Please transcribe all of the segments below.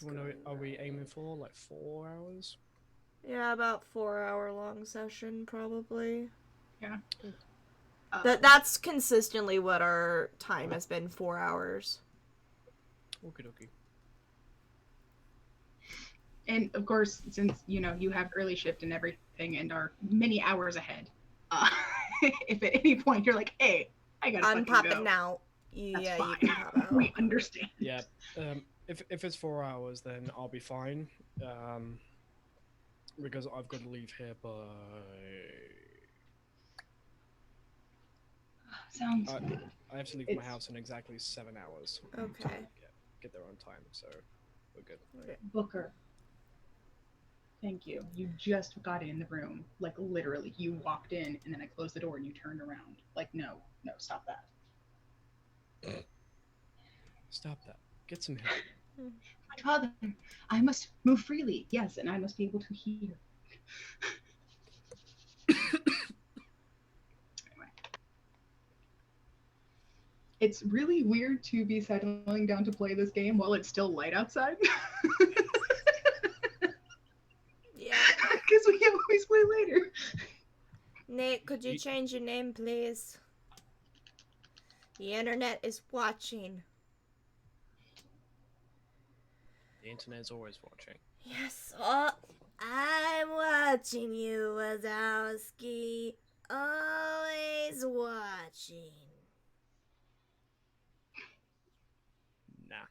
one are we aiming for? Like 4 hours? Yeah, about 4 hour long session probably. Yeah. That's consistently what our time has been, 4 hours. Okie dokie. And of course, since you have early shift and everything and are many hours ahead, if at any point you're like, "Hey, I gotta I'm fucking popping go," out. that's Yeah, fine. you can pop out. We understand. Yeah. If it's 4 hours, then I'll be fine. Because I've got to leave here by. Sounds. I have to leave my house in exactly 7 hours. Okay. To get there on time, so we're good. Okay. Booker. Thank you. You just got in the room. Like, literally, you walked in and then I closed the door and you turned around. Like, no, stop that. Stop that. Get some help. My father, I must move freely. Yes, and I must be able to hear. Anyway. It's really weird to be settling down to play this game while it's still light outside. Yeah. Because we always play later. Nate, could you change your name, please? The internet is watching. The internet is always watching. Yes, I'm watching you, Wazowski. Always watching. Nah.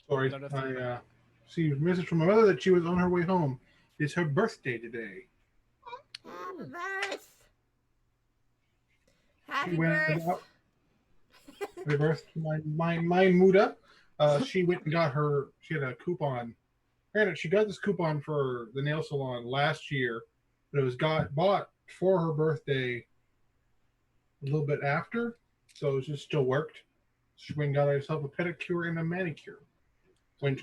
Sorry, I see a message from my mother that she was on her way home. It's her birthday today. Happy birth. Happy birth. Happy birth to my Muda. She went and got her. She had a coupon. Granted, she got this coupon for the nail salon last year, but it was bought for her birthday a little bit after, so it just still worked. She went and got herself a pedicure and a manicure. When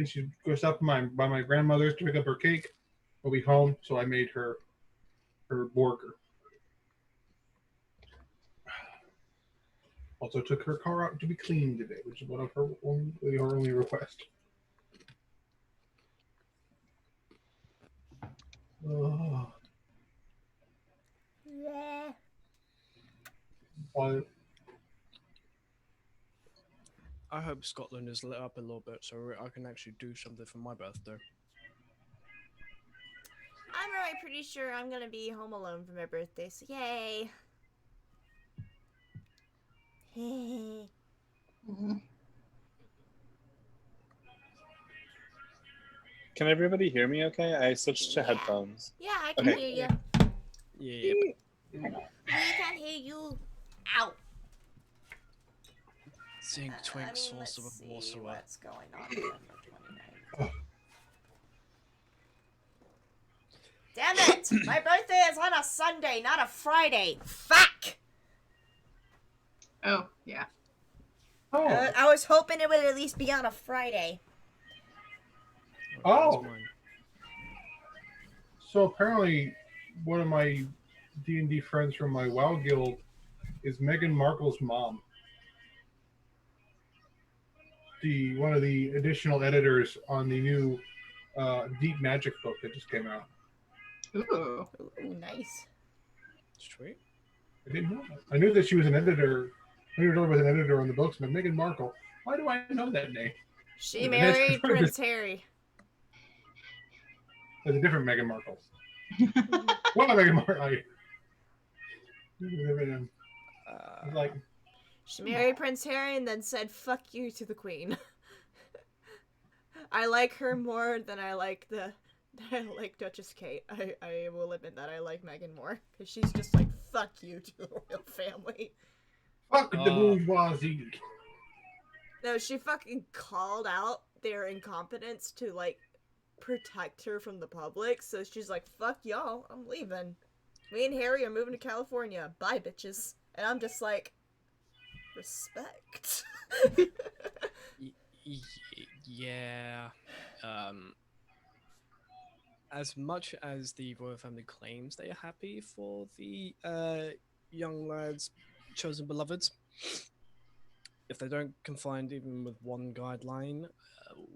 she goes up by my grandmother's to pick up her cake, we'll be home, so I made her burger. Also took her car out to be cleaned today, which is one of her only request. Oh. Yeah. I hope Scotland is lit up a little bit so I can actually do something for my birthday. I'm really pretty sure I'm gonna be home alone for my birthday, so yay. Can everybody hear me okay? I switched to headphones. Yeah, I can hear you. Yeah. We can hear you. Ow. Zing, twink, saucer, let's see what's going on November 29th. Damn it! My birthday is on a Sunday, not a Friday. Fuck! Oh, yeah. Oh. I was hoping it would at least be on a Friday. Oh. So apparently, one of my D&D friends from my WoW guild is Meghan Markle's mom. One of the additional editors on the new Deep Magic book that just came out. Ooh, nice. Sweet. I didn't know that. I knew that she was an editor. I knew her was an editor on the books, but Meghan Markle. Why do I know that name? She married Prince Harry. There's a different Meghan Markle. What Meghan Markle? Like, she married Prince Harry and then said "fuck you" to the Queen. I like her more than I like Duchess Kate. I will admit that I like Meghan more because she's just like "fuck you" to the royal family. Fuck the bourgeoisie. No, she fucking called out their incompetence to like protect her from the public. So she's like, "Fuck y'all, I'm leaving. Me and Harry are moving to California. Bye, bitches." And I'm just like, respect. Yeah. As much as the royal family claims they are happy for the young lad's chosen beloveds, if they don't confine even with one guideline, No.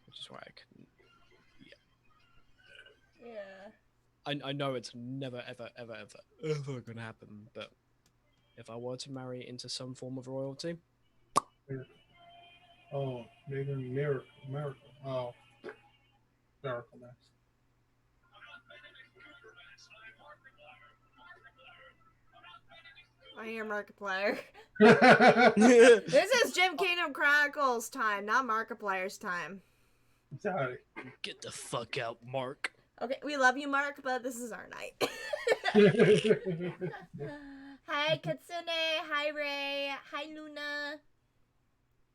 which is why I can. Yeah. I know it's never, ever, ever, ever, ever gonna happen, but if I were to marry into some form of royalty, Oh, maybe miracle. Oh, miracle next. I hear Markiplier. Sorry. This is Jim Kingdom Chronicles time, not Markiplier's time. get the fuck out, Mark. Okay, we love you, Mark, but this is our night. Hi, Katsune. Hi, Ray. Hi, Luna.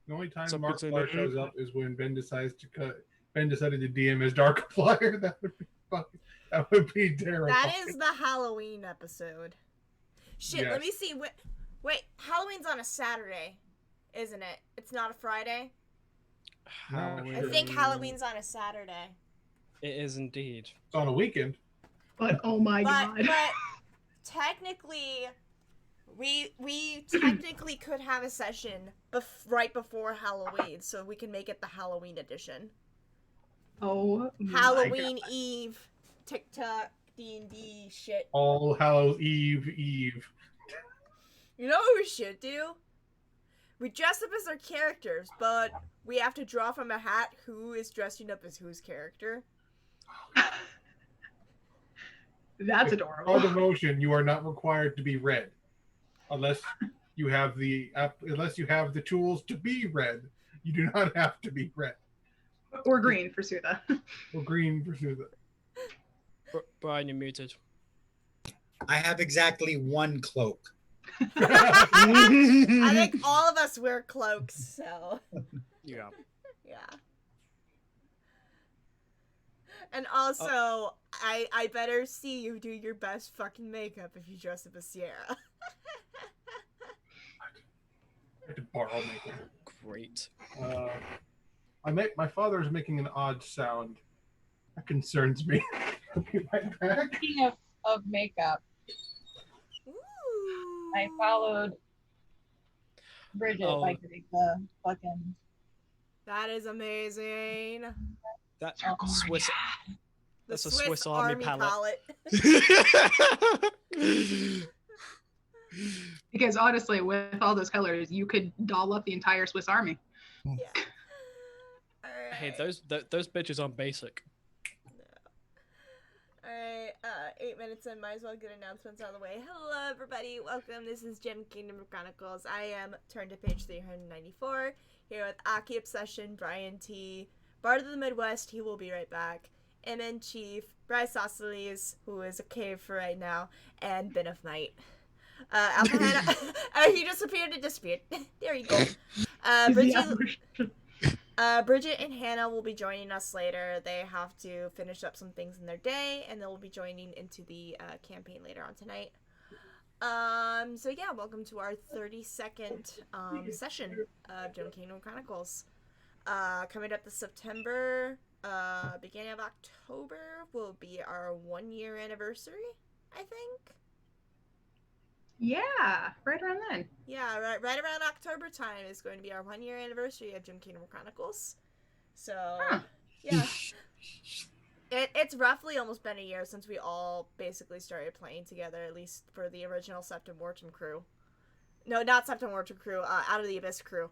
The only time What's up, Markiplier Katsuna? shows up is when Ben decides to cut. Ben decided to DM as Darkiplier. That would be fucking. That would be terrible. That is the Halloween episode. Shit, Yes. let me see. Wait, Halloween's on a Saturday, isn't it? It's not a Friday? Halloween. I think Halloween's on a Saturday. It is indeed. It's on a weekend. But oh my But god. technically, we technically could have a session right before Halloween, so we can make it the Halloween edition. Oh my Halloween God. Eve, TikTok, D&D shit. All Hallows Eve. You know what we should do? We dress up as our characters, but we have to draw from a hat who is dressing up as whose character. That's On adorable. the motion, you are not required to be red, unless you have the tools to be red. You do not have to be red Or green for Sutha. or green for Susan. Brian, you're muted. I have exactly one cloak. I think all of us wear cloaks, so Yeah. yeah. And also, I better see you do your best fucking makeup if you dress up as Sierra. I had to borrow makeup. Great. My father is making an odd sound. That concerns me. I'll be right back. Speaking of makeup, Ooh. I followed Bridget Oh. like the fucking. That is amazing. That Oh my Swiss. God. The That's a Swiss Army palette. Because honestly, with all those colors, you could doll up the entire Swiss Army. Yeah. Hey, Alright. those bitches aren't basic. Alright, 8 minutes in, might as well get announcements out of the way. Hello, everybody. Welcome. This is Jim Kingdom Chronicles. I am turned to page 394 here with Aki Obsession, Brian T, Bard of the Midwest. He will be right back. MN Chief, Bryce Osceoles, who is a cave for right now, and Bin of Night. Alpha Hannah. He just appeared to disappear. There you go. Bridget and Hannah will be joining us later. They have to finish up some things in their day, and they'll be joining into the campaign later on tonight. So yeah, welcome to our 32nd session of Jim Kingdom Chronicles. Coming up this September, beginning of October will be our 1-year anniversary, I think. Yeah, right around then. Yeah, right around October time is going to be our 1-year anniversary of Jim Kingdom Chronicles. So, yeah. It's roughly almost been a year since we all basically started playing together, at least for the original Septum Mortem crew. No, not Septum Mortem crew, Out of the Abyss crew.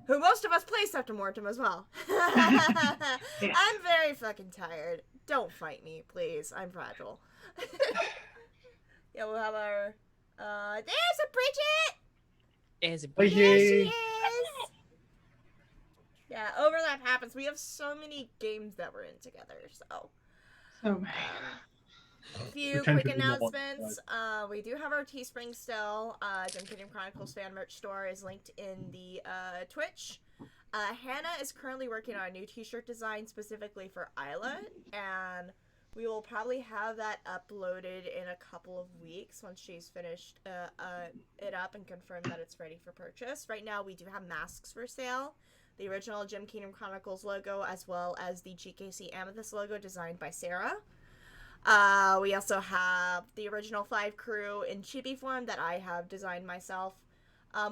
Who most of us play Septum Mortem as well. Yeah. I'm very fucking tired. Don't fight me, please. I'm fragile. Yeah, we'll have our, there's a Bridget! Is it There she Yay. is! Yeah, overlap happens. We have so many games that we're in together, so. So A few There tend quick to be more, announcements. We do have our Teespring still. Jim Kingdom Chronicles fan merch store is linked in the Twitch. Hannah is currently working on a new t-shirt design specifically for Isla, and we will probably have that uploaded in a couple of weeks once she's finished it up and confirmed that it's ready for purchase. Right now, we do have masks for sale. The original Jim Kingdom Chronicles logo, as well as the GKC Amethyst logo designed by Sarah. We also have the original 5 crew in chibi form that I have designed myself.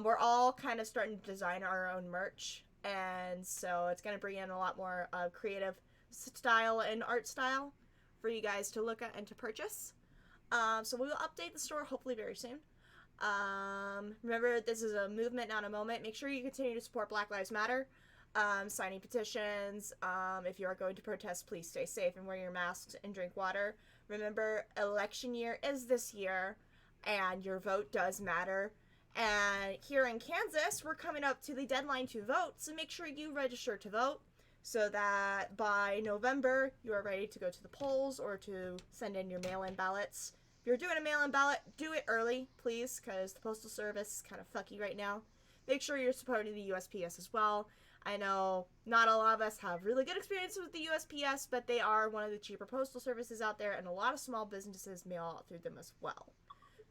We're all kind of starting to design our own merch, and so it's going to bring in a lot more creative style and art style for you guys to look at and to purchase. So we will update the store hopefully very soon. Remember, this is a movement, not a moment. Make sure you continue to support Black Lives Matter. Signing petitions. If you are going to protest, please stay safe and wear your masks and drink water. Remember, election year is this year, and your vote does matter. And here in Kansas, we're coming up to the deadline to vote, so make sure you register to vote so that by November you are ready to go to the polls or to send in your mail-in ballots. If you're doing a mail-in ballot, do it early, please, because the Postal Service is kind of fucky right now. Make sure you're supporting the USPS as well. I know not a lot of us have really good experiences with the USPS, but they are one of the cheaper postal services out there, and a lot of small businesses mail out through them as well.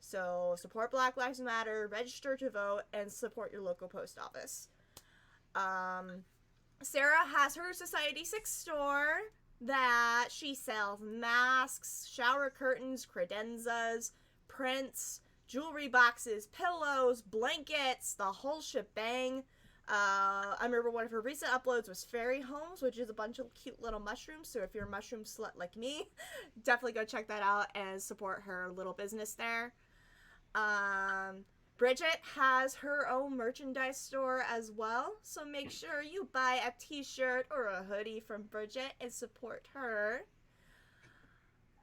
So support Black Lives Matter, register to vote, and support your local post office. Sarah has her Society 6 store that she sells masks, shower curtains, credenzas, prints, jewelry boxes, pillows, blankets, the whole shebang. I remember one of her recent uploads was fairy homes, which is a bunch of cute little mushrooms. So if you're a mushroom slut like me, definitely go check that out and support her little business there. Bridget has her own merchandise store as well, so make sure you buy a t-shirt or a hoodie from Bridget and support her.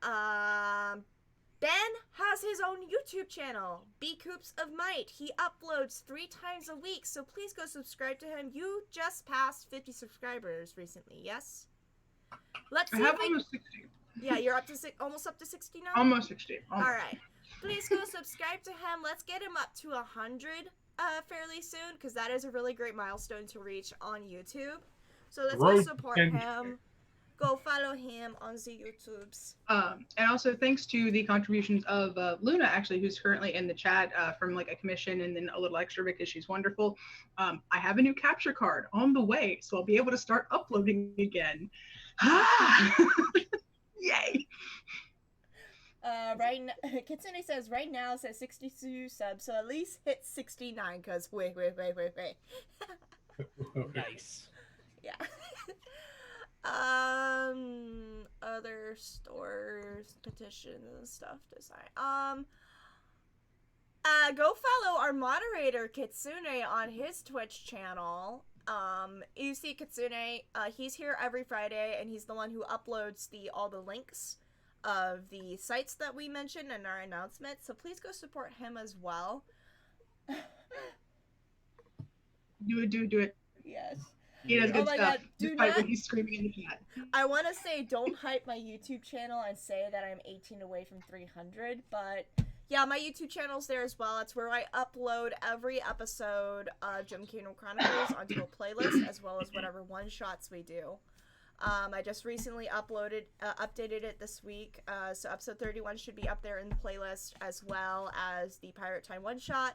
Ben has his own YouTube channel, B Coops of Might. He uploads 3 times a week, so please go subscribe to him. You just passed 50 subscribers recently, yes? Let's see. I have almost 60. Yeah, you're up to almost up to 60 now? Almost 60. Almost. All right. Please go subscribe to him. Let's get him up to 100 fairly soon, because that is a really great milestone to reach on YouTube. So let's go support him. Go follow him on the YouTubes. And also thanks to the contributions of Luna, actually, who's currently in the chat from like a commission and then a little extra because she's wonderful. I have a new capture card on the way, so I'll be able to start uploading again. Yay! Right now, Kitsune says right now it says 62 subs, so at least hit 69, because wait. Nice. Yeah. Other stores, petitions and stuff design. Go follow our moderator Kitsune on his Twitch channel. You see Kitsune, he's here every Friday, and he's the one who uploads all the links of the sites that we mentioned in our announcement, so please go support him as well. Do it. Yes. He does good my stuff. God, do Despite not- what he's screaming in the chat. I want to say don't hype my YouTube channel and say that I'm 18 away from 300, but yeah, my YouTube channel's there as well. It's where I upload every episode of Kingdom Chronicles onto a playlist, as well as whatever one-shots we do. I just recently updated it this week, so episode 31 should be up there in the playlist, as well as the Pirate Time one-shot,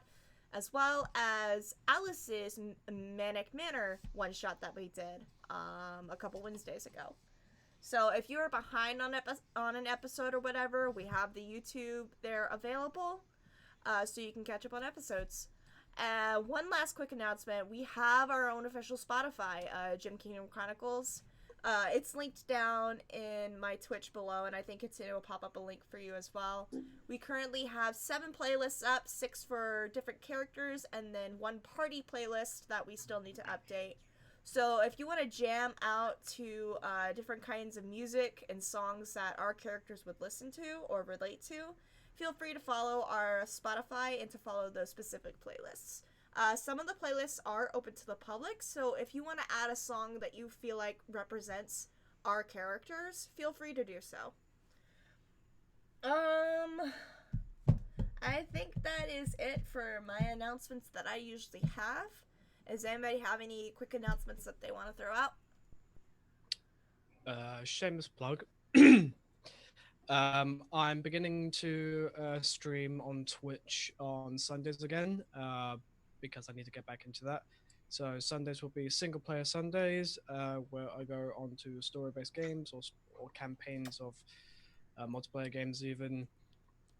as well as Alice's Manic Manor one-shot that we did a couple Wednesdays ago. So if you're behind on an episode or whatever, we have the YouTube there available, so you can catch up on episodes. One last quick announcement. We have our own official Spotify, Kingdom Chronicles. It's linked down in my Twitch below, and I think it will pop up a link for you as well. We currently have 7 playlists up, 6 for different characters, and then 1 party playlist that we still need to update. So if you want to jam out to different kinds of music and songs that our characters would listen to or relate to, feel free to follow our Spotify and to follow those specific playlists. Some of the playlists are open to the public, so if you want to add a song that you feel like represents our characters, feel free to do so. I think that is it for my announcements that I usually have. Does anybody have any quick announcements that they want to throw out? Shameless plug. I'm beginning to stream on Twitch on Sundays again, because I need to get back into that. So Sundays will be single player Sundays, where I go on to story-based games or campaigns of multiplayer games even,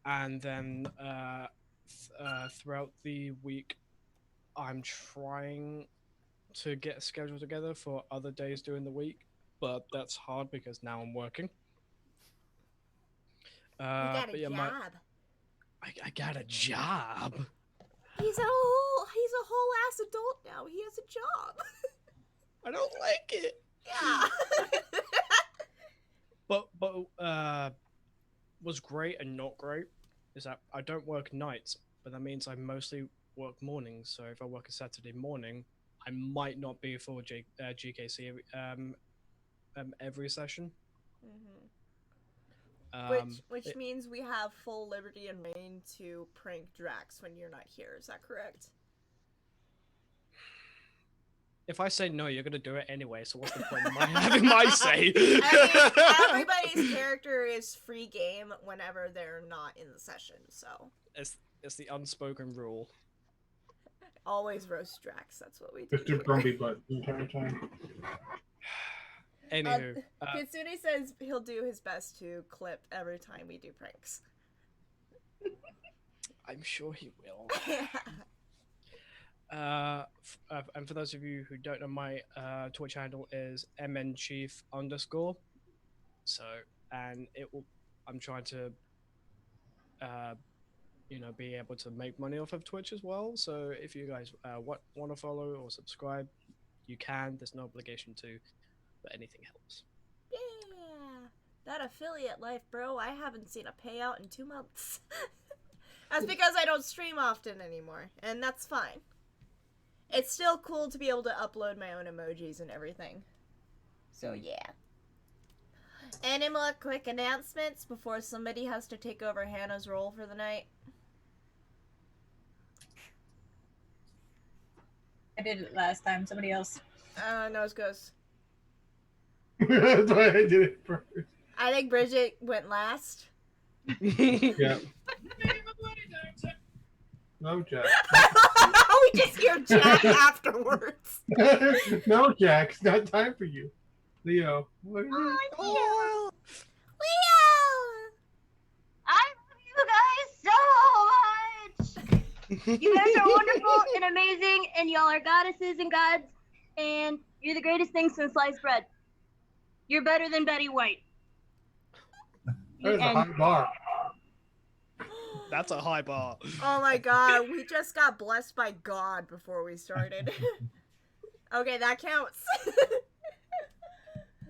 and then throughout the week, I'm trying to get a schedule together for other days during the week, but that's hard because now I'm working. You got a but yeah, job. I got a job. He's a whole ass adult now. He has a job. I don't like it. Yeah. But what's great and not great is that I don't work nights, but that means I mostly work mornings. So if I work a Saturday morning, I might not be for GKC every session. Which means we have full liberty and reign to prank Drax when you're not here. Is that correct? If I say no, you're gonna do it anyway. So what's the point of having my say? I mean, everybody's character is free game whenever they're not in the session. So it's the unspoken rule. Always roast Drax. That's what we do. Mr. Grumpy Butt the entire time. Anywho, Kitsune says he'll do his best to clip every time we do pranks. I'm sure he will. And for those of you who don't know, my Twitch handle is mnchief_. So, and it will. I'm trying to, be able to make money off of Twitch as well. So, if you guys want to follow or subscribe, you can. There's no obligation to, but anything helps. Yeah, that affiliate life, bro. I haven't seen a payout in 2 months. That's because I don't stream often anymore, and that's fine. It's still cool to be able to upload my own emojis and everything. So, yeah. Any more quick announcements before somebody has to take over Hannah's role for the night? I did it last time. Somebody else. Nose goes. That's why I did it first. I think Bridget went last. Yeah. No, Jack. We just hear Jack afterwards. No, Jack. It's not time for you. Leo. What is it? Oh, Leo! I love you guys so much! You guys are wonderful and amazing, and y'all are goddesses and gods, and you're the greatest thing since sliced bread. You're better than Betty White. That is a high bar. That's a high bar. Oh my god, we just got blessed by God before we started. Okay, that counts.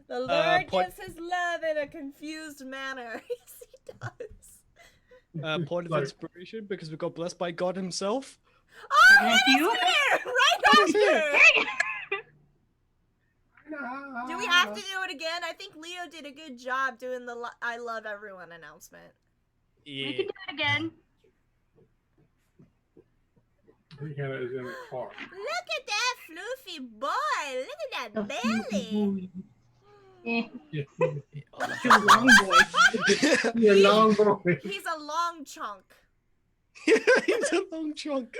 The Lord gives his love in a confused manner. Yes, he does. Point of inspiration, because we got blessed by God himself. Oh, Thank you. right after! Do we have to do it again? I think Leo did a good job doing the I love everyone announcement. Yeah. We can do it again. I think Hannah is in the car. Look at that floofy boy! Look at that belly! Eh. Yeah. Long boy. You're a long boy. He's a long chunk. He's a long chunk.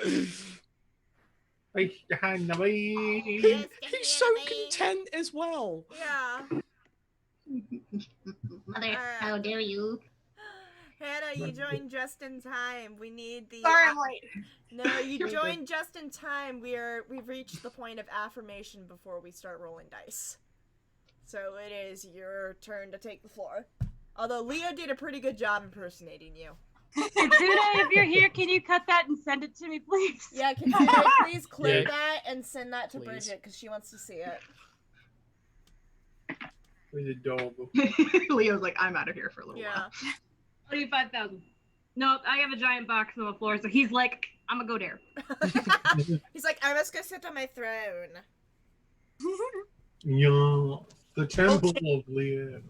Hey, Hannah, bye. Yes, He's so content as well. Yeah. Mother, how dare you? Hannah, you joined just in time. We need the. Sorry, I'm late. No, you joined just in time. We've reached the point of affirmation before we start rolling dice. So it is your turn to take the floor. Although Leo did a pretty good job impersonating you. Tuna, if you're here, can you cut that and send it to me, please? Yeah, can you please clip Yeah. that and send that to Please. Bridget because she wants to see it. He's adorable. Leo's like, I'm out of here for a little Yeah. while. I'll do 5,000. No, I have a giant box on the floor, so he's like, I'm gonna go there. He's like, I must go sit on my throne. Yeah. The temple of Leo.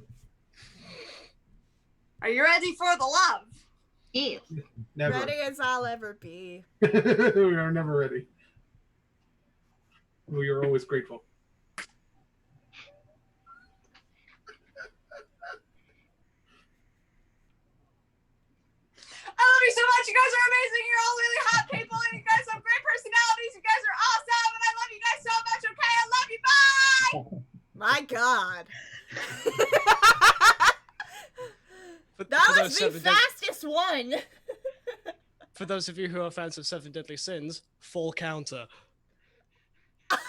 Are you ready for the love? Yeah. Never. Ready as I'll ever be. We are never ready. We are always grateful. I love you so much. You guys are amazing. You're all really hot people, and you guys have great personalities. You guys are awesome, and I love you guys so much. Okay, I love you. Bye. My God. But Seven Dead- fastest one. For those of you who are fans of Seven Deadly Sins, full counter. Fuck.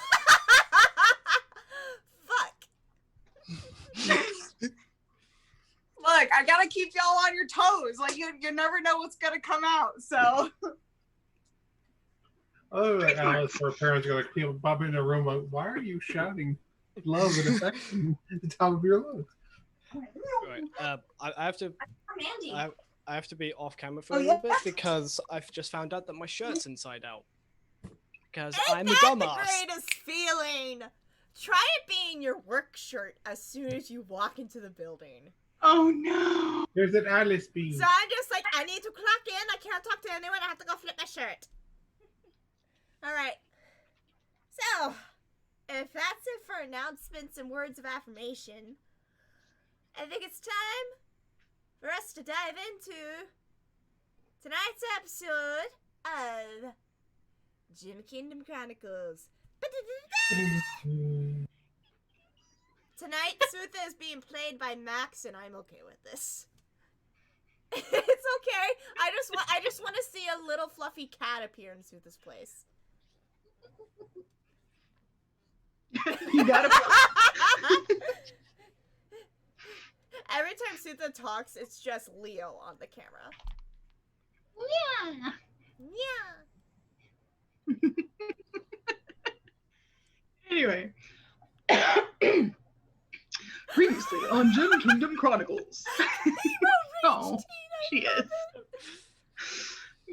Look, I gotta keep y'all on your toes. Like you never know what's gonna come out. So Oh, Alice, her parents are like, people pop in the room like, why are you shouting love and affection at the top of your lungs? Right. I have to. Mandy. I have to be off camera for a little bit because I've just found out that my shirt's inside out. Because I'm a Ain't that dumbass. the greatest feeling? Try it being your work shirt as soon as you walk into the building. Oh no. There's an Alice bean. So I'm just like, I need to clock in. I can't talk to anyone. I have to go flip my shirt. All right. So, if that's it for announcements and words of affirmation, I think it's time for us to dive into tonight's episode of Kingdom Chronicles. Tonight, Sutha is being played by Max, and I'm okay with this. It's okay. I just want to see a little fluffy cat appear in Sutha's place. You gotta. Every time Sutha talks, it's just Leo on the camera. Yeah. Yeah. Anyway. Previously on Kingdom Chronicles. Oh, she is.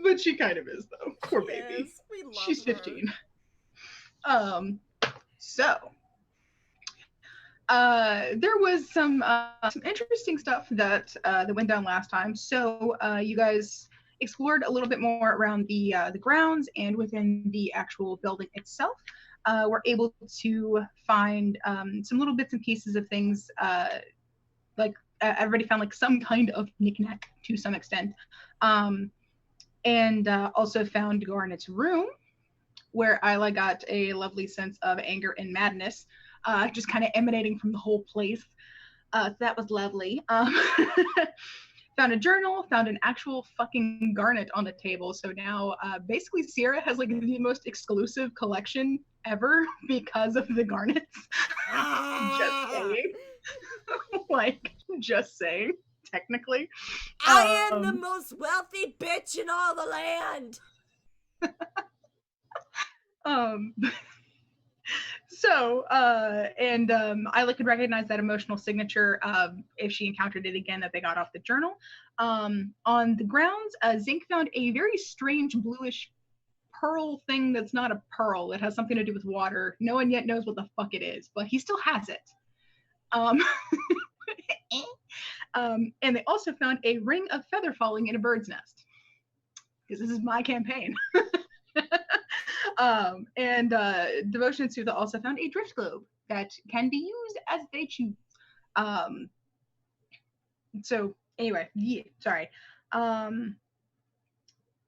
But she kind of is, though. Poor baby. Yes, we love She's her. 15. There was some interesting stuff that went down last time. So you guys explored a little bit more around the grounds and within the actual building itself. Were able to find some little bits and pieces of things. Everybody found like some kind of knickknack to some extent, and also found Garnet's room, where Isla got a lovely sense of anger and madness, just kind of emanating from the whole place. So that was lovely. Found a journal, found an actual fucking garnet on the table. So now basically Sierra has like the most exclusive collection ever because of the garnets. Just saying. Like, just saying, technically. I am the most wealthy bitch in all the land. Isla could recognize that emotional signature if she encountered it again that they got off the journal. On the grounds, Zinc found a very strange bluish pearl thing that's not a pearl. It has something to do with water. No one yet knows what the fuck it is, but he still has it. And they also found a ring of feather falling in a bird's nest. Because this is my campaign. Devotion and Sutha also found a drift globe that can be used as they choose. So anyway, yeah, sorry.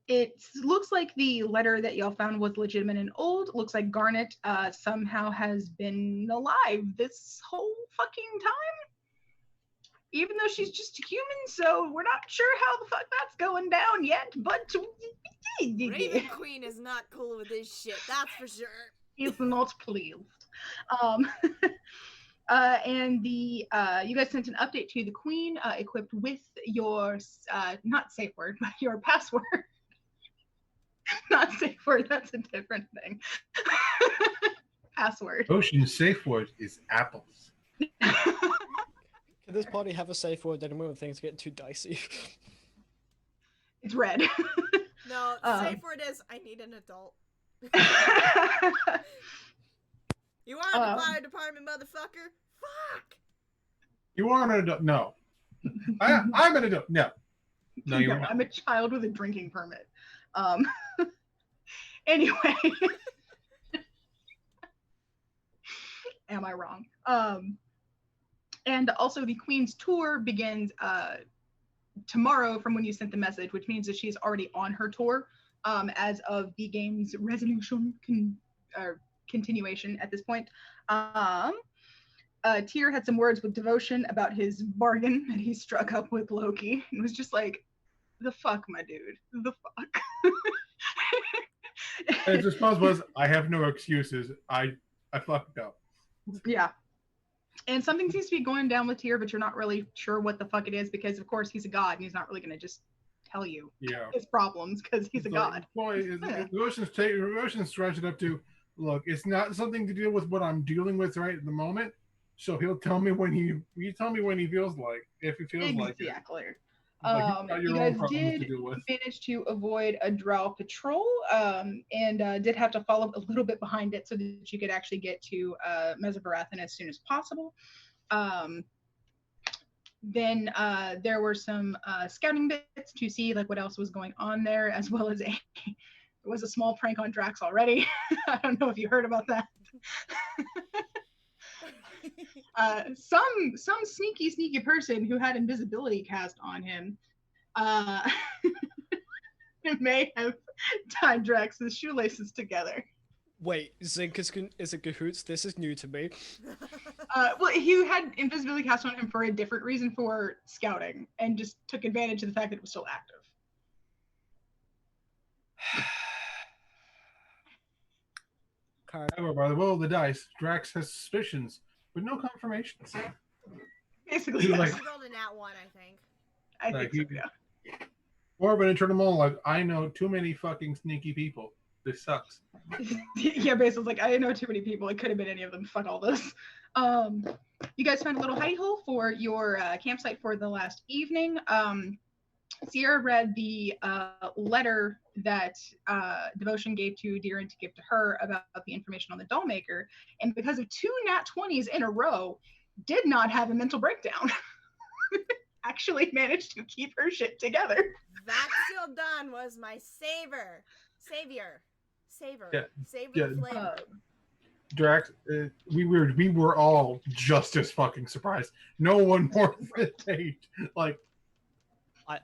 It looks like the letter that y'all found was legitimate and old. Looks like Garnet somehow has been alive this whole fucking time. Even though she's just a human, so we're not sure how the fuck that's going down yet, but Raven Queen is not cool with this shit, that's for sure. Is not pleased. You guys sent an update to the Queen, equipped with your not safe word, but your password. Not safe word, that's a different thing. Password. Ocean's safe word is apples. Can this party have a safe word anymore when things get too dicey? It's red. No, the safe word is, I need an adult. You are the fire department, motherfucker? Fuck! You are an adult. No. I'm an adult. No. No, you're not. I'm a child with a drinking permit. Anyway. Am I wrong? And also the Queen's tour begins tomorrow from when you sent the message, which means that she's already on her tour as of the game's resolution continuation at this point. Tyr had some words with Devotion about his bargain that he struck up with Loki. It was just like, the fuck, my dude, the fuck. And his response was, "I have no excuses. I fucked up." Yeah. And something seems to be going down with Tyr, but you're not really sure what the fuck it is because, of course, he's a god and he's not really going to just tell you his problems because he's It's a like, god. Boy, Devotion's drives it up to, look, it's not something to deal with what I'm dealing with right at the moment. So he'll tell me when he feels like, if he feels like it. Exactly. Like, you've got your You own guys problems to did deal with. manage to avoid a drow patrol and did have to follow a little bit behind it so that you could actually get to Mesobarathan as soon as possible. Then there were some scouting bits to see like what else was going on there, as well as there was a small prank on Drax already. I don't know if you heard about that. Some sneaky person who had invisibility cast on him may have tied Drax's shoelaces together. Wait, Zink is a cahoots? This is new to me. Well, he had invisibility cast on him for a different reason for scouting, and just took advantage of the fact that it was still active. However, by the roll of the dice, Drax has suspicions, but no confirmations. Basically, He's yes. like, He rolled a nat 1, I think. I like, think so, yeah. More of an internal monologue. I know too many fucking sneaky people. This sucks. Yeah, basically, like, I know too many people. It could have been any of them. Fuck all this. You guys found a little hidey hole for your campsite for the last evening. Sierra read the letter that Devotion gave to Deeren to give to her about the information on the doll maker, and because of 2 nat 20s in a row, did not have a mental breakdown. Actually managed to keep her shit together. Vaxil Dawn was my savior. Yeah. Savor Yeah. the flavor. Drax, we were all just as fucking surprised. No one more fatigued. Like,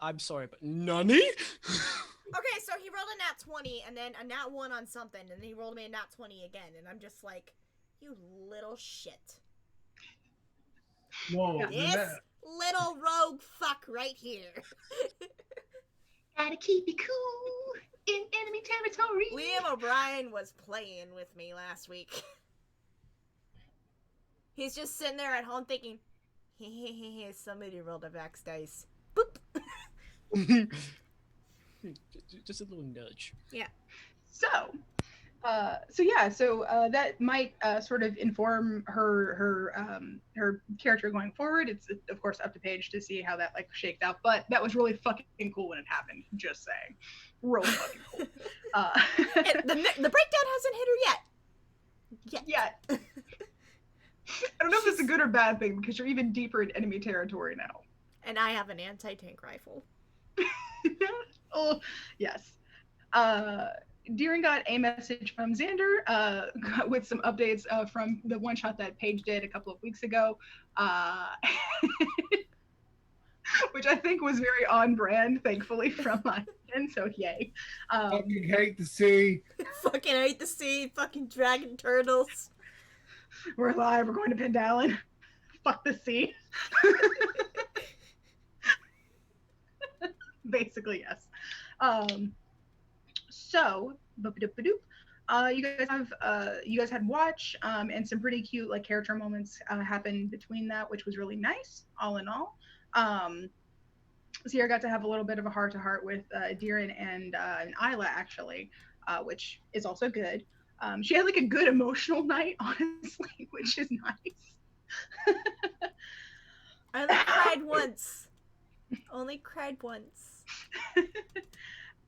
I'm sorry, but Nani? Okay, so he rolled a nat 20 and then a nat 1 on something, and then he rolled me a nat 20 again, and I'm just like, you little shit. no, This little rogue fuck right here. Gotta keep it cool in enemy territory. Liam O'Brien was playing with me last week. He's just sitting there at home thinking, hey, somebody rolled a Vax dice. Boop. Just a little nudge. Yeah. So that might sort of inform her character going forward. It's of course up to Paige to see how that like shakes out, but that was really fucking cool when it happened. Just saying, really fucking cool. The breakdown hasn't hit her yet. I don't know if it's a good or bad thing because you're even deeper in enemy territory now. And I have an anti-tank rifle. Oh yes. Deeren got a message from Xander with some updates from the one shot that Paige did a couple of weeks ago, which I think was very on brand, thankfully, from London. So yay. fucking hate the sea. Fucking hate the sea. Fucking dragon turtles. We're alive. We're going to Pendalin. Fuck the sea. Basically, yes. So, you guys had watch and some pretty cute like character moments happened between that, which was really nice. All in all, Sierra got to have a little bit of a heart-to-heart with Deeren and Isla actually, which is also good. She had like a good emotional night, honestly, which is nice. I only cried once. Only cried once.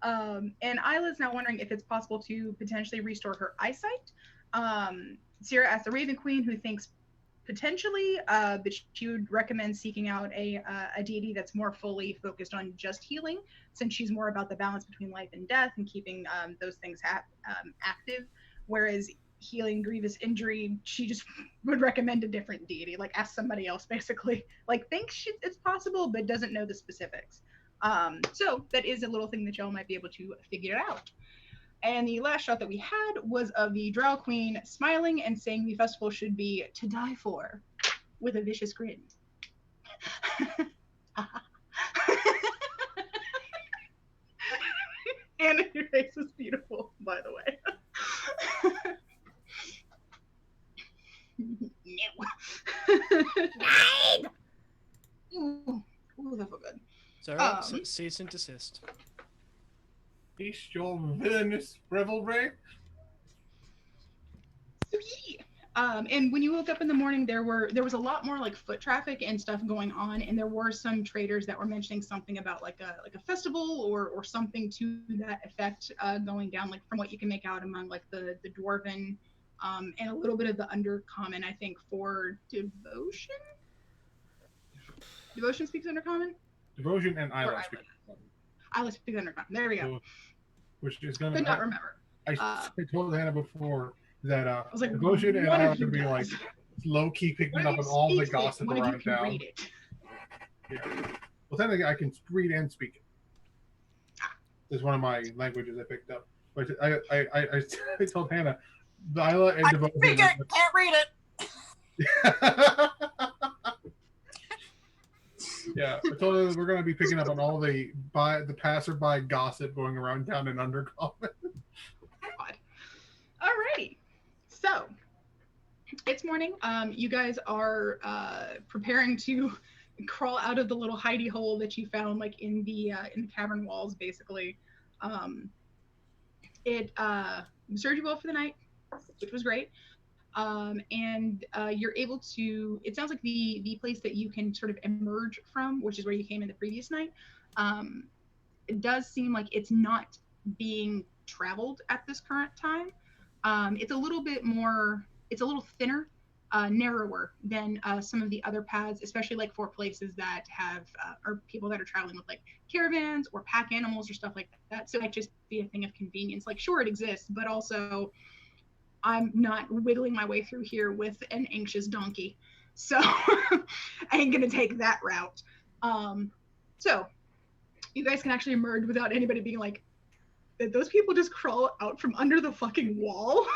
And Isla's now wondering if it's possible to potentially restore her eyesight. Sierra asked the Raven Queen, who thinks potentially, but she would recommend seeking out a deity that's more fully focused on just healing, since she's more about the balance between life and death and keeping those things active. Whereas healing grievous injury, she just would recommend a different deity, like ask somebody else basically, like thinks it's possible but doesn't know the specifics. So that is a little thing that y'all might be able to figure out. And the last shot that we had was of the Drow Queen smiling and saying the festival should be to die for. with a vicious grin. And your face is beautiful, by the way. Nine! Ooh, that felt good. So, cease and desist. Cease your villainous revelry. Sweet. And when you woke up in the morning, there was a lot more like foot traffic and stuff going on, and there were some traders that were mentioning something about like a festival or something to that effect going down, like from what you can make out among like the dwarven and a little bit of the undercommon, I think, for devotion. Devotion speaks undercommon. Devotion and Isla Or speak. Isla speaks undercommon. There we go. So, which is gonna. Could not remember. I told Hannah before that I was like, Devotion and one Isla of you would be like guys. low key picking One up of on you all the speaks it, gossip one of you around can town. read it. Yeah. Well, technically, I can read and speak it. It's one of my languages I picked up. But I told Hannah, Isla and I Devotion. speak it, can't read it. Yeah, I told her we're going to be picking up on all the passerby gossip going around town in Undercommon. Alrighty, so it's morning. You guys are preparing to crawl out of the little hidey hole that you found, like in the cavern walls, basically. It served you well for the night, which was great. And you're able to, it sounds like the place that you can sort of emerge from, which is where you came in the previous night, it does seem like it's not being traveled at this current time. It's a little bit more, it's a little thinner, narrower than some of the other paths, especially like for places that have, or people that are traveling with like caravans or pack animals or stuff like that. So it might just be a thing of convenience. Like, sure, it exists, but also I'm not wiggling my way through here with an anxious donkey. So I ain't gonna take that route. So you guys can actually emerge without anybody being like, did those people just crawl out from under the fucking wall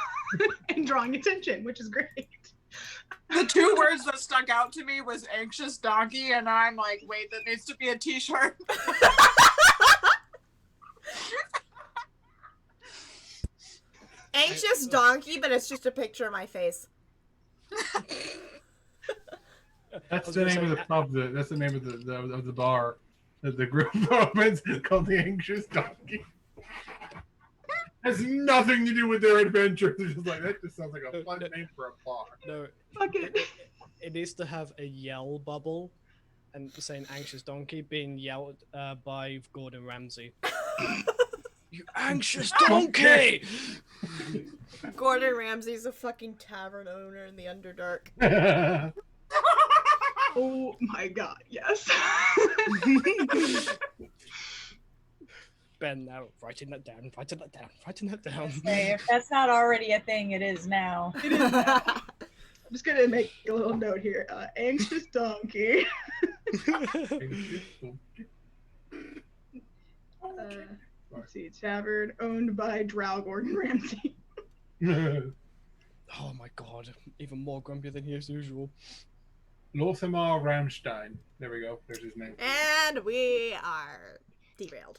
and drawing attention, which is great. The two words that stuck out to me was anxious donkey, and I'm like, wait, that needs to be a t-shirt. Anxious donkey, but it's just a picture of my face. That's the name of the pub. That's the name of the bar that the group opens, called the Anxious Donkey. Has nothing to do with their adventure. They're just like, that just sounds like a fun name for a bar. No, Fuck it. it needs to have a yell bubble, and saying "anxious donkey" being yelled by Gordon Ramsay. You anxious donkey! Gordon Ramsay's a fucking tavern owner in the Underdark. Oh my god, yes. Ben, now writing that down. Say, if that's not already a thing, it is now. It is now. I'm just gonna make a little note here. Anxious donkey. Let's see, tavern owned by Drow Gordon Ramsay. Oh my god, even more grumpy than he is usual. Lothamar Ramstein. There we go. There's his name. And we are derailed.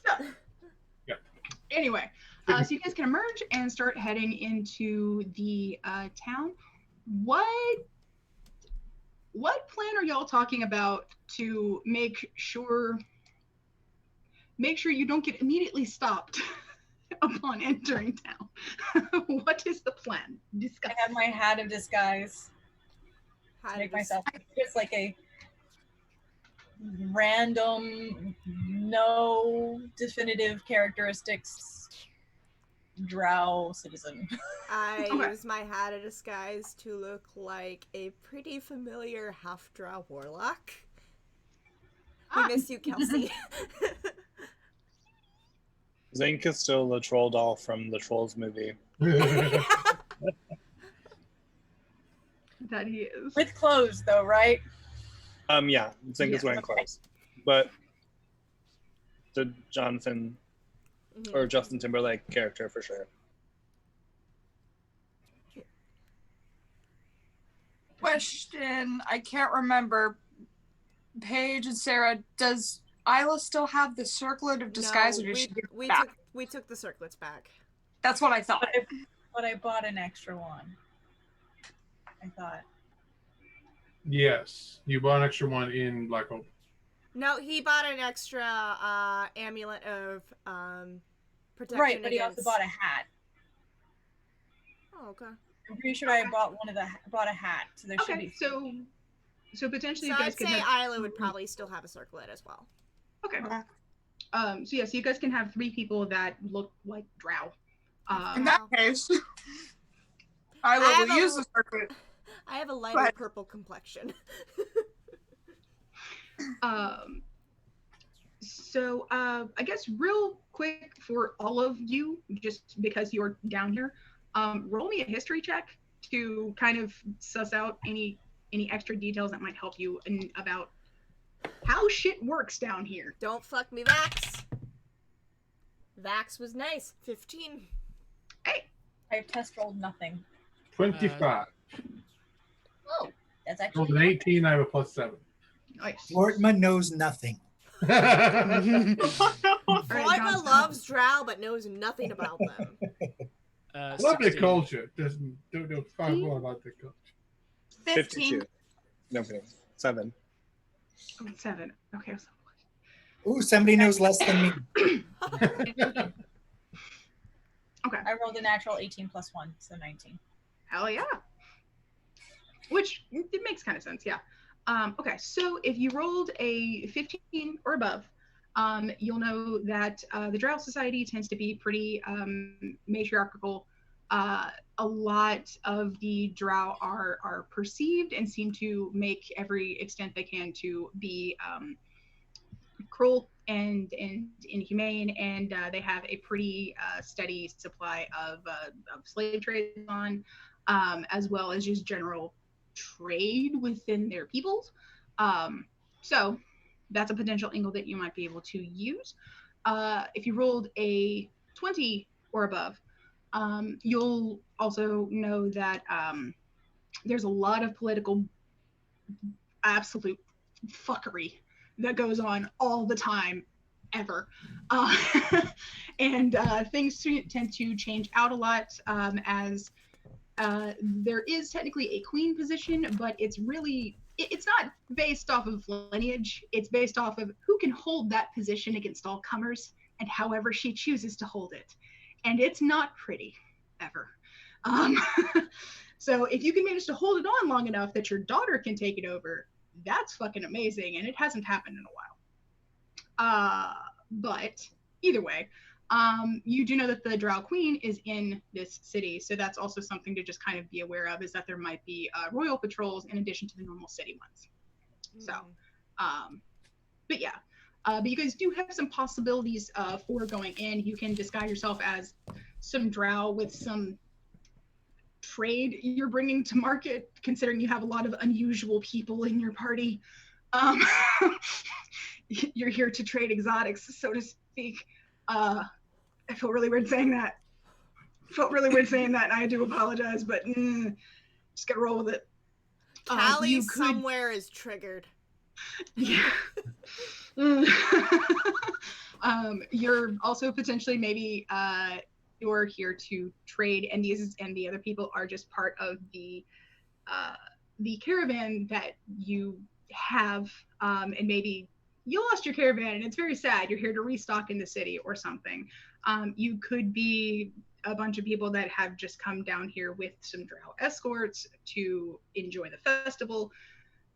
Anyway, so you guys can emerge and start heading into the town. What plan are y'all talking about to make sure you don't get immediately stopped upon entering town? What is the plan? Discuss. I have my hat of disguise. How Make did myself just like a random, no definitive characteristics drow citizen. I Okay. use my hat of disguise to look like a pretty familiar half-drow warlock. We miss you, Kelsey. Zink is still the troll doll from the Trolls movie. That he is. With clothes, though, right? Yeah, Zink is Yeah. wearing clothes. But the Jonathan or Justin Timberlake character for sure. Question. I can't remember. Paige and Sarah, does Isla still have the circlet of disguise, or did she give it back? We took the circlets back. That's what I thought. But I bought an extra one. I thought. Yes, you bought an extra one in Black Hope. No, he bought an extra amulet of protection. Right, but he against... also bought a hat. Oh, okay. I'm pretty sure I bought a hat, so there should Okay, be. so potentially So you guys I'd can say have... Isla would probably still have a circlet as well. Okay. So yeah, so you guys can have 3 people that look like drow. In that case, I will use the circuit. I have a lighter purple complexion. So I guess real quick for all of you, just because you're down here, roll me a history check to kind of suss out any extra details that might help you about how shit works down here. Don't fuck me, Vax. Vax was nice. 15. Hey, I have test rolled nothing. 25. Oh, that's Rolled an actually 18. I have a +7. nice. Lordma knows nothing. Floydma loves drow but knows nothing about them. Love their culture. Doesn't know far more about their culture. 15. 52. No kidding. 7. Oh, 7. Okay. Ooh, somebody knows less than me. Okay. I rolled a natural 18 plus 1, so 19. Hell yeah. Which it makes kind of sense, yeah. Okay, so if you rolled a 15 or above, you'll know that the Drow Society tends to be pretty matriarchal. A lot of the Drow are perceived and seem to make every extent they can to be cruel and inhumane, and they have a pretty steady supply of slave trade on, as well as just general trade within their peoples. So that's a potential angle that you might be able to use. If you rolled a 20 or above, you'll also know that there's a lot of political absolute fuckery that goes on all the time, ever. And things tend to change out a lot as there is technically a queen position, but it's really, it's not based off of lineage. It's based off of who can hold that position against all comers and however she chooses to hold it. And it's not pretty, ever. So if you can manage to hold it on long enough that your daughter can take it over, that's fucking amazing, and it hasn't happened in a while. But either way, you do know that the Drow Queen is in this city, so that's also something to just kind of be aware of, is that there might be royal patrols in addition to the normal city ones. So, but yeah, but you guys do have some possibilities for going in. You can disguise yourself as some Drow with some trade you're bringing to market, considering you have a lot of unusual people in your party. You're here to trade exotics, so to speak. I feel really weird saying that. And I do apologize, but just gotta roll with it. Callie somewhere is triggered. Yeah. You're also potentially maybe you're here to trade, and the other people are just part of the caravan that you have, and maybe you lost your caravan and it's very sad. You're here to restock in the city or something. You could be a bunch of people that have just come down here with some Drow escorts to enjoy the festival.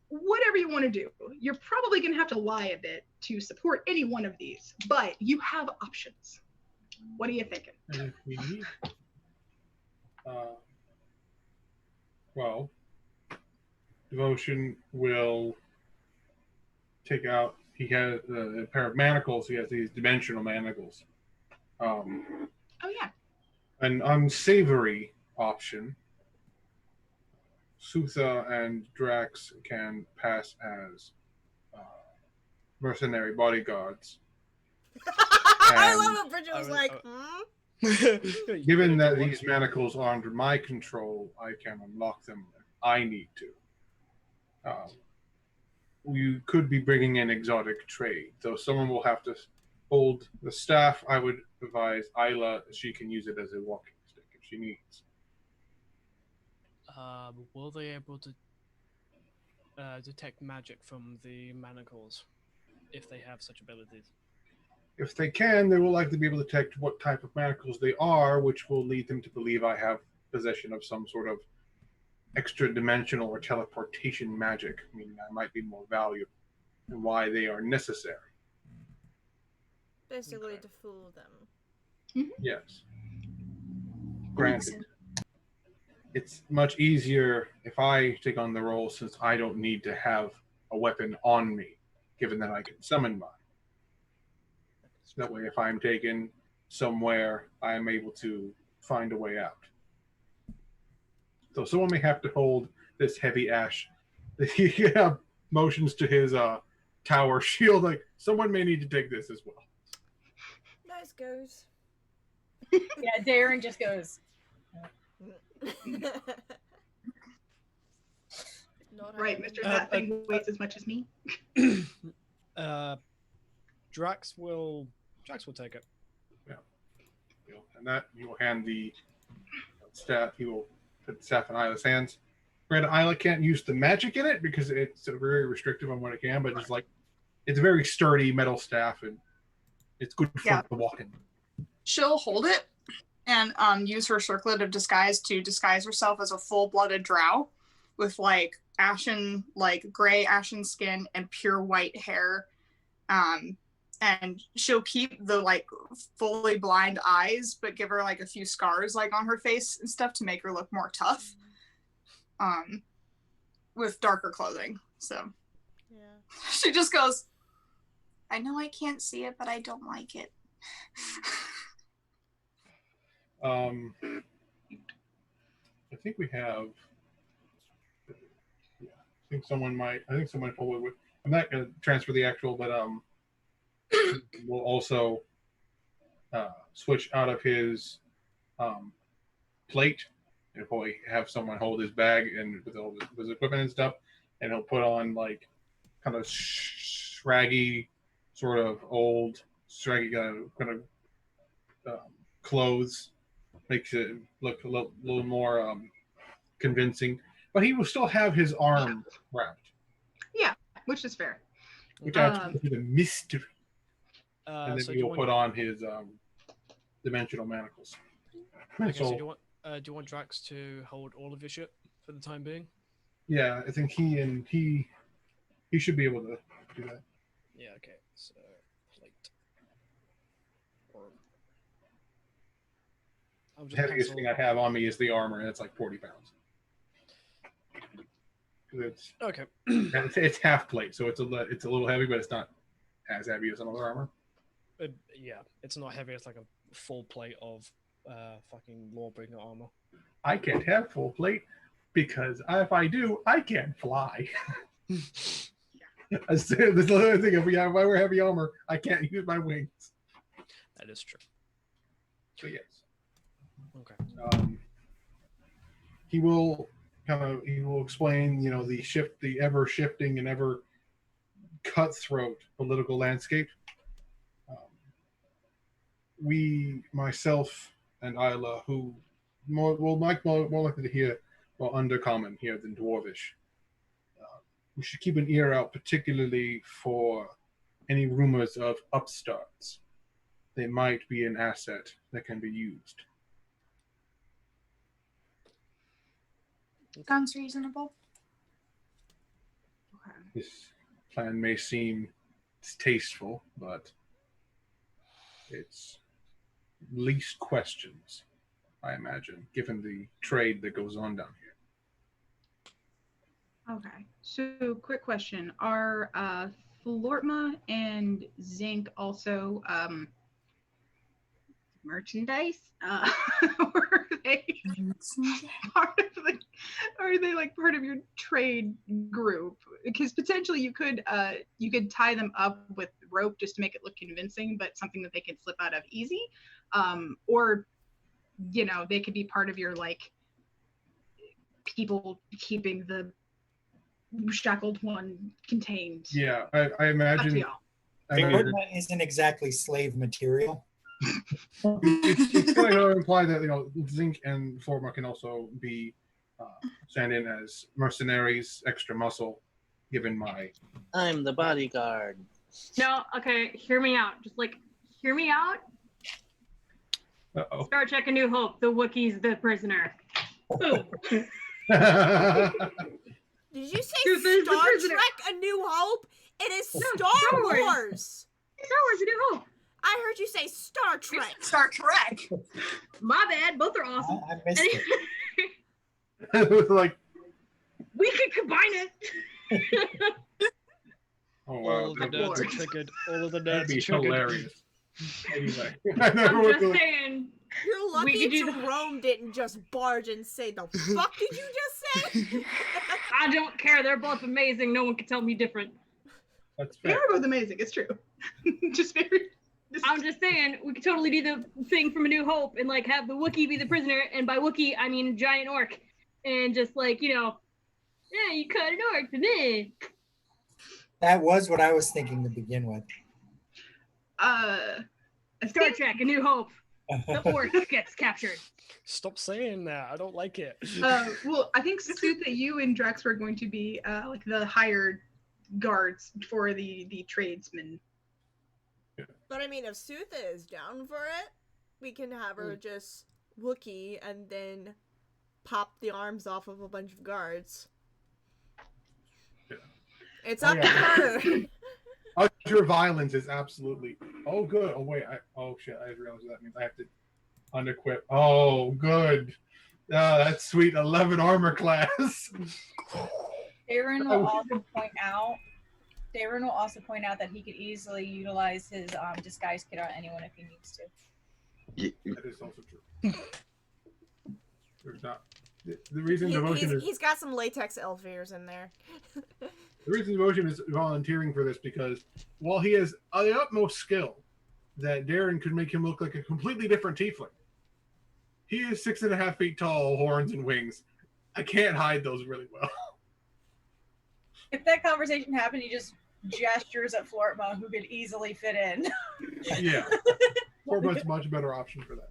Whatever you want to do. You're probably going to have to lie a bit to support any one of these, but you have options. What are you thinking? And if we need, well, Devotion will take out. He has a pair of manacles. He has these dimensional manacles. Oh yeah. An unsavory option. Sutha and Drax can pass as mercenary bodyguards. I love how Bridget was like, Given that these manacles are under my control, I can unlock them if I need to. you could be bringing in exotic trade. So someone will have to hold the staff. I would advise Isla, she can use it as a walking stick if she needs. Will they able to detect magic from the manacles if they have such abilities? If they can, they will likely be able to detect what type of manacles they are, which will lead them to believe I have possession of some sort of extra dimensional or teleportation magic, meaning I might be more valuable and why they are necessary. Basically to fool them. Yes. Granted. It's much easier if I take on the role since I don't need to have a weapon on me, given that I can summon mine. That way, if I'm taken somewhere, I am able to find a way out. So someone may have to hold this heavy ash. He motions to his tower shield. Like someone may need to take this as well. Nice goes. Yeah, Darren just goes. Right, Mr. That thing weighs as much as me. Drax will take it. Yeah. And that you will hand the staff. He will put the staff in Isla's hands. Granted, Isla can't use the magic in it because it's very restrictive on what it can. But it's like it's a very sturdy metal staff, and it's good for the walking. She'll hold it and use her circlet of disguise to disguise herself as a full-blooded drow with like ashen, like gray ashen skin and pure white hair. And she'll keep the like fully blind eyes, but give her like a few scars like on her face and stuff to make her look more tough. With darker clothing. So yeah. She just goes, I know I can't see it, but I don't like it. I think we have. Yeah, I think someone probably would. I'm not going to transfer the actual, but we'll also switch out of his plate and probably have someone hold his bag and with all his equipment and stuff, and he'll put on like kind of scraggy, sort of old, scraggy kind of clothes. Makes it look a little more convincing, but he will still have his arm wrapped. Yeah, which is fair. Which adds to the mystery. And then we will put on his dimensional manacles. Okay, so do you want Drax to hold all of your shit for the time being? Yeah, I think he should be able to do that. Yeah. Okay. So plate. The heaviest thing I have on me is the armor, and it's like 40 pounds. It's okay. It's half plate, so it's a little heavy, but it's not as heavy as another armor. Yeah, it's not heavy. It's like a full plate of fucking Lawbringer armor. I can't have full plate because if I do, I can't fly. There's another thing. If I wear heavy armor, I can't use my wings. That is true. So yes. Okay. He will explain, the ever shifting and ever cutthroat political landscape. Myself and Isla, who more likely to hear more undercommon here than dwarvish. We should keep an ear out, particularly for any rumors of upstarts. They might be an asset that can be used. Sounds reasonable. Okay. This plan may seem distasteful, but it's least questions, I imagine, given the trade that goes on down here. Okay. So, quick question: are Flortma and Zinc also merchandise? Or are they part of your trade group? Because potentially you could tie them up with rope just to make it look convincing, but something that they could slip out of easy. Or they could be part of your like people keeping the shackled one contained. Yeah, I Up to imagine. y'all. I imagine Equipment isn't exactly slave material. it's going to imply that Zinc and Forma can also be sent in as mercenaries, extra muscle, given my. I'm the bodyguard. No, okay, hear me out. Just like, hear me out. Uh-oh. Star Trek: A New Hope. The Wookiee's the prisoner. Boom. Did you say Truth is the Star prisoner. Trek: A New Hope? It is No, Star Star Wars. Wars. Star Wars: A New Hope. I heard you say Star Trek. Star Trek. My bad. Both are awesome. I missed it. It was like, We could combine it. oh wow, All of the nerds are Lord. triggered. All of the that'd nerds be are triggered. hilarious. Anyway, I never I'm would just do it. saying. You're We lucky could do the- Jerome didn't just barge and say, "The fuck did you just say?" I don't care. They're both amazing. No one can tell me different. That's They fair. are both amazing. It's true. Just very. I'm just saying we could totally do the thing from A New Hope and like have the Wookiee be the prisoner, and by Wookiee I mean giant orc, and just like yeah, you cut an orc to me. That was what I was thinking to begin with. I Star think, Trek: A New Hope. The orc gets captured. Stop saying that. I don't like it. well, I think Sutha, you and Drex were going to be like the hired guards for the tradesmen. But I mean, if Sutha is down for it, we can have her just Wookiee and then pop the arms off of a bunch of guards. Yeah. It's Oh, up to yeah. her. Ultra violence is absolutely. Oh, good. Oh, wait. Oh, shit. I didn't realize what that means. I have to unequip. Oh, good. That's sweet. 11 armor class. Darren will also point out. Darren will also point out that he could easily utilize his disguise kit on anyone if he needs to. That is also true. There's not. The reason devotion is. He's got some latex elf ears in there. The reason devotion is volunteering for this because while he has the utmost skill that Darren could make him look like a completely different tiefling, he is 6.5 feet tall, horns and wings. I can't hide those really well. If that conversation happened, he just gestures at Flortma, who could easily fit in. Yeah. Corbett's a much better option for that.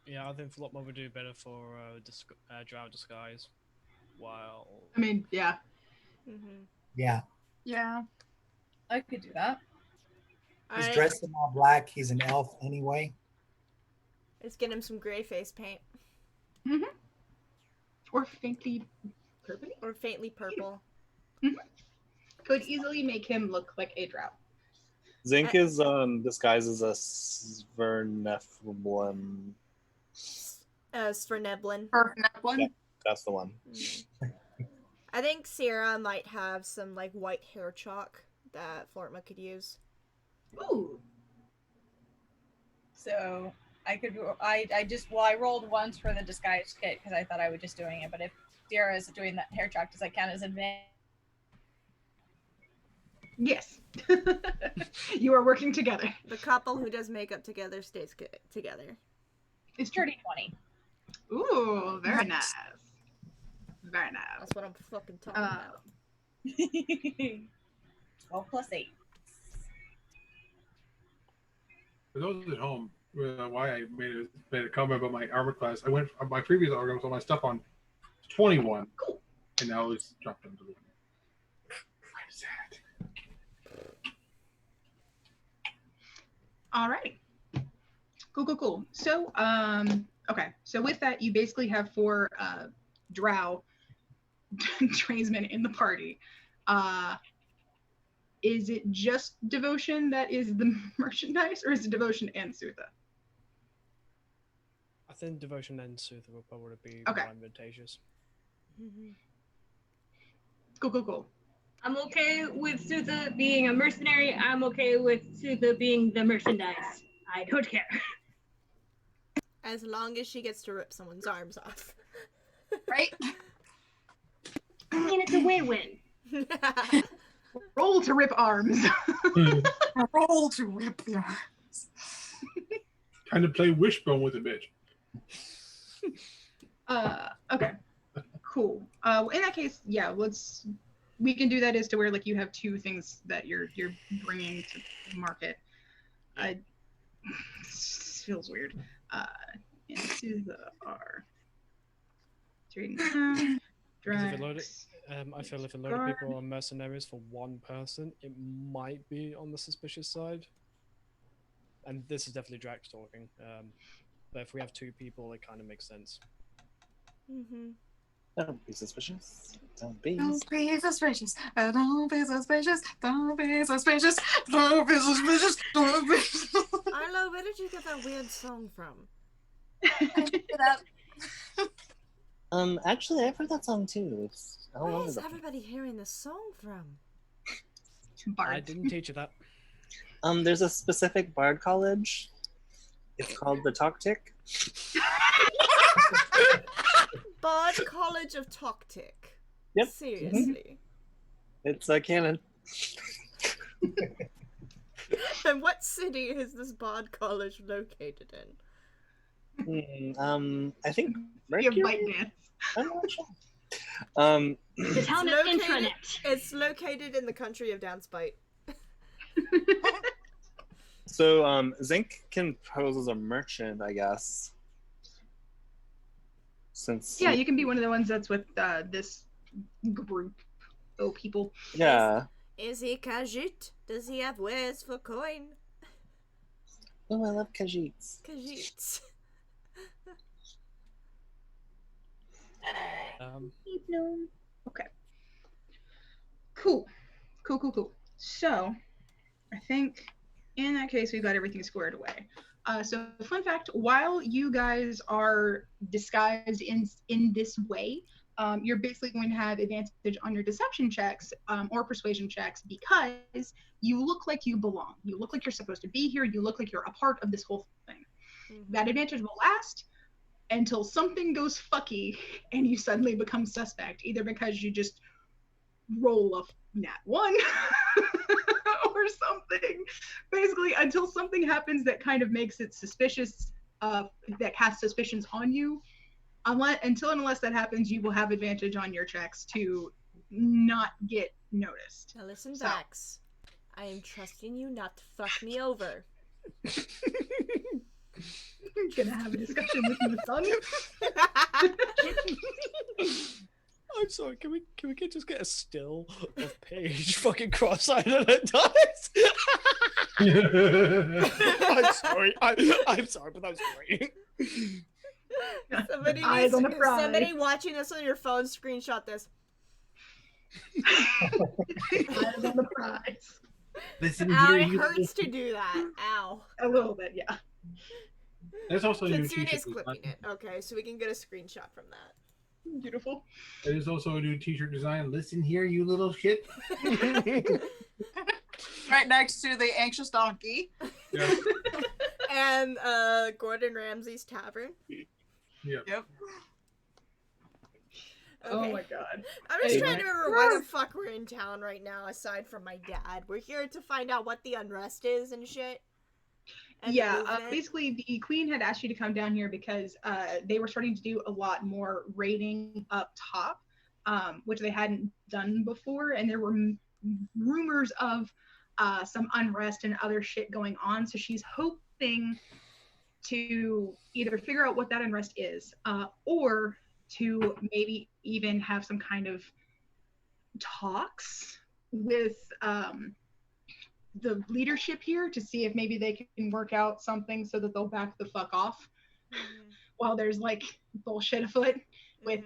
Yeah, I think Flopma would do better for Drow disguise. While I mean, yeah. Mm-hmm. Yeah. Yeah. I could do that. He's dressed in all black. He's an elf anyway. Let's get him some gray face paint. Mm-hmm. Or faintly purple. Or faintly purple. Mm-hmm. Could easily make him look like a drow. Zinc is disguised as a Sverneflin. Sverneblin. Sverneblin. Yeah, that's the one. I think Sierra might have some like white hair chalk that Flortma could use. Ooh. So I could. I rolled once for the disguise kit because I thought I was just doing it. But if Sierra is doing that hair track, does that count as advantage? Yes. You are working together. The couple who does makeup together stays together. It's Dirty 20. Ooh, very nice. Very nice. That's what I'm fucking talking about. 12 plus 8. For those at home, why I made a comment about my armor class, I went on my previous armor, so my stuff on 21, cool. And now it's dropped down to the. Why is that? Alrighty. Cool. So, okay. So with that, you basically have 4 drow tradesmen in the party. Is it just devotion that is the merchandise, or is it devotion and Sutha? I think devotion and Sutha will probably be Okay. more advantageous. Mm-hmm. Cool. I'm okay with Sutha being a mercenary. I'm okay with Sutha being the merchandise. I don't care. As long as she gets to rip someone's arms off. Right? And it's a win-win. Roll to rip arms. Roll to rip the arms. Kind of play Wishbone with a bitch. Okay. Cool. In that case, yeah, we can do that as to where like you have two things that you're bringing to market. This feels weird. Into the R. Trading Because if it loaded, drugs. I feel if a load of people are mercenaries for one person, it might be on the suspicious side. And this is definitely Drax talking. But if we have two people, it kind of makes sense. Mm-hmm. Don't be suspicious. Don't be. Don't be suspicious. Don't be suspicious. Don't be suspicious. Don't be suspicious. Don't be. Arlo, where did you get that weird song from? Actually, I've heard that song too. It's Where is everybody hearing this song from? I didn't teach you that. There's a specific bard college. It's called the Toctic. Bard College of Toctic. Yep. Seriously. It's a canon. And what city is this Bard College located in? I think Your bite dance. I'm not sure. The town of Intranet. It's located in the country of Downspite. So Zinc can pose as a merchant, I guess. Since Yeah, you can be one of the ones that's with this group of people. Yeah. Is he Khajiit? Does he have wares for coin? Oh, I love Khajiits. Khajiits. Okay. Cool. So, I think in that case we've got everything squared away. So, fun fact: while you guys are disguised in this way, you're basically going to have advantage on your deception checks or persuasion checks because you look like you belong. You look like you're supposed to be here. You look like you're a part of this whole thing. Mm-hmm. That advantage will last until something goes fucky and you suddenly become suspect, either because you just roll a nat 1 or something. Basically, until something happens that kind of makes it suspicious, that casts suspicions on you. Unless that happens, you will have advantage on your checks to not get noticed. Now listen, Vax. I am trusting you not to fuck me over. Gonna have a discussion with the son. I'm sorry. Can we just get a still of Paige fucking cross-eyed and it dies? I'm sorry. I'm sorry, but that was great. Somebody watching this on your phone, screenshot this. Eyes on the prize. Listen Ow, here, it you hurts to do that. Ow. A little bit, yeah. There's also a new Kitsune t-shirt is clipping it. Okay, so we can get a screenshot from that. Beautiful. There's also a new t-shirt design. Listen here, you little shit. Right next to the anxious donkey. Yeah. And Gordon Ramsay's tavern. Yep. Yep. Okay. Oh my god. I'm just Anyway. trying to remember why the fuck we're in town right now, aside from my dad. We're here to find out what the unrest is and shit. And the Yeah, movement. basically the queen had asked you to come down here because they were starting to do a lot more raiding up top, which they hadn't done before, and there were rumors of some unrest and other shit going on. So she's hoping to either figure out what that unrest is, or to maybe even have some kind of talks with the leadership here to see if maybe they can work out something so that they'll back the fuck off while there's like bullshit afoot with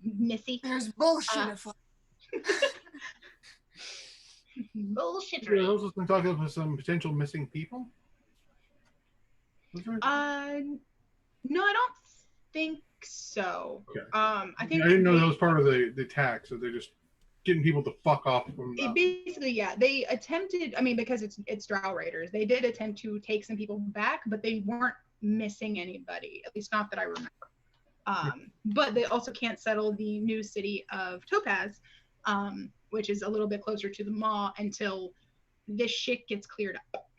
Missy. There's bullshit afoot. Bullshit. There's also been talking about some potential missing people. Was there? No, I don't think so. Okay. I think I didn't know that was part of the attack, so they're just getting people to fuck off from basically, yeah, they attempted, I mean, because it's Drow Raiders, they did attempt to take some people back, but they weren't missing anybody, at least not that I remember. But they also can't settle the new city of Topaz, which is a little bit closer to the maw until this shit gets cleared up.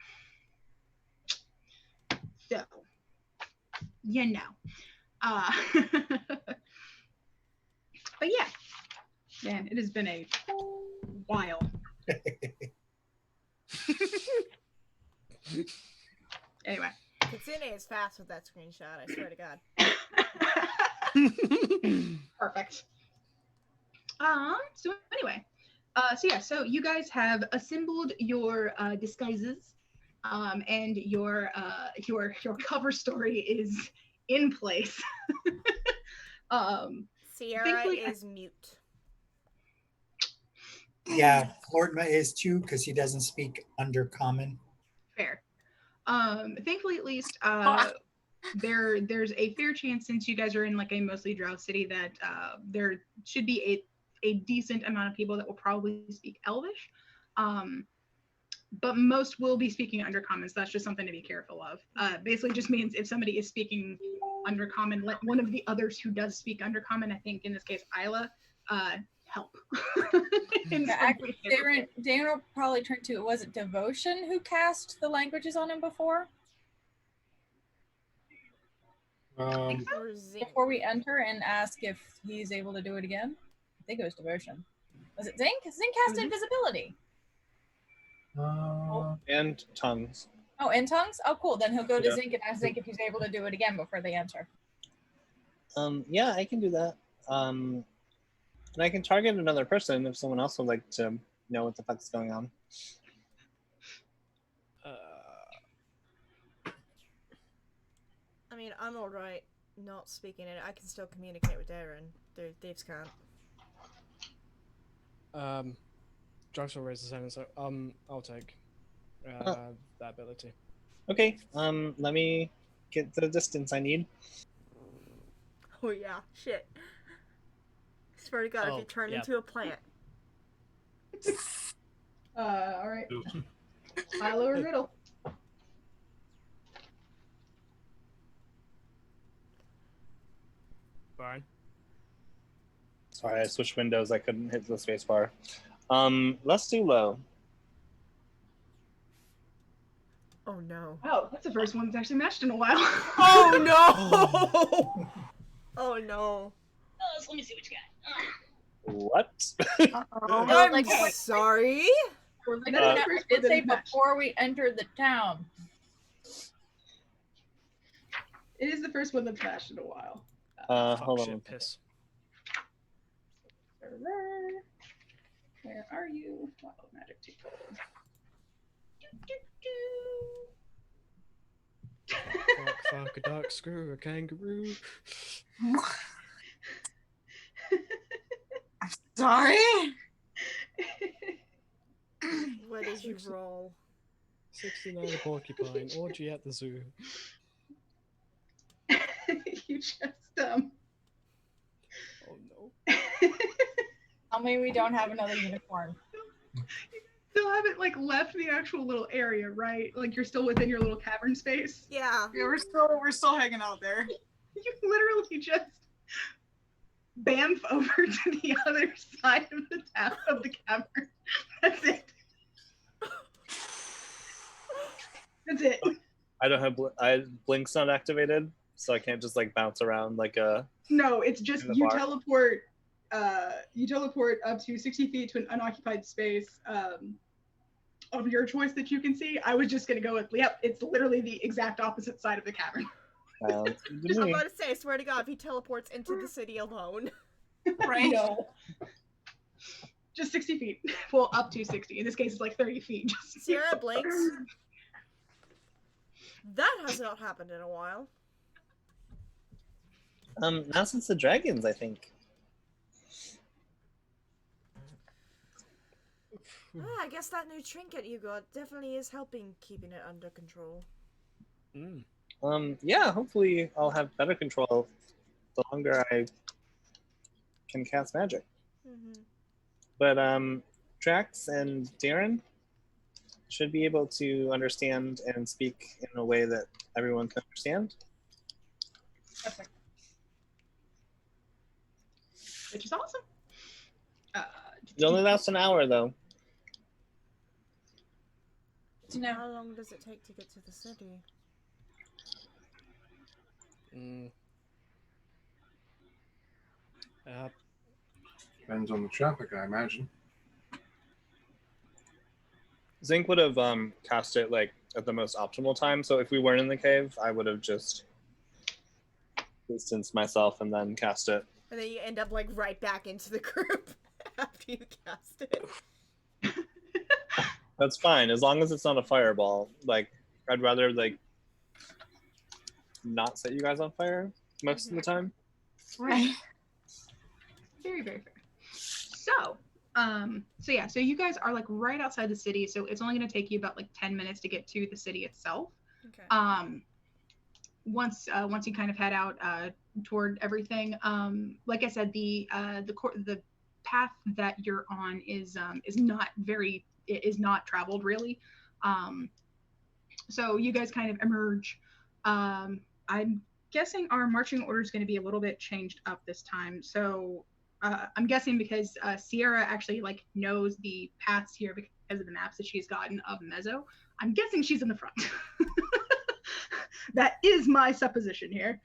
So, you know. But yeah, man, it has been a while. Anyway. Kitsune is fast with that screenshot, I swear to God. Perfect. So anyway, so you guys have assembled your disguises, and your cover story is in place. Sierra thankfully- is mute. Yeah, Lordma is too because he doesn't speak Undercommon. Fair. Thankfully, at least, there's a fair chance, since you guys are in like a mostly drow city, that there should be a decent amount of people that will probably speak Elvish. But most will be speaking Undercommon, so that's just something to be careful of. Basically just means if somebody is speaking Undercommon, let one of the others who does speak Undercommon, I think in this case Isla, help. Actually, Darren will probably turn to, was it Devotion who cast the languages on him before? Or Zing. Before we enter and ask if he's able to do it again? I think it was Devotion. Was it Zing? Zing cast invisibility. And tongues. Oh, and tongues? Oh, cool. Then he'll go to Yeah. Zink and ask Zink if he's able to do it again before they enter. Yeah, I can do that. And I can target another person if someone else would like to know what the fuck's going on. I mean, I'm alright not speaking it. I can still communicate with Darren. Thieves can't. Drax will raise his hand and say, I'll take that ability. Okay, let me get the distance I need. Oh yeah, shit. Swear to God, if you turn into a plant. Alright. Milo or Riddle? Fine. Sorry, I switched windows. I couldn't hit the space bar. Let's do low. Oh no. Oh, that's the first one that's actually matched in a while. Oh no! Oh no. So let me see what you got. What? I'm like, sorry. We're looking That's at the first it one that say is matched. before we enter the town. It is the first one that's matched in a while. Hold Fuck, on. shit, piss. Where are you? Wow, magic too cold. Fuck a duck, screw a kangaroo. Sorry. What did you roll? 69 porcupine, orgy at the zoo. You just Oh no. Tell me we don't have another unicorn. still haven't like left the actual little area, right? Like you're still within your little cavern space. Yeah. Yeah, we're still hanging out there. You literally just bamf over to the other side of the cavern. That's it. That's it. I don't have Blink's not activated, so I can't just like bounce around like a. No, it's just In the you bar. teleport. You teleport up to 60 feet to an unoccupied space of your choice that you can see. I was just gonna go with, yep, it's literally the exact opposite side of the cavern. Sounds good to I'm me. about to say, I swear to God, if he teleports into the city alone. Right? No. Just 60 feet. Well, up to 60. In this case, it's like 30 feet. Just Sierra blinks. That has not happened in a while. Now since the dragons, I think. I guess that new trinket you got definitely is helping keeping it under control. Yeah, hopefully I'll have better control the longer I can cast magic. Mm-hmm. But Drax and Darren should be able to understand and speak in a way that everyone can understand. which is awesome. It only lasts an hour, though. How long does it take to get to the city? Depends on the traffic, I imagine. Zinc would have cast it like at the most optimal time. So if we weren't in the cave, I would have just distanced myself and then cast it. And then you end up like right back into the group after you cast it. That's fine, as long as it's not a fireball. Like, I'd rather like not set you guys on fire most of the time. Right. Very, very fair. So you guys are like right outside the city, so it's only going to take you about like 10 minutes to get to the city itself. Okay. Once you kind of head out toward everything, like I said, the path that you're on is not traveled really. So you guys kind of emerge. I'm guessing our marching order is going to be a little bit changed up this time. So I'm guessing because Sierra actually like knows the paths here because of the maps that she's gotten of Mezzo. I'm guessing she's in the front. That is my supposition here.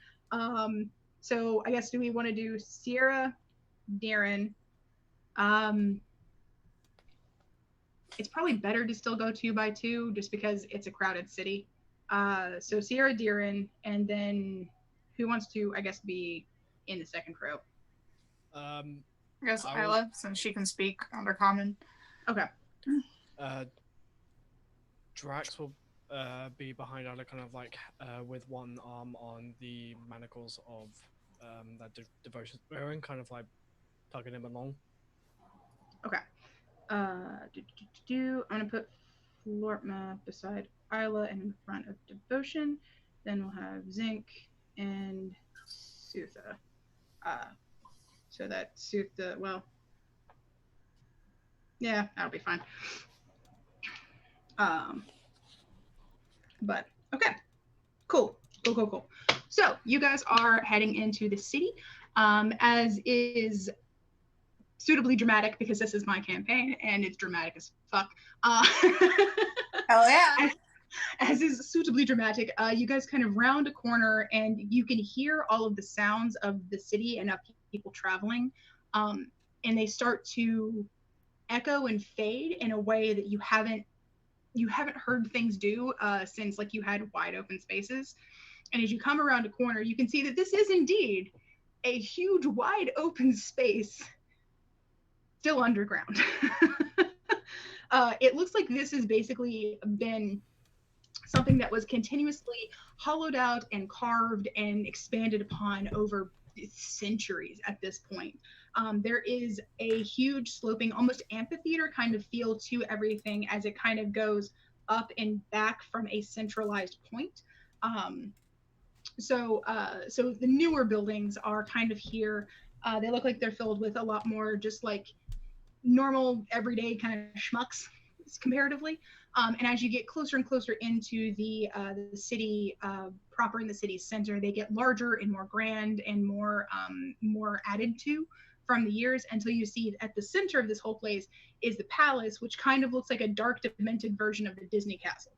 So I guess, do we want to do Sierra, Darren? It's probably better to still go 2 by 2 just because it's a crowded city. So Sierra, Darren, and then who wants to, I guess, be in the second row? I guess Isla, since she can speak Undercommon. Okay. Drax will be behind Isla, kind of like with one arm on the manacles of that devotion wearing, kind of like tugging him along. Okay. I'm gonna put Flortma beside Isla and in front of Devotion. Then we'll have Zinc and Sutha. So that Sutha, well, yeah, that'll be fine. But okay, cool. So you guys are heading into the city, as is suitably dramatic because this is my campaign and it's dramatic as fuck. Hell yeah. As is suitably dramatic, you guys kind of round a corner and you can hear all of the sounds of the city and of people traveling, and they start to echo and fade in a way that you haven't heard things do since like you had wide open spaces. And as you come around a corner, you can see that this is indeed a huge wide open space still underground. It looks like this has basically been something that was continuously hollowed out and carved and expanded upon over centuries at this point. There is a huge sloping, almost amphitheater kind of feel to everything as it kind of goes up and back from a centralized point. So the newer buildings are kind of here. They look like they're filled with a lot more just like normal, everyday kind of schmucks comparatively. And as you get closer and closer into the city proper, in the city's center, they get larger and more grand and more added to from the years, until you see at the center of this whole place is the palace, which kind of looks like a dark, demented version of the Disney castle.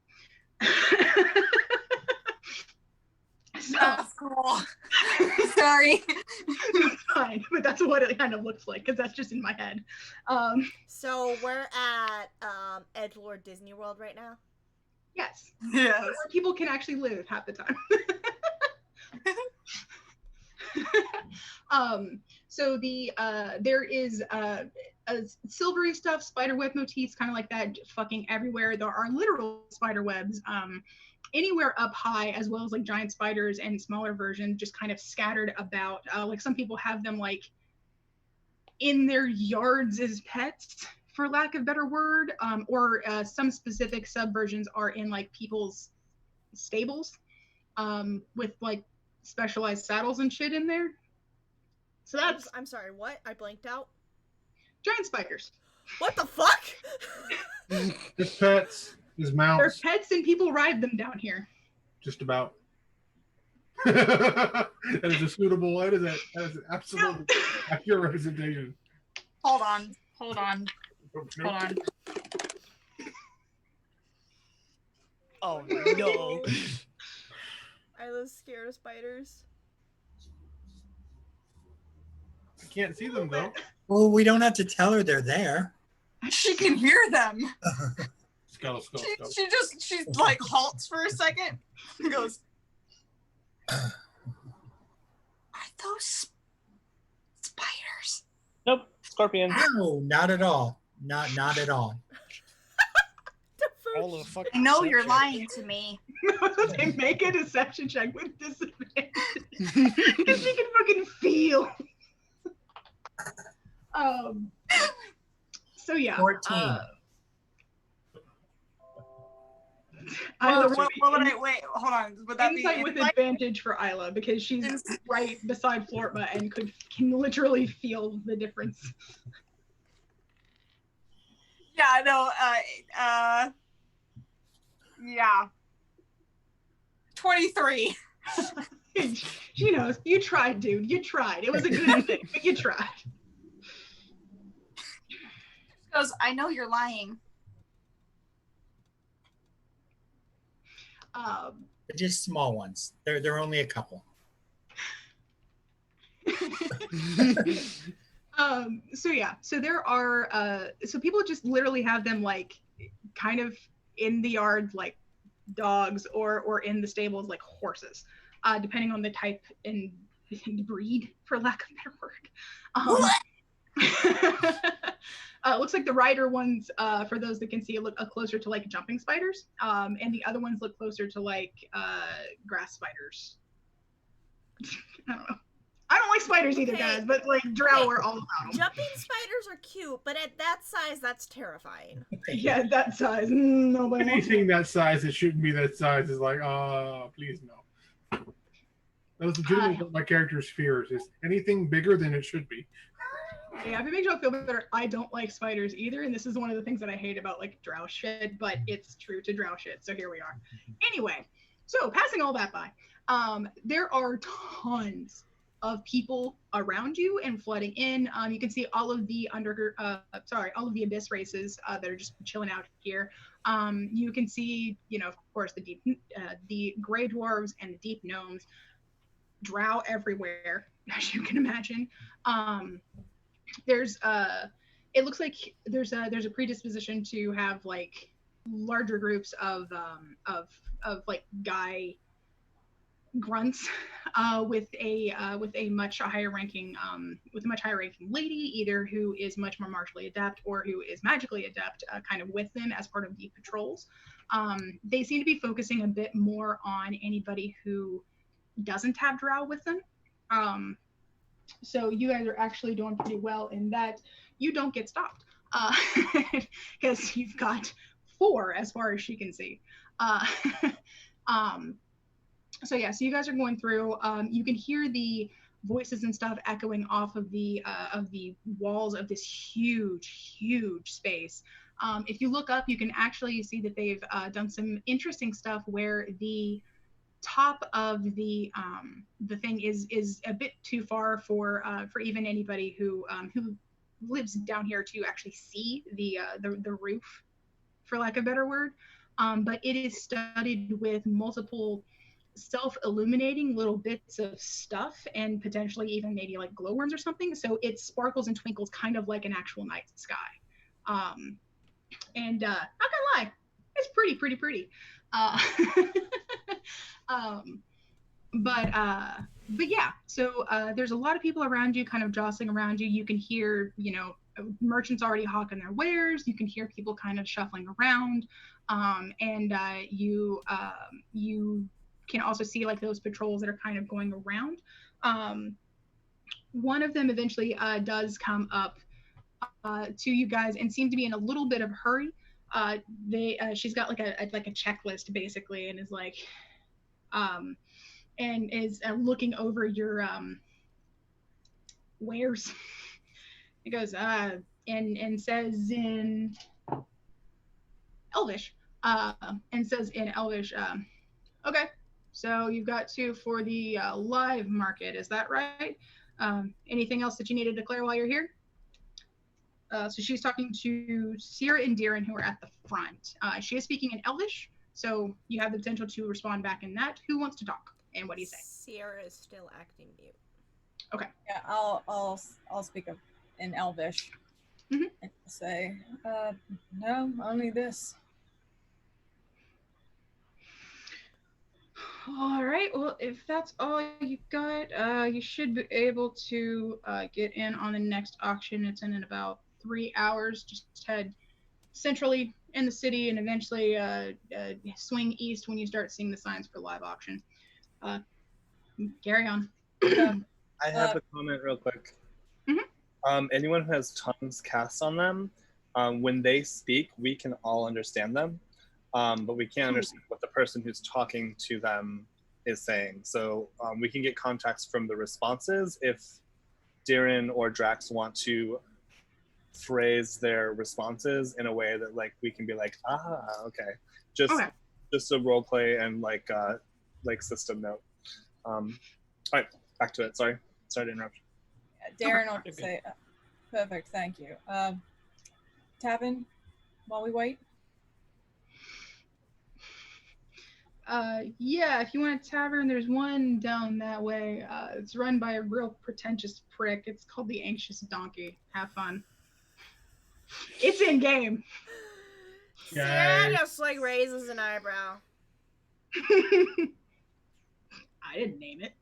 That's cool. Sorry. It's fine, but that's what it kind of looks like, because that's just in my head. So we're at Edgelord Disney World right now? Yes. Yes. Where people can actually live half the time. So there is silvery stuff, spider web motifs, kind of like that, fucking everywhere. There are literal spider webs anywhere up high, as well as like giant spiders and smaller versions just kind of scattered about. Like some people have them like in their yards as pets, for lack of a better word, or some specific subversions are in like people's stables with like specialized saddles and shit in there. So that's... I'm sorry, what? I blanked out. Giant spiders. What the fuck? His pets, his mounts. They're pets and people ride them down here. Just about. That is a suitable, that is an absolutely accurate representation. Hold on. Hold on. Hold on. Oh no. Isla's scared of spiders. I can't see them though. Well, we don't have to tell her they're there. She can hear them. Scuttle. She like halts for a second and goes, "Are those spiders?" Nope, scorpion. No, not at all. Not at all. All of the fucking I know you're deception. lying to me. They make a deception check with disadvantage. Because she can fucking feel. So yeah. 14. Isla, Wait, hold on. Would that insight be with insight? advantage for Isla because she's right beside Flortma and can literally feel the difference. Yeah, no, yeah. 23. She knows. You tried, dude. You tried. It was a good thing, but you tried. She goes, I know you're lying. They're just small ones. They're only a couple. So yeah, so there are so people just literally have them like kind of in the yard like dogs or in the stables like horses, depending on the type and breed, for lack of a better word. Looks like the rider ones, for those that can see, look closer to like jumping spiders, and the other ones look closer to like grass spiders. I don't know. I don't like spiders either, Okay. guys, but like drow are all about them. Jumping spiders are cute, but at that size, that's terrifying. Yeah, that size. Nobody wants Anything that size that shouldn't be that size is like, please no. That was legitimately what my character's fears is anything bigger than it should be. Yeah, if it makes you all feel better, I don't like spiders either, and this is one of the things that I hate about like drow shit, but it's true to drow shit, so here we are. Anyway, so passing all that by, there are tons of people around you and flooding in. You can see all of the all of the abyss races that are just chilling out here. You can see, of course, the gray dwarves and the deep gnomes, drow everywhere, as you can imagine. There's it looks like there's a predisposition to have like larger groups of like guy grunts with a much higher ranking lady, either who is much more martially adept or who is magically adept, kind of with them as part of the patrols. They seem to be focusing a bit more on anybody who doesn't have drow with them. So you guys are actually doing pretty well in that you don't get stopped, because you've got 4 as far as she can see. So yeah, so you guys are going through. You can hear the voices and stuff echoing off of the walls of this huge space. If you look up, you can actually see that they've done some interesting stuff where the top of the thing is a bit too far for even anybody who lives down here to actually see the roof, for lack of a better word. But it is studded with multiple self-illuminating little bits of stuff and potentially even maybe like glowworms or something. So it sparkles and twinkles kind of like an actual night sky. And not gonna lie, it's pretty. But yeah, so there's a lot of people around you kind of jostling around you. You can hear, merchants already hawking their wares. You can hear people kind of shuffling around. And you can also see like those patrols that are kind of going around. One of them eventually does come up to you guys and seem to be in a little bit of a hurry. She's got like a checklist basically, and is like, and is looking over your wares. It goes and says in Elvish, okay, so you've got 2 for the live market, is that right? Anything else that you need to declare while you're here? So she's talking to Sierra and Diran, who are at the front. She is speaking in Elvish, so you have the potential to respond back in that. Who wants to talk? And what do you say? Sierra is still acting mute. Okay. Yeah, I'll speak of in Elvish. Mhm. And say, no, only this. All right. Well, if that's all you got, you should be able to get in on the next auction. It's in about 3 hours. Just head centrally in the city and eventually swing east when you start seeing the signs for live auction. Carry on. I have a comment real quick. Anyone who has tongues cast on them, when they speak, we can all understand them, but we can't understand what the person who's talking to them is saying. So we can get contacts from the responses if Darren or Drax want to phrase their responses in a way that like we can be like, okay, just a role play and like system note. All right, back to it. Sorry to interrupt. Darren will say, perfect, thank you. Tavern, while we wait? Yeah, if you want a tavern, there's one down that way. It's run by a real pretentious prick. It's called the Anxious Donkey. Have fun. It's in game. Sierra just like raises an eyebrow. I didn't name it.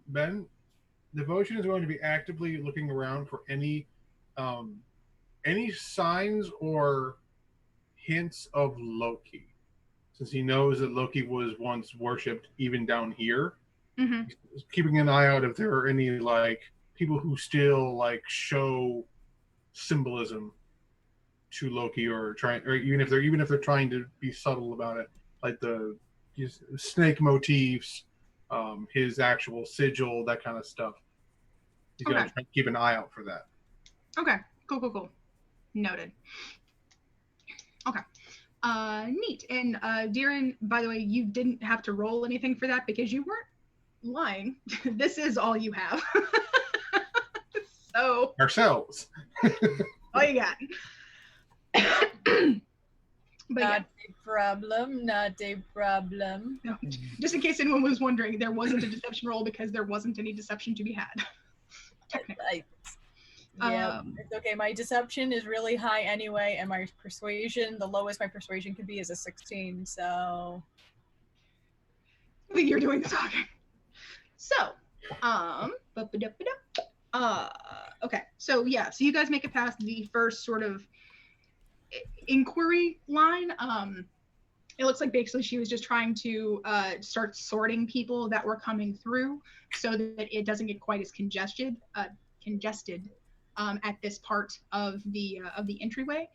Ben, Devotion is going to be actively looking around for any signs or hints of Loki, since he knows that Loki was once worshipped even down here. He's keeping an eye out if there are any like people who still like show symbolism to Loki, or even if they're trying to be subtle about it, like the snake motifs, his actual sigil, that kind of stuff. He's gonna try to keep an eye out for that. Okay, cool. Noted. Okay. Neat. And Darren, by the way, you didn't have to roll anything for that because you weren't lying. This is all you have. So ourselves. all you got. But not a problem. No, just in case anyone was wondering, there wasn't a deception roll because there wasn't any deception to be had. It's okay. My deception is really high anyway, and my persuasion, the lowest my persuasion could be is a 16, so... I think you're doing the talking. So, okay. So you guys make it past the first sort of inquiry line. It looks like basically she was just trying to start sorting people that were coming through so that it doesn't get quite as congested at this part of the entryway.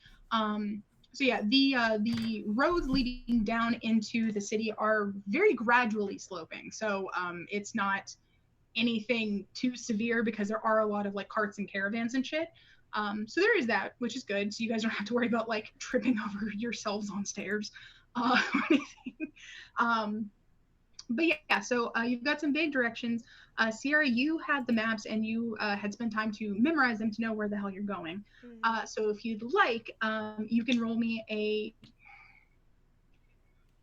The roads leading down into the city are very gradually sloping. So it's not anything too severe because there are a lot of like carts and caravans and shit. So there is that, which is good. So you guys don't have to worry about like tripping over yourselves on stairs or anything. But yeah, so you've got some vague directions. Sierra, you had the maps and you had spent time to memorize them to know where the hell you're going. So if you'd like, you can roll me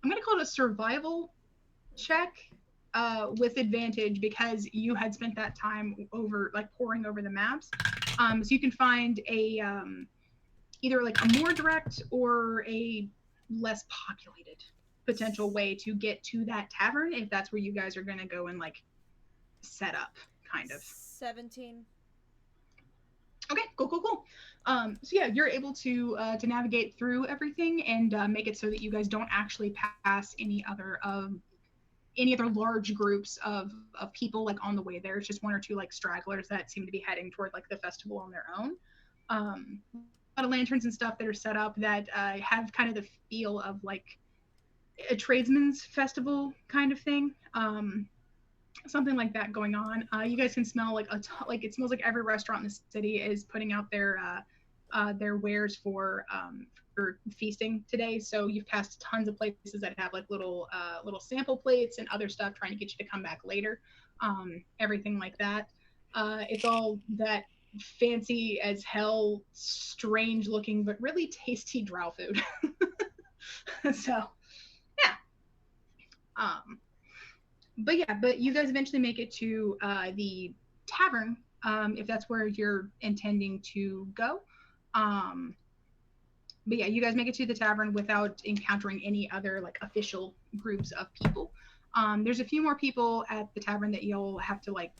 I'm going to call it a survival check with advantage because you had spent that time over like poring over the maps. So you can find a either like a more direct or a less populated potential way to get to that tavern if that's where you guys are going to go and like set up kind of. 17. Okay, cool. So yeah, you're able to navigate through everything and make it so that you guys don't actually pass any other large groups of people like on the way there. It's just one or two like stragglers that seem to be heading toward like the festival on their own. A lot of lanterns and stuff that are set up that have kind of the feel of like a tradesman's festival kind of thing. Something like that going on. You guys can smell like it smells like every restaurant in the city is putting out their wares for feasting today. So you've passed tons of places that have like little sample plates and other stuff trying to get you to come back later. Everything like that. It's all that fancy as hell, strange looking, but really tasty drow food. So, yeah. But you guys eventually make it to the tavern, if that's where you're intending to go. But yeah, you guys make it to the tavern without encountering any other like official groups of people. There's a few more people at the tavern that you'll have to like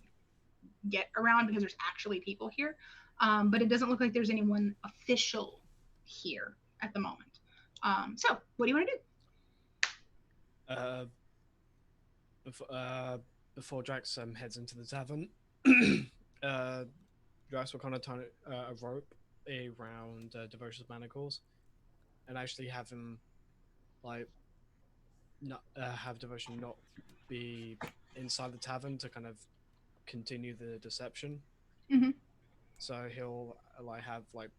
get around because there's actually people here. But it doesn't look like there's anyone official here at the moment. So what do you want to do? Before Drax heads into the tavern, Drax will kind of tie a rope around Devotion's manacles, and actually have him like not have Devotion not be inside the tavern to kind of continue the deception. Mhm. So he'll like have like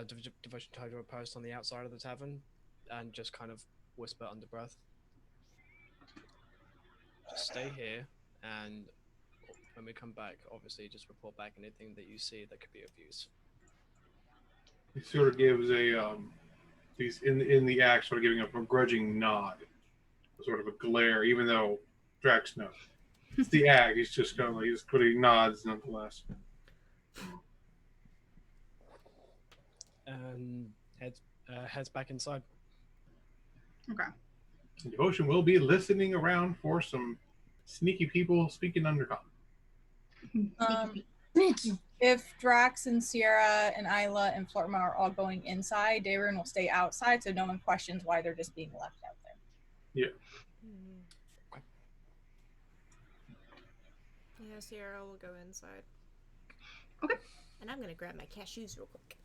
Devotion tied to a post on the outside of the tavern, and just kind of whisper under breath, "Just stay here, and when we come back, obviously just report back anything that you see that could be of use." He sort of gives a he's in the act, sort of giving a begrudging nod, sort of a glare, even though Drax knows. It's the act. He's just kind of he's putting nods nonetheless. And heads back inside. Okay. Devotion will be listening around for some sneaky people speaking undercover. If Drax and Sierra and Isla and Florma are all going inside, Darren will stay outside so no one questions why they're just being left out there. Yeah. Okay. Yeah, Sierra will go inside. Okay. And I'm gonna grab my cashews real quick.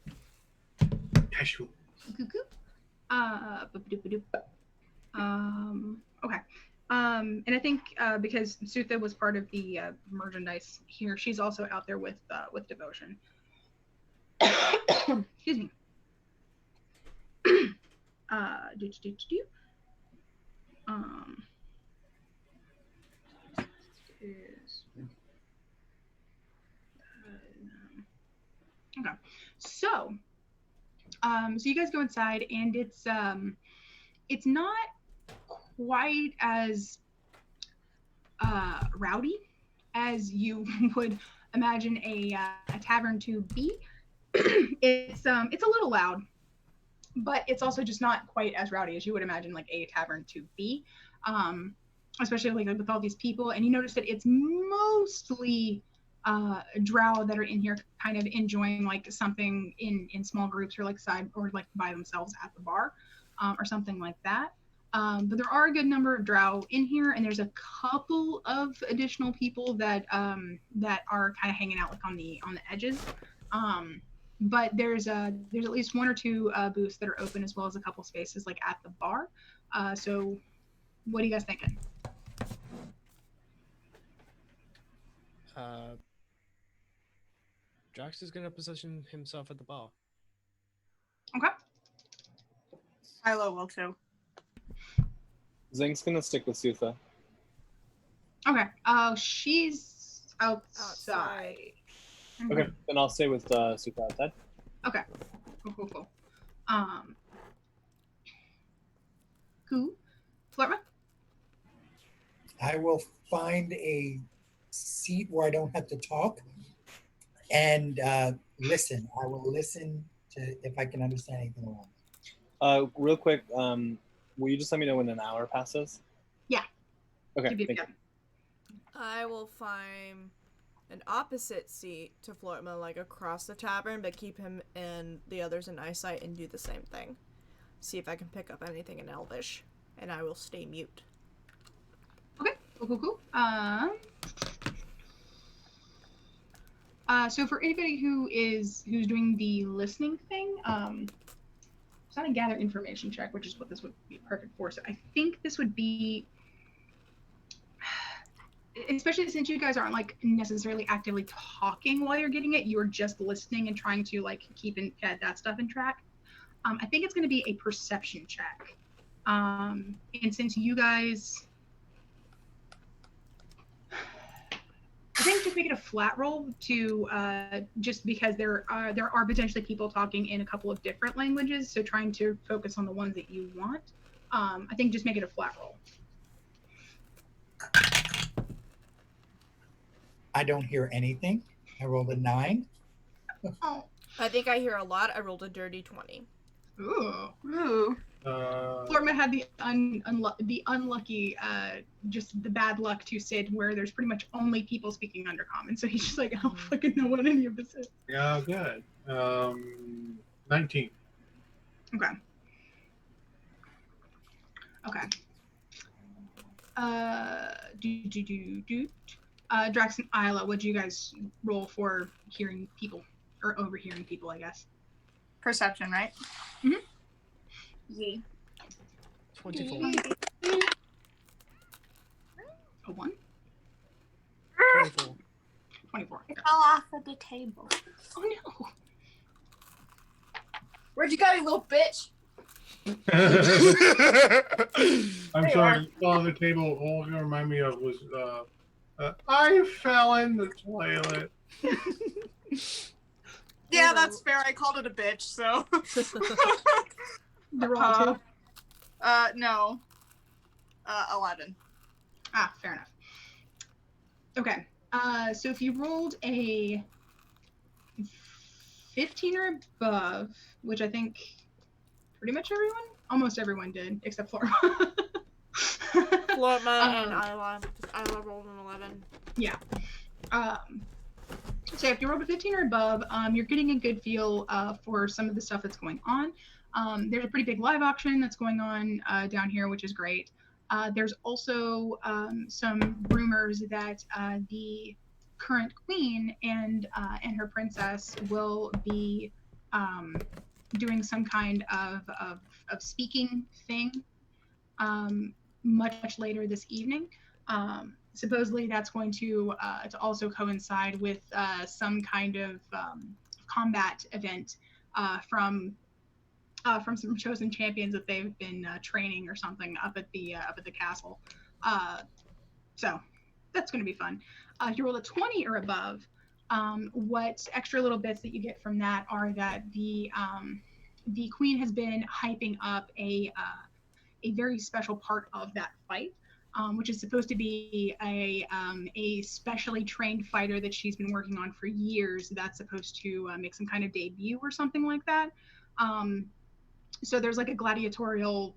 Cashew. Okay. And I think because Sutha was part of the merchandise here, she's also out there with Devotion. Excuse me. Okay. So you guys go inside, and it's not quite as rowdy as you would imagine a tavern to be. It's a little loud, but it's also just not quite as rowdy as you would imagine like a tavern to be, especially like with all these people. And you notice that it's mostly drow that are in here kind of enjoying like something in small groups or like side or like by themselves at the bar, or something like that. But there are a good number of drow in here, and there's a couple of additional people that are kind of hanging out like on the edges. But there's at least one or two booths that are open, as well as a couple spaces like at the bar. So what are you guys thinking? Drax is going to position himself at the bar. Okay. Isla will too. Zing's gonna stick with Sutha. Okay. She's outside. Okay, then I'll stay with Sutha outside. Okay. Cool. Cool. Florma? I will find a seat where I don't have to talk and listen. I will listen to if I can understand anything wrong. Real quick, will you just let me know when an hour passes? Yeah. Okay. Thank you. I will find an opposite seat to Flortma, like across the tavern, but keep him and the others in eyesight and do the same thing. See if I can pick up anything in Elvish, and I will stay mute. Okay. Cool. So for anybody who's doing the listening thing, it's not a gather information check, which is what this would be perfect for. So I think this would be, especially since you guys aren't like necessarily actively talking while you're getting it, you're just listening and trying to like keep that stuff in track. I think it's going to be a perception check. And since you guys think just make it a flat roll to just because there are potentially people talking in a couple of different languages, so trying to focus on the ones that you want. I think just make it a flat roll. I don't hear anything. I rolled a 9. Oh. I think I hear a lot. I rolled a dirty 20. Ooh. Ooh. Florma had the unlucky, just the bad luck to Sid, where there's pretty much only people speaking Undercommon, so he's just like, I don't fucking know what any of this is. Yeah, good. 19. Okay. Drax and Isla, what do you guys roll for hearing people, or overhearing people, I guess? Perception, right? Mm-hmm. Yeah. 24. A 1? 24. 24. It fell off of the table. Oh no. Where'd you go, you little bitch? I'm sorry. On the table, all it reminded me of was I fell in the toilet. Yeah, that's fair. I called it a bitch, so. They're all two? No. 11. Ah, fair enough. Okay. So if you rolled a 15 or above, which I think pretty much almost everyone did, except Flora. Florma and Isla. Isla rolled an 11. Yeah. So if you roll a 15 or above, you're getting a good feel for some of the stuff that's going on. There's a pretty big live auction that's going on down here, which is great. There's also some rumors that the current queen and her princess will be doing some kind of speaking thing much later this evening. Supposedly that's going to also coincide with some kind of combat event from some chosen champions that they've been training or something up at the castle. So that's going to be fun. If you roll a 20 or above, what extra little bits that you get from that are that the queen has been hyping up a very special part of that fight. Which is supposed to be a specially trained fighter that she's been working on for years. That's supposed to make some kind of debut or something like that. So there's like a gladiatorial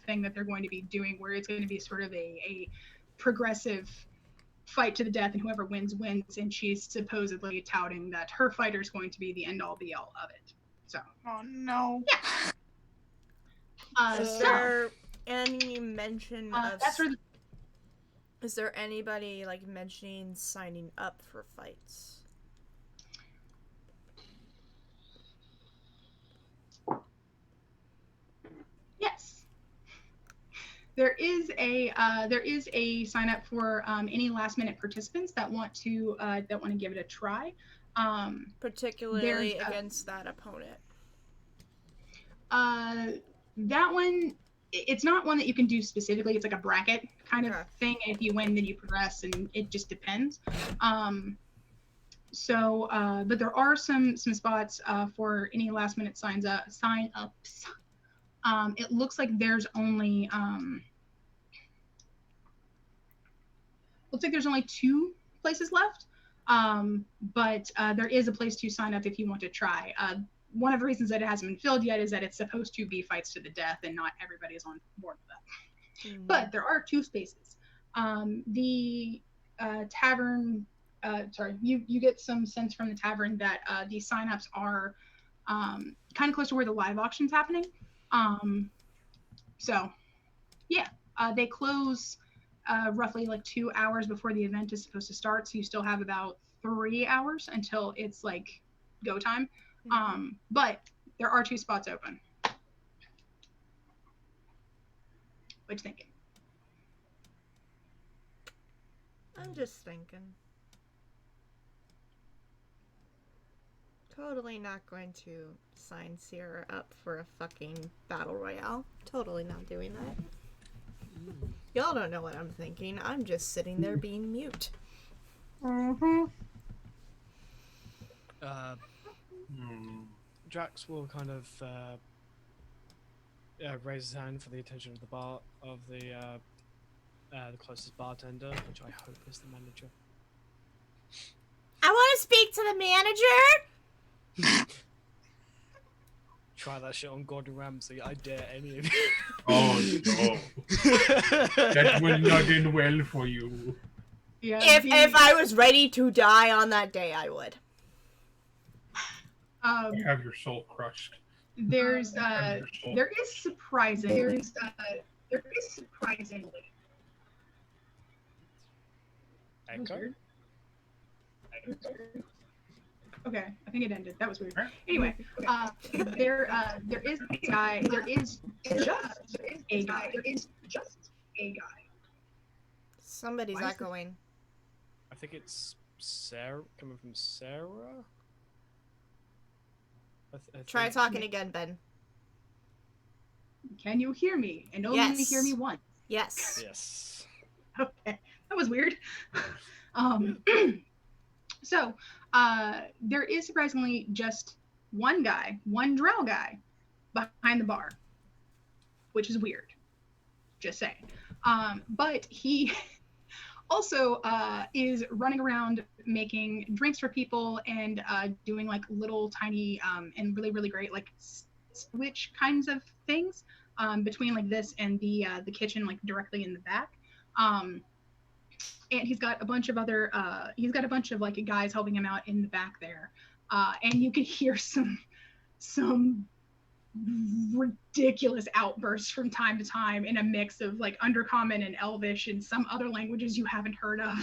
thing that they're going to be doing, where it's going to be sort of a progressive fight to the death, and whoever wins wins. And she's supposedly touting that her fighter is going to be the end all be all of it. So. Oh no. Yeah. Is there any mention of? That's where Is there anybody like mentioning signing up for fights? Yes. There is a sign up for any last minute participants that want to give it a try. Particularly against that opponent. That one, it's not one that you can do specifically. It's like a bracket kind of thing. If you win, then you progress, and it just depends. But there are some spots for any last minute sign-ups. It looks like there's only 2 places left. But there is a place to sign up if you want to try. One of the reasons that it hasn't been filled yet is that it's supposed to be fights to the death, and not everybody is on board with that. But there are 2 spaces. The tavern, you get some sense from the tavern that the signups are kind of close to where the live auction's happening. They close roughly like 2 hours before the event is supposed to start, so you still have about 3 hours until it's like go time. But there are 2 spots open. What you thinking? I'm just thinking. Totally not going to sign Sierra up for a fucking battle royale. Totally not doing that. Y'all don't know what I'm thinking. I'm just sitting there being mute. Mm-hmm. Drax will kind of raise his hand for the attention of the closest bartender, which I hope is the manager. I want to speak to the manager. Try that shit on Gordon Ramsay. I dare any of you. Oh no, that will not end well for you. Yeah. If I was ready to die on that day, I would. Have your soul crushed. There is surprisingly. Echo? Okay, I think it ended. That was weird. Anyway, there is just a guy. Somebody's Why is echoing. I think it's Sarah, coming from Sarah? Try talking again, Ben. Can you hear me? And only Yes. hear me once. Yes. Yes. Okay, that was weird. So, there is surprisingly just one drow guy behind the bar, which is weird. Just saying. But he also is running around making drinks for people and doing like little tiny and really, really great like switch kinds of things between like this and the kitchen like directly in the back. And he's got a bunch of other like guys helping him out in the back there, and you can hear some ridiculous outbursts from time to time in a mix of like Undercommon and Elvish and some other languages you haven't heard of.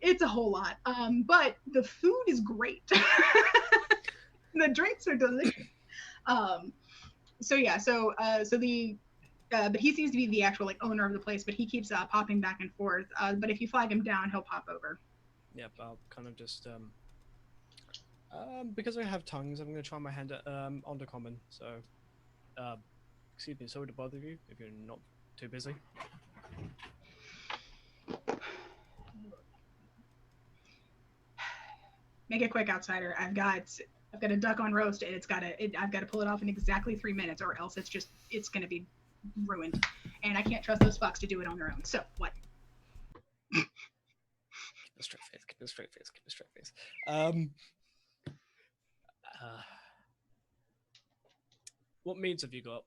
It's a whole lot, but the food is great. The drinks are delicious. But he seems to be the actual like owner of the place, but he keeps popping back and forth. But if you flag him down, he'll pop over. Yep, I'll kind of just because I have tongues, I'm gonna try my hand at Undercommon. So, excuse me, sorry to bother you if you're not too busy. Make it quick, outsider. I've got a duck on roast, and I've got to pull it off in exactly 3 minutes, or else it's gonna be ruined, and I can't trust those fucks to do it on their own. So what? Keep a straight face. Keep a straight face. Keep a straight face. What means have you got?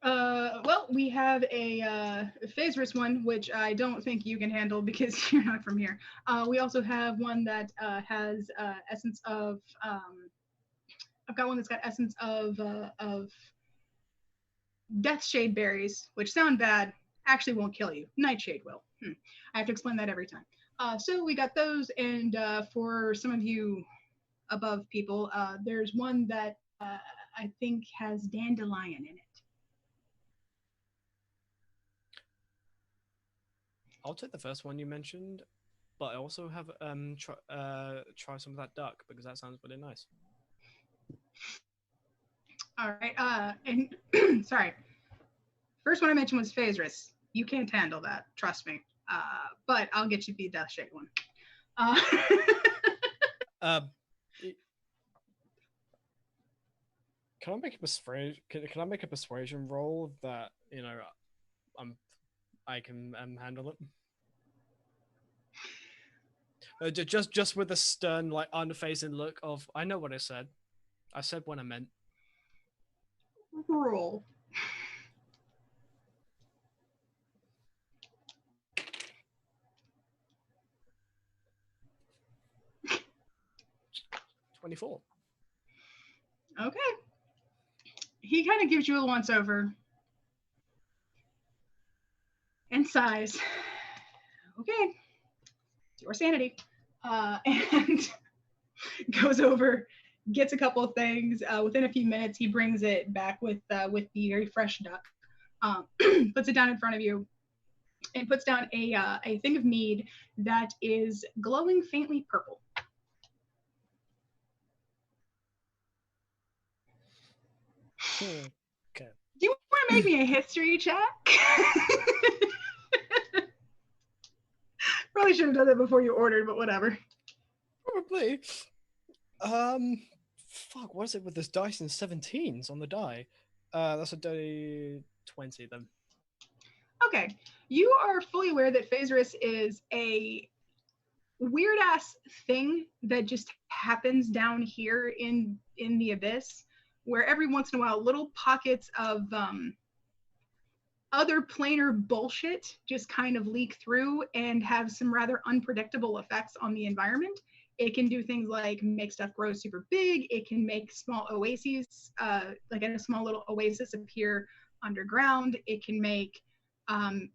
Well, we have a Phasrus one, which I don't think you can handle because you're not from here. We also have one that has essence of. I've got one that's got essence of Deathshade berries, which sound bad, actually won't kill you. Nightshade will. I have to explain that every time. So we got those, and for some of you above people, there's one that I think has dandelion in it. I'll take the first one you mentioned, but I also have try some of that duck because that sounds really nice. All right. And sorry. First one I mentioned was Phasrus. You can't handle that, trust me. But I'll get you the Deathshade one. Can I make a persuasion? Can I make a persuasion roll that I can handle it? Just with a stern, like unfazing look of I know what I said. I said what I meant. Roll. $24. Okay. He kind of gives you a once over and sighs. Okay, it's your sanity. And goes over, gets a couple of things. Within a few minutes, he brings it back with the very fresh duck. Puts it down in front of you, and puts down a thing of mead that is glowing faintly purple. Okay. Do you want to make me a history check? Probably should have done that before you ordered, but whatever. Probably. Fuck, what is it with this dice and 17s on the die? That's a dirty 20 then. Okay. You are fully aware that Phaserus is a weird ass thing that just happens down here in the abyss, where every once in a while little pockets of other planar bullshit just kind of leak through and have some rather unpredictable effects on the environment. It can do things like make stuff grow super big. It can make small oases, like a small little oasis appear underground. It can make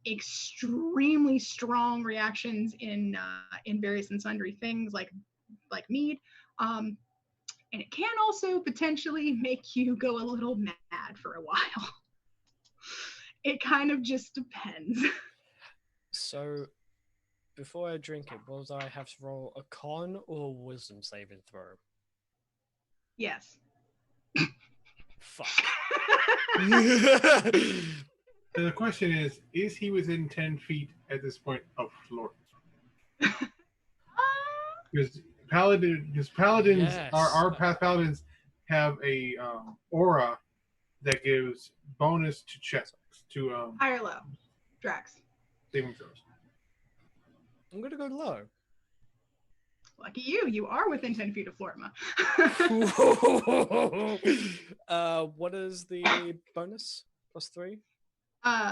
extremely strong reactions in various and sundry things like mead. And it can also potentially make you go a little mad for a while. It kind of just depends. So, before I drink it, will I have to roll a con or a wisdom saving throw? Yes. Fuck. The question is he within 10 feet at this point of floor? Because paladins, Yes. our paladins have a aura that gives bonus to checks to High or low? Drax. saving throws. I'm gonna go low. Lucky you. You are within 10 feet of Florima. What is the bonus? +3? +3.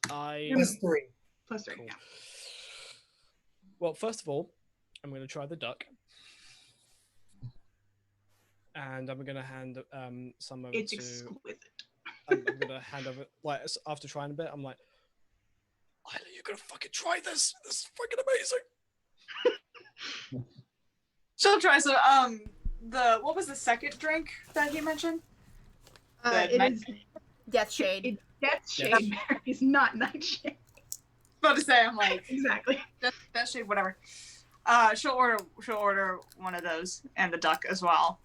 +3, Cool. yeah. Well, first of all, I'm going to try the duck. And I'm going to hand some over It's to... exquisite. I'm going to hand over... Like, after trying a bit, I'm like, Isla, you're going to fucking try this! This is fucking amazing! She'll try. So, what was the second drink that he mentioned? It is Death Shade. It's Death Shade berries, not Nightshade. About to say, I'm like, Exactly. Death Shade, whatever. She'll order one of those and the duck as well.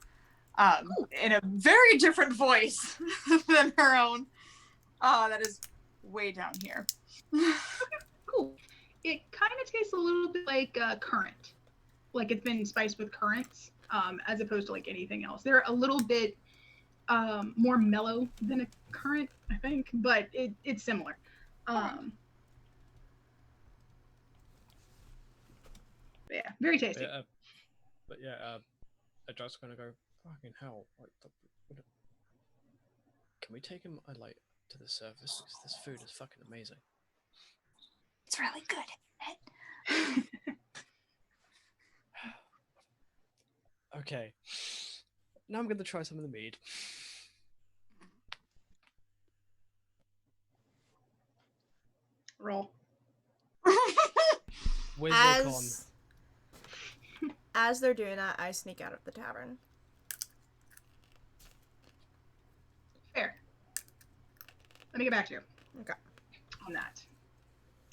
In a very different voice than her own. That is way down here. Cool. It kind of tastes a little bit like currant. Like it's been spiced with currants, as opposed to like anything else. They're a little bit more mellow than a currant, I think, but it's similar. Yeah, very tasty. But yeah, Adjust's gonna go, fucking hell. Like, can we take him like to the surface? Because this food is fucking amazing. It's really good. Okay. Now I'm gonna try some of the mead. Roll. With the con. As they're doing that, I sneak out of the tavern. Fair. Let me get back to you. Okay. On that.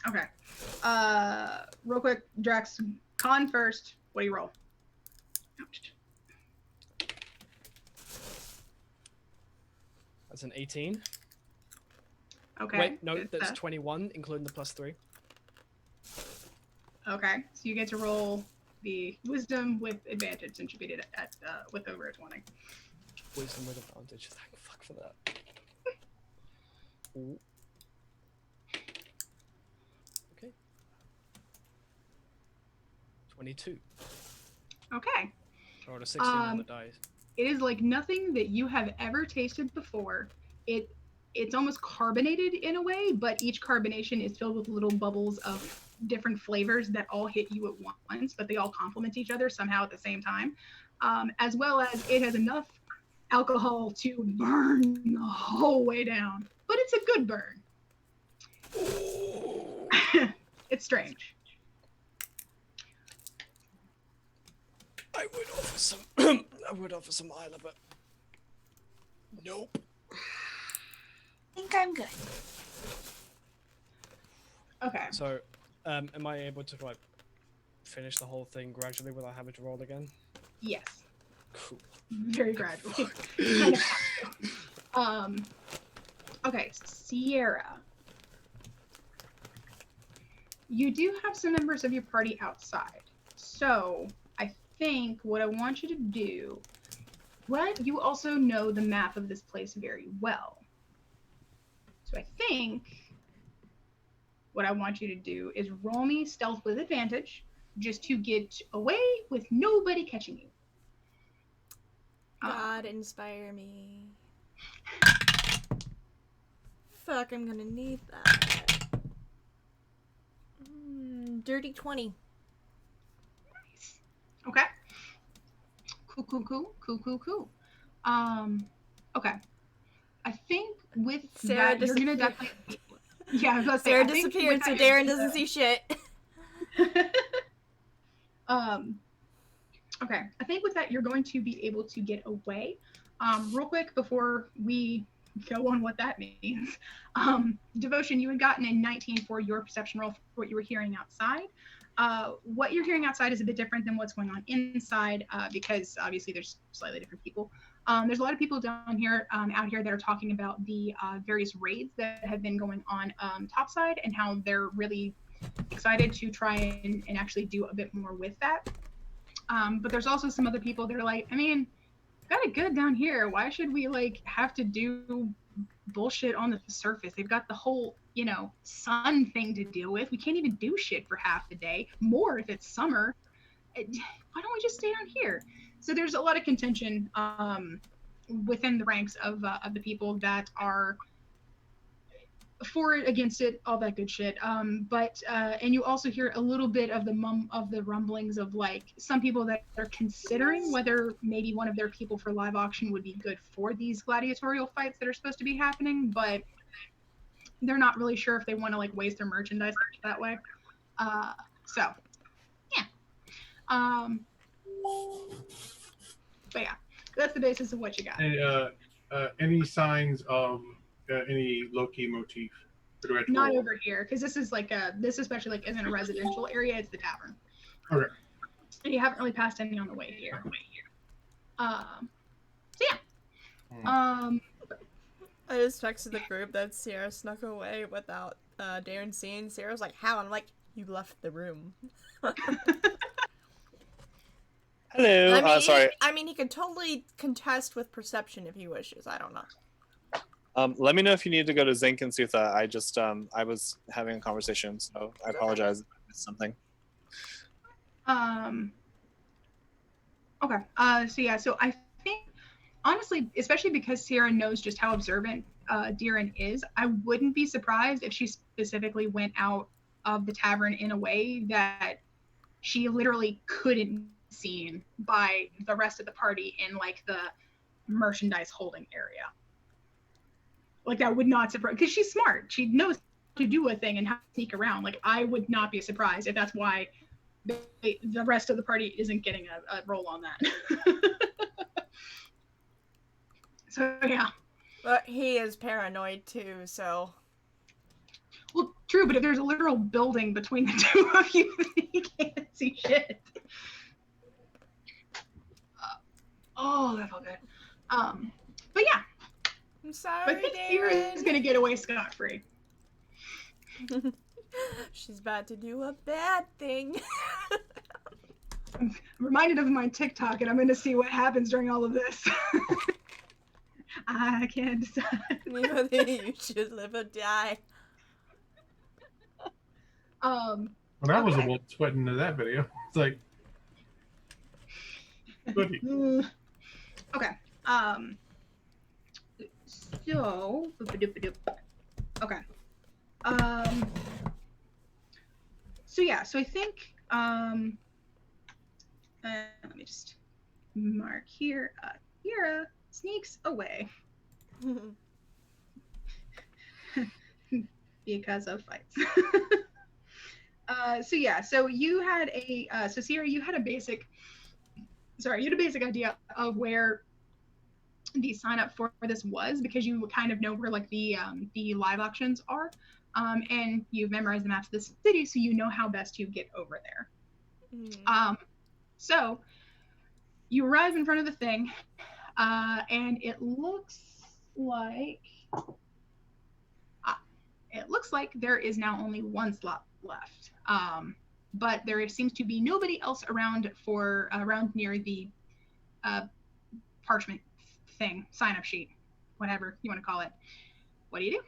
Okay. Real quick, Drax, con first. What do you roll? Ouch. That's an 18. Okay. Wait, no, good that's stuff. 21, including the +3. Okay, so you get to roll the wisdom with advantage since you beat it at with over a 20. Wisdom with advantage. Thank fuck for that. Ooh. Okay. 22. Okay. I rolled a 16 on the dice. It is like nothing that you have ever tasted before. It's almost carbonated in a way, but each carbonation is filled with little bubbles of different flavors that all hit you at once, but they all complement each other somehow at the same time. As well as it has enough alcohol to burn the whole way down, but it's a good burn. It's strange. I would offer some. I would offer some Isla, but nope. I think I'm good. Okay. So, am I able to like finish the whole thing gradually without having to roll again? Yes. Cool. Very gradually. Kind of have to. Okay, Sierra. You do have some members of your party outside. So I think what I want you to do, you also know the map of this place very well. So I think what I want you to do is roll me stealth with advantage just to get away with nobody catching you. God, inspire me. Fuck, I'm gonna need that. Dirty 20. Nice. Okay. Cool. Okay. I think with Sarah that, you're gonna disappeared. definitely. Yeah, I was about to say, Sarah I think disappeared, with so that, you're Darren doesn't see shit. Okay, I think with that, you're going to be able to get away. Real quick, before we go on what that means, Devotion, you had gotten a 19 for your perception roll for what you were hearing outside. What you're hearing outside is a bit different than what's going on inside, because obviously there's slightly different people. There's a lot of people down here, out here that are talking about the various raids that have been going on topside and how they're really excited to try and actually do a bit more with that. But there's also some other people that are like, I mean, got it good down here. Why should we like have to do bullshit on the surface? They've got the whole, sun thing to deal with. We can't even do shit for half the day. More if it's summer. Why don't we just stay down here? So there's a lot of contention within the ranks of the people that are for it, against it, all that good shit. But and you also hear a little bit of the rumblings of like some people that are considering whether maybe one of their people for live auction would be good for these gladiatorial fights that are supposed to be happening, but they're not really sure if they want to like waste their merchandise that way. So yeah. But yeah, that's the basis of what you got. And any signs of any Loki motif? Not over here, because this is like this especially like isn't a residential area. It's the tavern. Okay. And you haven't really passed any on the way here. So yeah. I just texted the group that Sierra snuck away without Darren seeing. Sarah's like, how? And I'm like, you left the room. Hello. Sorry. I mean, he could totally contest with perception if he wishes. I don't know. Let me know if you need to go to Zinc and Sutha. I just I was having a conversation, so I apologize if I missed something. Okay. So yeah. So I think honestly, especially because Sierra knows just how observant Darren is, I wouldn't be surprised if she specifically went out of the tavern in a way that she literally couldn't be seen by the rest of the party in like the merchandise holding area. Like that would not surprise, because she's smart. She knows how to do a thing and how to sneak around. Like I would not be surprised if that's why the rest of the party isn't getting a roll on that. So yeah. But he is paranoid too, so. Well, true, but if there's a literal building between the two of you, you can't see shit. Oh, that felt good. But yeah. I'm sorry, I think Sierra is gonna get away scot-free. She's about to do a bad thing. I'm reminded of my TikTok, and I'm gonna see what happens during all of this. I can't decide whether you should live or die. Well, that was a little sweating into that video. It's like, okay. So, okay. So yeah, so I think, let me just mark here. Kira sneaks away because of fights. So yeah, so you had so Sierra, you had a basic idea of where the sign up for this was, because you kind of know where like the live auctions are, and you've memorized the maps of the city, so you know how best to get over there. So you arrive in front of the thing, and it looks like there is now only one slot left. But there seems to be nobody else around near the parchment thing, sign-up sheet, whatever you want to call it. What do you do?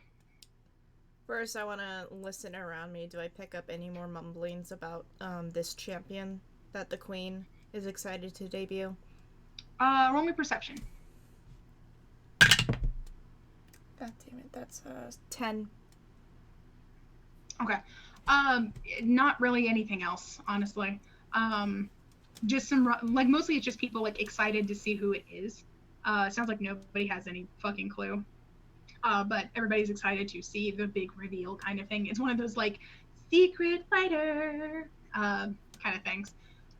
First, I want to listen around me. Do I pick up any more mumblings about this champion that the queen is excited to debut? Roll me perception. God damn it, that's 10. Okay. Not really anything else, honestly. Just some, like, mostly it's just people, like, excited to see who it is. Sounds like nobody has any fucking clue. But everybody's excited to see the big reveal kind of thing. It's one of those, like, secret fighter kind of things.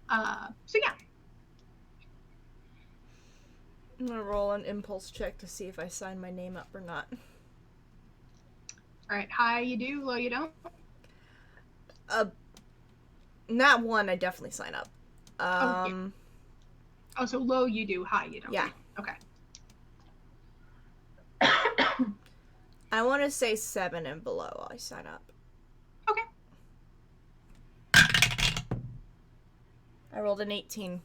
So yeah. I'm gonna roll an impulse check to see if I sign my name up or not. All right, high you do, low you don't. Not one, I definitely sign up. Oh, so low you do, high you don't. Yeah. Okay. I want to say 7 and below. I sign up. Okay. I rolled an 18.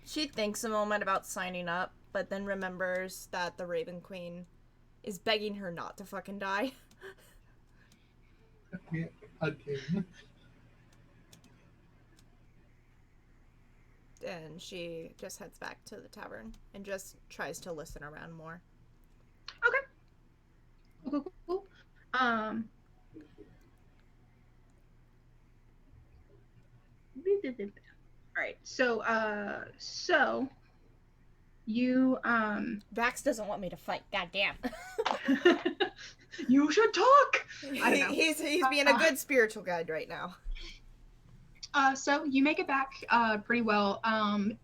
She thinks a moment about signing up, but then remembers that the Raven Queen is begging her not to fucking die. Yeah, again. And she just heads back to the tavern and just tries to listen around more. Okay. Cool. All right. So you Vax doesn't want me to fight. Goddamn. you should talk. I don't know. He's being a good spiritual guide right now. So you make it back pretty well.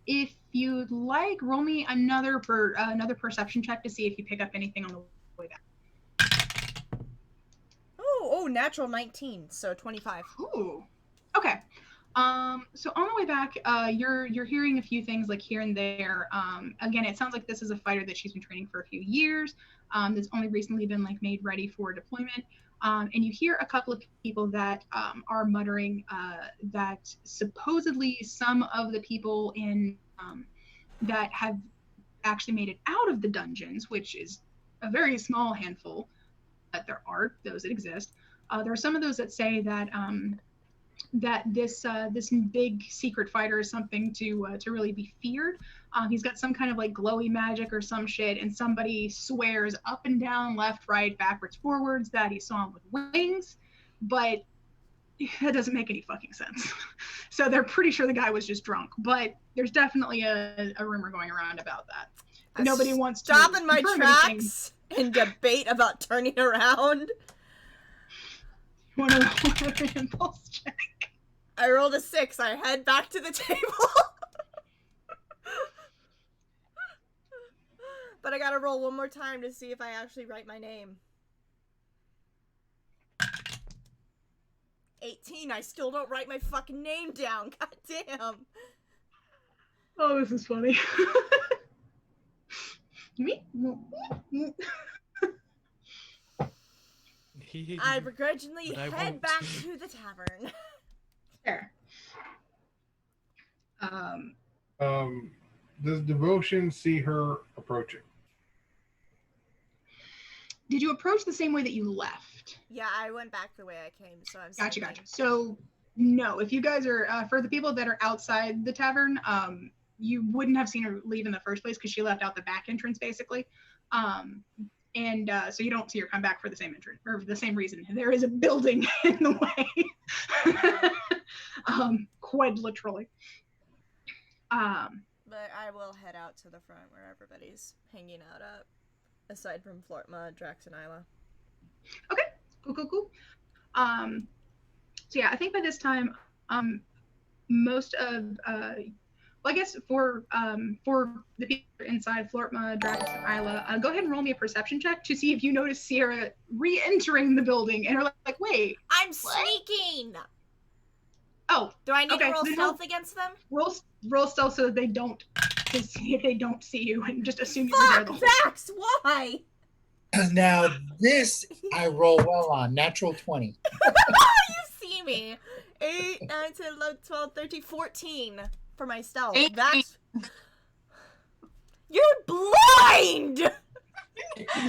If you'd like, roll me another perception check to see if you pick up anything on the way back. Oh, natural 19, so 25. Ooh. Okay. So on the way back, you're hearing a few things like here and there. Again, it sounds like this is a fighter that she's been training for a few years. That's only recently been like made ready for deployment. And you hear a couple of people that are muttering that supposedly some of the people in that have actually made it out of the dungeons, which is a very small handful, but there are those that exist. There are some of those that say that that this big secret fighter is something to really be feared. He's got some kind of like glowy magic or some shit, and somebody swears up and down, left, right, backwards, forwards that he saw him with wings, but that doesn't make any fucking sense. So they're pretty sure the guy was just drunk, but there's definitely a rumor going around about that. Nobody wants to stop in my tracks and debate about turning around. You want to roll an impulse check? I rolled a 6. I head back to the table. But I gotta roll one more time to see if I actually write my name. 18. I still don't write my fucking name down. God damn. Oh, this is funny. Me? I begrudgingly head back to the tavern. Fair. Does Devotion see her approaching? Did you approach the same way that you left? Yeah, I went back the way I came, so I'm Gotcha. So, no, if you guys are, for the people that are outside the tavern, you wouldn't have seen her leave in the first place because she left out the back entrance, basically. So you don't see her come back for the same entrance, or for the same reason. There is a building in the way. Quite literally. But I will head out to the front where everybody's hanging out at, aside from Flortma, Drax, and Isla. Okay, cool. So yeah, I think by this time, most of, well, I guess for the people inside, Flortma, Drax, and Isla, go ahead and roll me a perception check to see if you notice Sierra re-entering the building and are like, wait. I'm sneaking! Oh. Do I need to roll stealth against them? Roll stealth so that they don't to see if they don't see you and just assume you were there the Fuck, whole time. Vax, why? Now this I roll well on, natural 20. You see me. 8, 9, 10, 11, 12, 13, 14 for my stealth. 18. Vax. You're blind!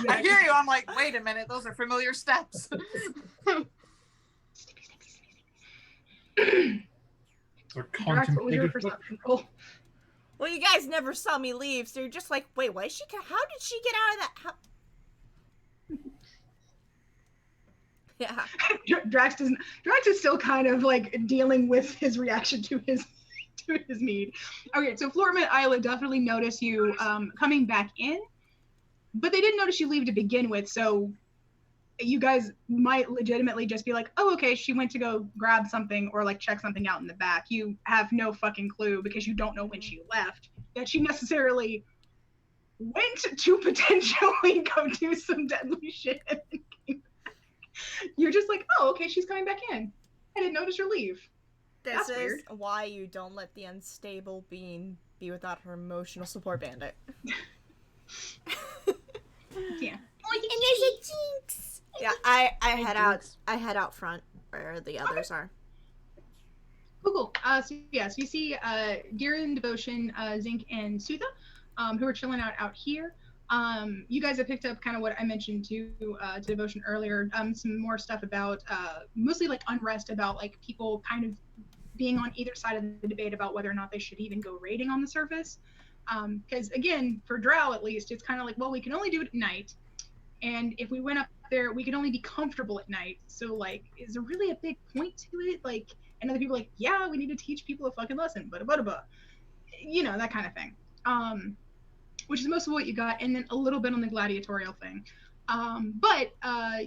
I hear you. I'm like, wait a minute, those are familiar steps. Drax, what was your perception roll? Well, you guys never saw me leave, so you're just like, wait, how did she get out of that? Yeah. Drax is still kind of like dealing with his reaction to his need. Okay, so Florman and Isla definitely notice you coming back in, but they didn't notice you leave to begin with, so you guys might legitimately just be like, oh, okay, she went to go grab something or like check something out in the back. You have no fucking clue because you don't know when she left that she necessarily went to potentially go do some deadly shit. You're just like, oh, okay, she's coming back in. I didn't notice her leave. This That's is weird. why you don't let the unstable being be without her emotional support bandit. Yeah. And there's a jinx. Yeah, I head out front where the others are. Cool. So you see Diran, Devotion, Zinc, and Sutha, who are chilling out here. You guys have picked up kind of what I mentioned to Devotion earlier. Some more stuff about mostly like unrest about like people kind of being on either side of the debate about whether or not they should even go raiding on the surface. Because again, for Drow at least, it's kind of like, well, we can only do it at night. And if we went up there, we could only be comfortable at night. So, like, is there really a big point to it? Like, and other people are like, yeah, we need to teach people a fucking lesson, you know, that kind of thing. Which is most of what you got, and then a little bit on the gladiatorial thing. But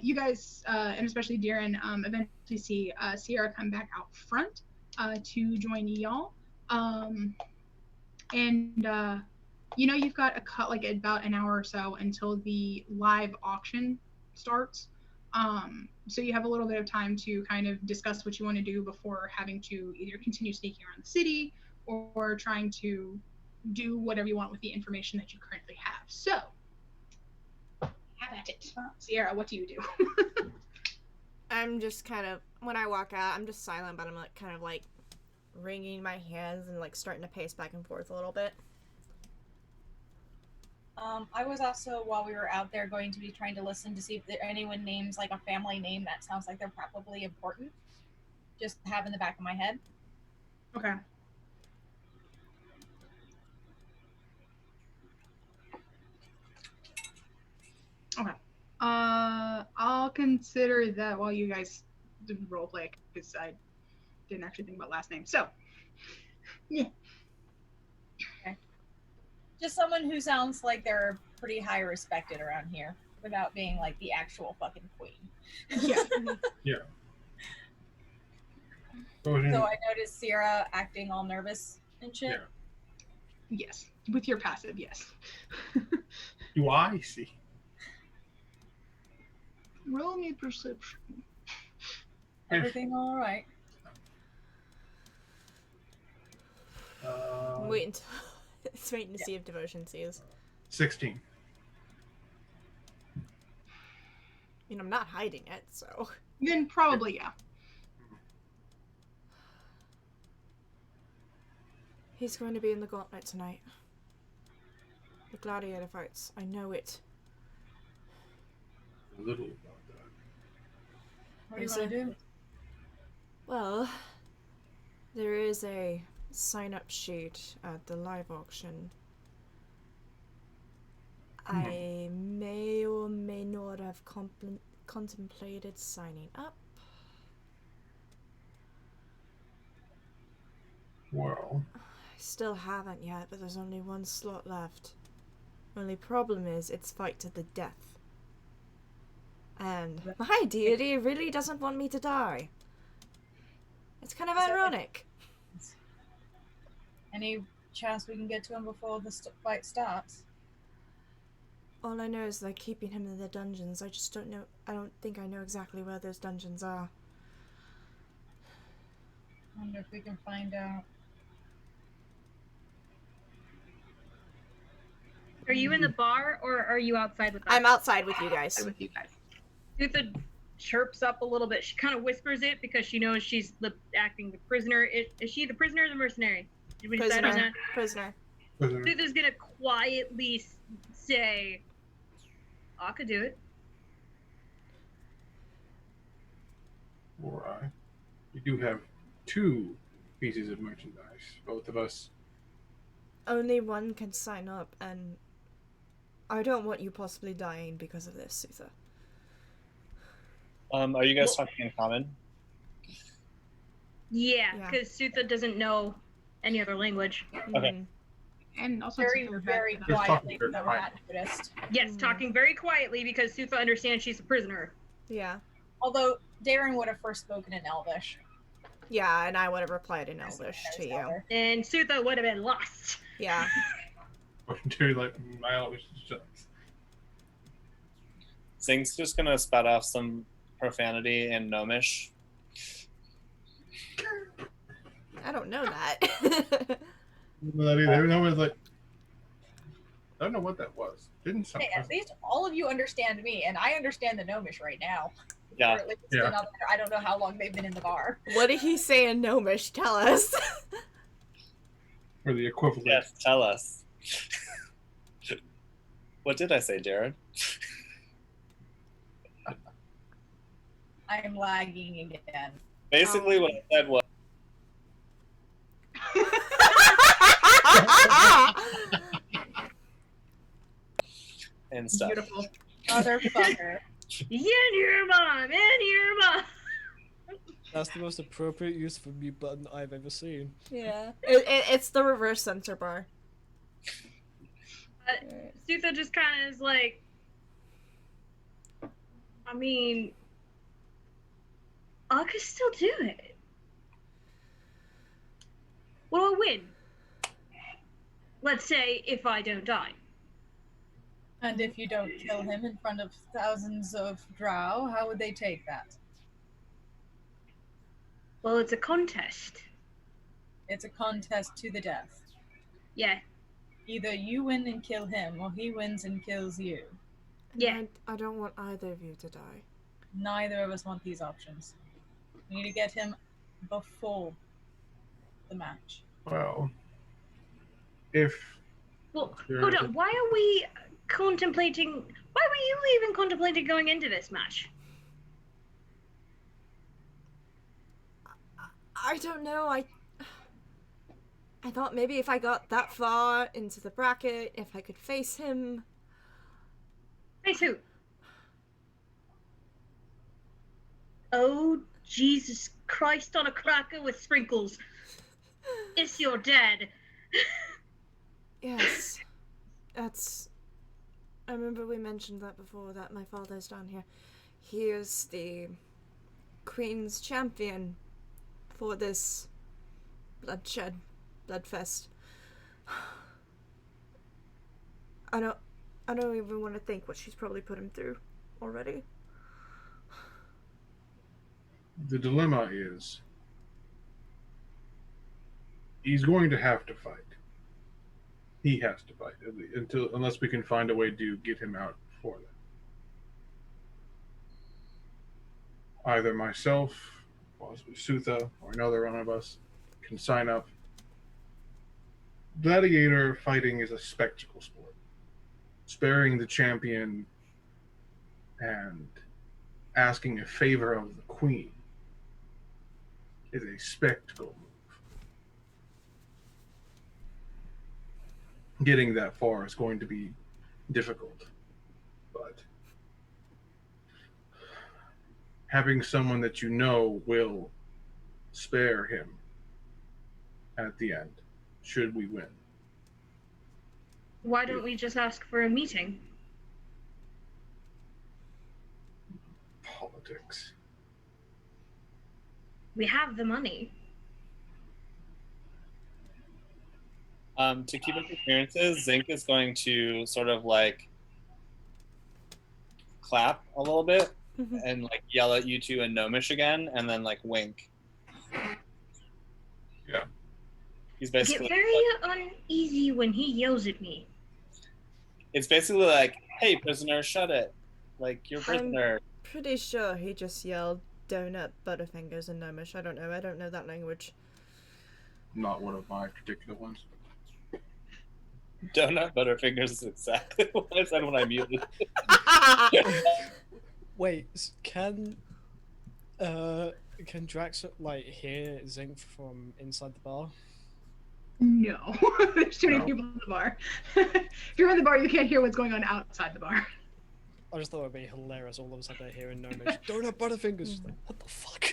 you guys, and especially Diran, eventually see Sierra come back out front to join y'all. You know, you've got like about an hour or so until the live auction starts. So you have a little bit of time to kind of discuss what you want to do before having to either continue sneaking around the city or trying to do whatever you want with the information that you currently have. So, have at it. Sierra, what do you do? I'm just kind of, when I walk out, I'm just silent, but I'm like kind of like wringing my hands and like starting to pace back and forth a little bit. I was also, while we were out there, going to be trying to listen to see if anyone names like a family name that sounds like they're probably important. Just have in the back of my head. Okay. Okay. I'll consider that while you guys role play because I didn't actually think about last name. So, yeah. Okay. Just someone who sounds like they're pretty high respected around here without being like the actual fucking queen. Yeah. Yeah. So I noticed Sierra acting all nervous and shit. Yeah. Yes. With your passive, yes. Do I see? Roll me perception. Everything all right? Wait until it's waiting to see if Devotion sees. 16. I mean, I'm not hiding it, so. Then probably, yeah. He's going to be in the gauntlet tonight. The gladiator fights. I know it. A little about that. What do you want to do? Well, there is a sign-up sheet at the live auction. I may or may not have contemplated signing up. Well, I still haven't yet, but there's only one slot left. Only problem is, it's fight to the death. And my deity really doesn't want me to die. It's kind of ironic. Any chance we can get to him before the fight starts? All I know is they're keeping him in the dungeons. I just don't know. I don't think I know exactly where those dungeons are. I wonder if we can find out. Are you in the bar or are you outside with us? I'm outside with you guys. With you guys. Sutha chirps up a little bit. She kind of whispers it because she knows she's acting the prisoner. Is she the prisoner or the mercenary? Did we decide on that? Prisoner. Sutha's gonna quietly say, I could do it. Or we do have 2 pieces of merchandise. Both of us. Only one can sign up, and I don't want you possibly dying because of this, Sutha. Are you guys talking in common? Yeah, because Sutha doesn't know any other language. Okay. And also very quietly, so we're not noticed. Yes, talking very quietly because Sutha understands she's a prisoner. Yeah. Although Darren would have first spoken in Elvish. Yeah, and I would have replied in Elvish to you. And Sutha would have been lost. Yeah. Dude, like, my Elvish sucks. Zing's just gonna spout off some profanity in Gnomish. I don't know that. Not either. No one's like, I don't know what that was. Didn't sound. Hey, at least all of you understand me, and I understand the Gnomish right now. Yeah. Or at least another, I don't know how long they've been in the bar. What did he say in Gnomish? Tell us. Or the equivalent. Yes, tell us. What did I say, Jared? I'm lagging again. Basically, what I said was. And stuff. Beautiful. Motherfucker. In your mom! In your mom! That's the most appropriate use of a mute button I've ever seen. Yeah. It's the reverse censor bar. Sutha just kind of is like, I mean, I could still do it. What do I win? Let's say if I don't die. And if you don't kill him in front of thousands of drow, how would they take that? Well, it's a contest. It's a contest to the death. Yeah. Either you win and kill him, or he wins and kills you. Yeah. I don't want either of you to die. Neither of us want these options. We need to get him before the match. Well, if. Well, hold on. Why are we contemplating? Why were you even contemplating going into this match? I don't know. I thought maybe if I got that far into the bracket, if I could face him. Face who? Oh, Jesus Christ on a cracker with sprinkles. It's your dad. Yes. That's... I remember we mentioned that before, that my father's down here. He is the Queen's champion for this bloodfest. I don't even want to think what she's probably put him through already. The dilemma is he's going to have to fight. He has to fight unless we can find a way to get him out before that. Either myself, possibly Sutha, or another one of us can sign up. Gladiator fighting is a spectacle sport. Sparing the champion and asking a favor of the queen is a spectacle move. Getting that far is going to be difficult, but having someone that you know will spare him at the end, should we win. Why don't we just ask for a meeting? Politics. We have the money. To keep up appearances, Zinc is going to sort of like clap a little bit and like yell at you two in Gnomish again, and then like wink. Yeah. He's I basically get very uneasy when he yells at me. It's basically like, hey, prisoner, shut it. Like, you're a I'm prisoner. pretty sure he just yelled donut butterfingers in Gnomish. I don't know that language. Not one of my particular ones. Donut Butterfingers is exactly what I said when I muted. Wait, can Drax like hear Zinc from inside the bar? No, there's too many people in the bar. If you're in the bar, you can't hear what's going on outside the bar. I just thought it'd be hilarious all of a sudden I hear in Gnomish, donut butterfingers. Like, what the fuck?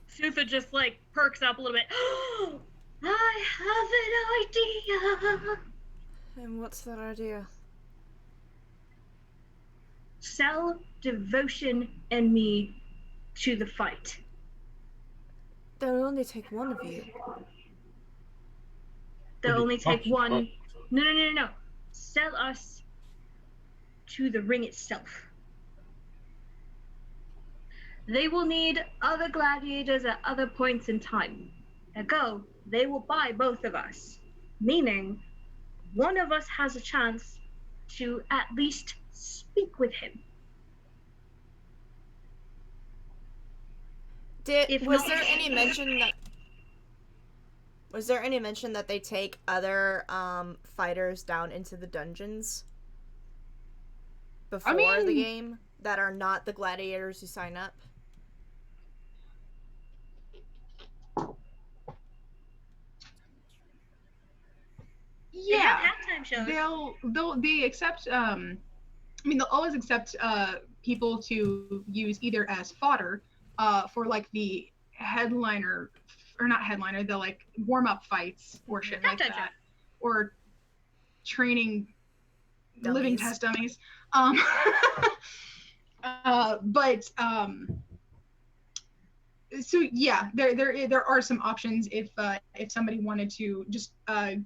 Sutha just like perks up a little bit. I have an idea. And what's that idea? Sell devotion and me to the fight. There'll only take one of you. They'll only take one. No. Sell us to the ring itself. They will need other gladiators at other points in time. Ergo, they will buy both of us. Meaning, one of us has a chance to at least speak with him. Was there any mention that they take other fighters down into the dungeons before the game that are not the gladiators who sign up? Yeah, halftime shows. they'll accept. They'll always accept people to use either as fodder for like the headliner, or not headliner, the like warm up fights or shit like that, or training living test dummies. So yeah, there are some options if somebody wanted to just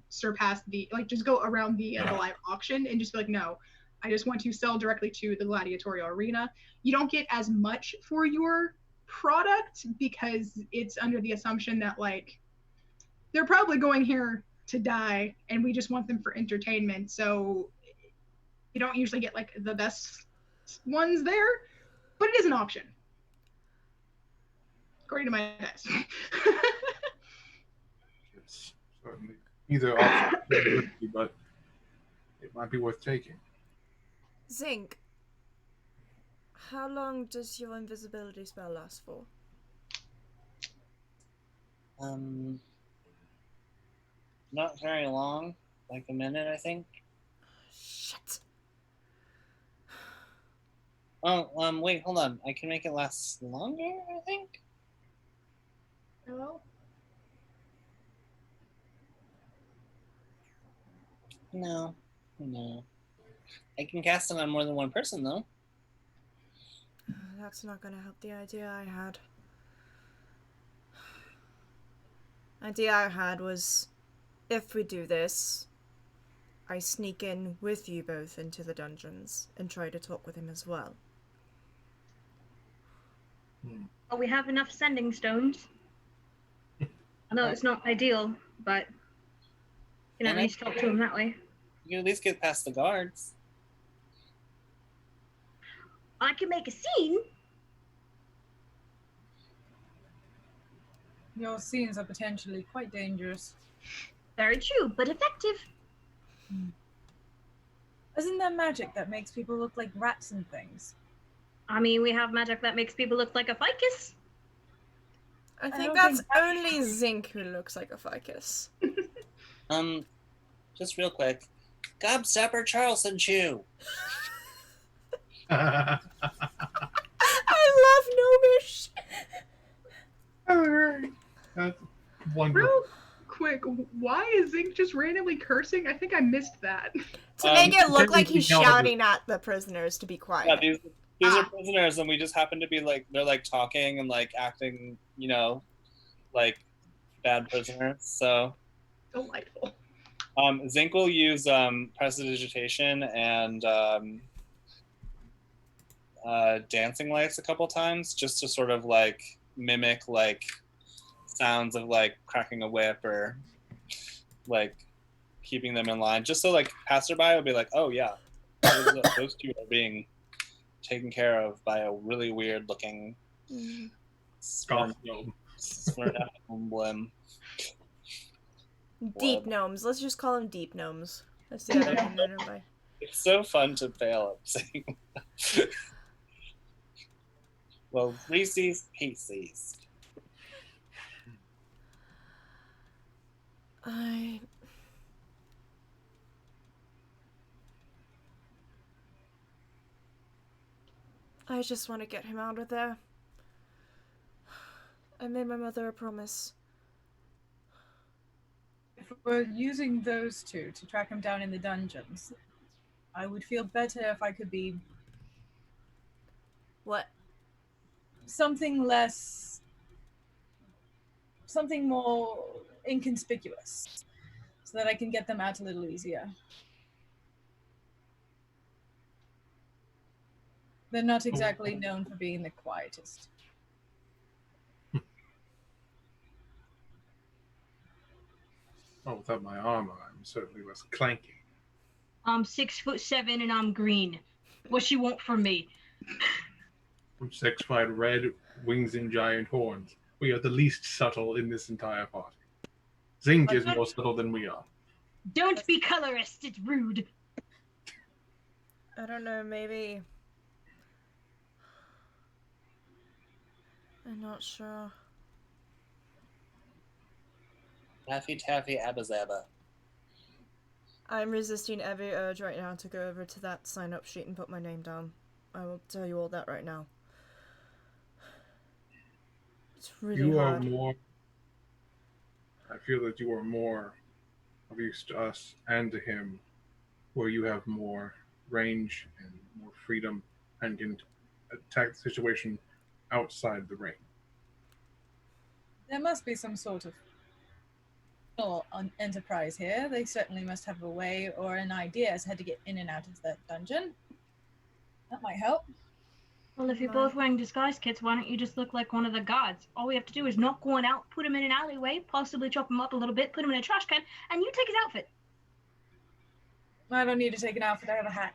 surpass just go around the live auction and just be like, no, I just want to sell directly to the gladiatorial arena. You don't get as much for your product because it's under the assumption that like they're probably going here to die and we just want them for entertainment. So you don't usually get like the best ones there, but it is an option. According to my dice. It's certainly either option, but it might be worth taking. Zinc, how long does your invisibility spell last for? Not very long, like a minute, I think. Shit. Oh, wait, hold on. I can make it last longer, I think. Hello? No. I can cast it on more than one person, though. That's not gonna help the idea I had. Idea I had was, if we do this, I sneak in with you both into the dungeons and try to talk with him as well. Well, we have enough sending stones. I know it's not ideal, but you can at least talk to him that way. You can at least get past the guards. I can make a scene. Your scenes are potentially quite dangerous. Very true, but effective. Isn't there magic that makes people look like rats and things? I mean, we have magic that makes people look like a ficus. I think that's only Zinc who looks like a ficus. Just real quick. Gobstopper Charleston Chew. I love Gnomish. Alright. That's wonderful. Real quick, why is Zinc just randomly cursing? I think I missed that. To make it look like he's shouting at the prisoners to be quiet. Yeah, these are prisoners, and we just happen to be like, they're like talking and like acting, like bad prisoners. So delightful. Zinc will use prestidigitation and dancing lights a couple times just to sort of like mimic like sounds of like cracking a whip or like keeping them in line, just so like passerby would be like, oh yeah, those two are being taken care of by a really weird looking Goth gnome. Emblem. Deep gnomes. Let's just call them deep gnomes. That's the other name they're known by. It's so fun to fail at saying that. Well, Reese's Pieces. I just want to get him out of there. I made my mother a promise. If we're using those two to track him down in the dungeons, I would feel better if I could be What? something more inconspicuous, so that I can get them out a little easier. They're not exactly known for being the quietest. Oh, without my armor, I'm certainly less clanky. I'm 6'7" and I'm green. What she want from me? I'm 6'5", red, wings and giant horns. We are the least subtle in this entire party. Zink is more subtle than we are. Don't be colorist, it's rude. I don't know, maybe... I'm not sure. Taffy Taffy Abba Zabba. I'm resisting every urge right now to go over to that sign-up sheet and put my name down. I will tell you all that right now. It's really hard. I feel that you are more of use to us and to him, where you have more range and more freedom and can attack the situation outside the ring. There must be some sort of enterprise here. They certainly must have a way or an idea as to how to get in and out of that dungeon. That might help. Well, if you're both wearing disguise kits, why don't you just look like one of the guards? All we have to do is knock one out, put him in an alleyway, possibly chop him up a little bit, put him in a trash can, and you take his outfit. I don't need to take an outfit, I have a hat.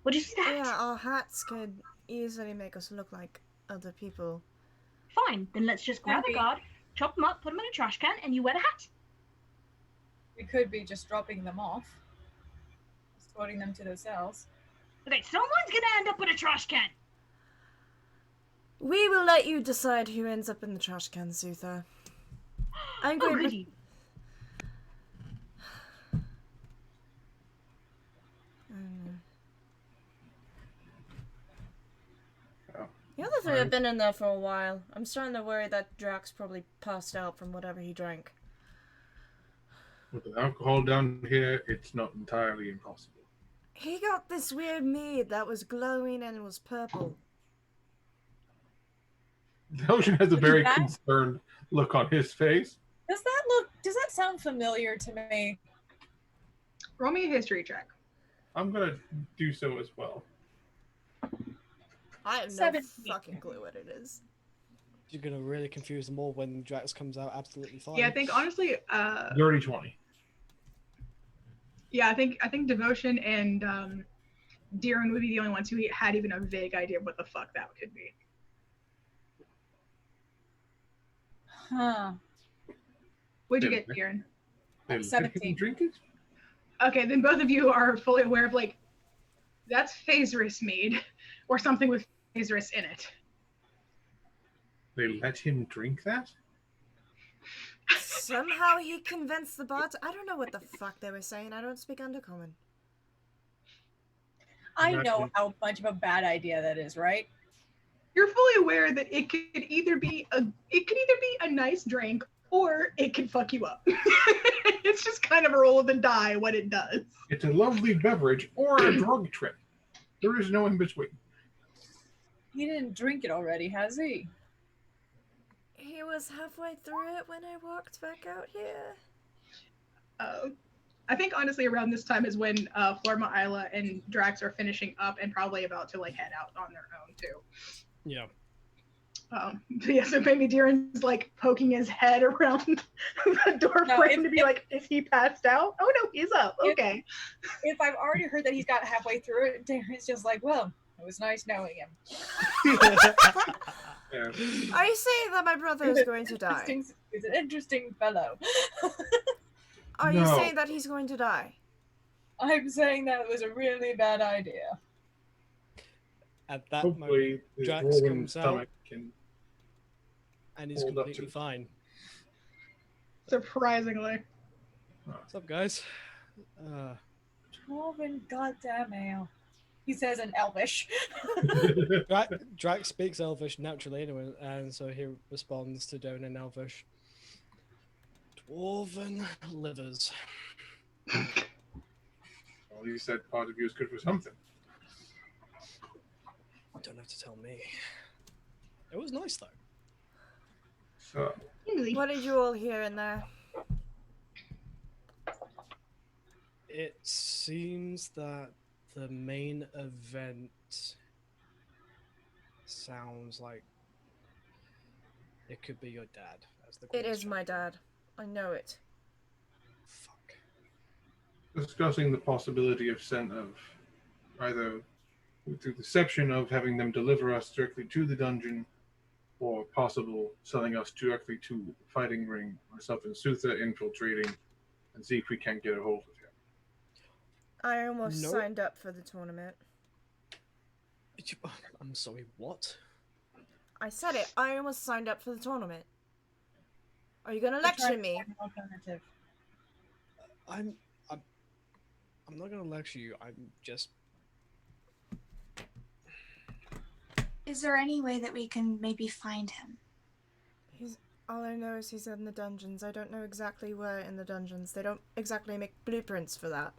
What did you say? Yeah, our hats could easily make us look like other people. Fine, then let's just grab a guard, chop him up, put him in a trash can, and you wear the hat. We could be just dropping them off, escorting them to their cells. Okay, someone's gonna end up in a trash can. We will let you decide who ends up in the trash can, Zutha. I'm going to... The other three have been in there for a while. I'm starting to worry that Drax probably passed out from whatever he drank. With the alcohol down here, it's not entirely impossible. He got this weird mead that was glowing and was purple. The Ocean has a very concerned look on his face. Does that sound familiar to me? Roll me a history check. I'm gonna do so as well. I have no fucking clue what it is. You're gonna really confuse them all when Drax comes out absolutely fine. Yeah, I think honestly, dirty 20. Yeah, I think Devotion and Deeren would be the only ones who had even a vague idea of what the fuck that could be. Huh. What'd you get, Deeren? 17. Drink it? Okay, then both of you are fully aware of, like, that's Phaserus mead, or something with Phaserus in it. They let him drink that? Somehow he convinced the bot. I don't know what the fuck they were saying. I don't speak Undercommon. I know how much of a bad idea that is, right? You're fully aware that it could either be a nice drink or it could fuck you up. It's just kind of a roll of the die what it does. It's a lovely beverage or a drug trip. There is no in between. He didn't drink it already, has he? He was halfway through it when I walked back out here. I think honestly around this time is when Florma, Isla, and Drax are finishing up and probably about to like head out on their own too. Yeah. Yeah, so maybe Darren's like poking his head around the door frame to be like, is he passed out? Oh no, he's up. Okay. If I've already heard that he's got halfway through it, Darren's just like, well, it was nice knowing him. Are you saying that my brother is going to die? He's an interesting fellow. Are you saying that he's going to die? I'm saying that it was a really bad idea. At that Hopefully, moment, Drax comes out, and he's completely fine. Surprisingly. What's up, guys? Dwarven goddamn ale. He says in Elvish. Drax speaks Elvish naturally anyway, and so he responds to Doan in Elvish. Dwarven livers. Well, you said part of you is good for something. Don't have to tell me. It was nice though. So, what did you all hear in there? It seems that the main event sounds like it could be your dad. It is my dad. I know it. Fuck. Discussing the possibility of either with the deception of having them deliver us directly to the dungeon, or possible selling us directly to fighting ring, myself and Sutha infiltrating and see if we can't get a hold of him. I almost signed up for the tournament. I'm sorry, what? I said it. I almost signed up for the tournament. Are you gonna lecture me? Alternative. I'm not gonna lecture you. I'm just. Is there any way that we can maybe find him? All I know is he's in the dungeons. I don't know exactly where in the dungeons. They don't exactly make blueprints for that.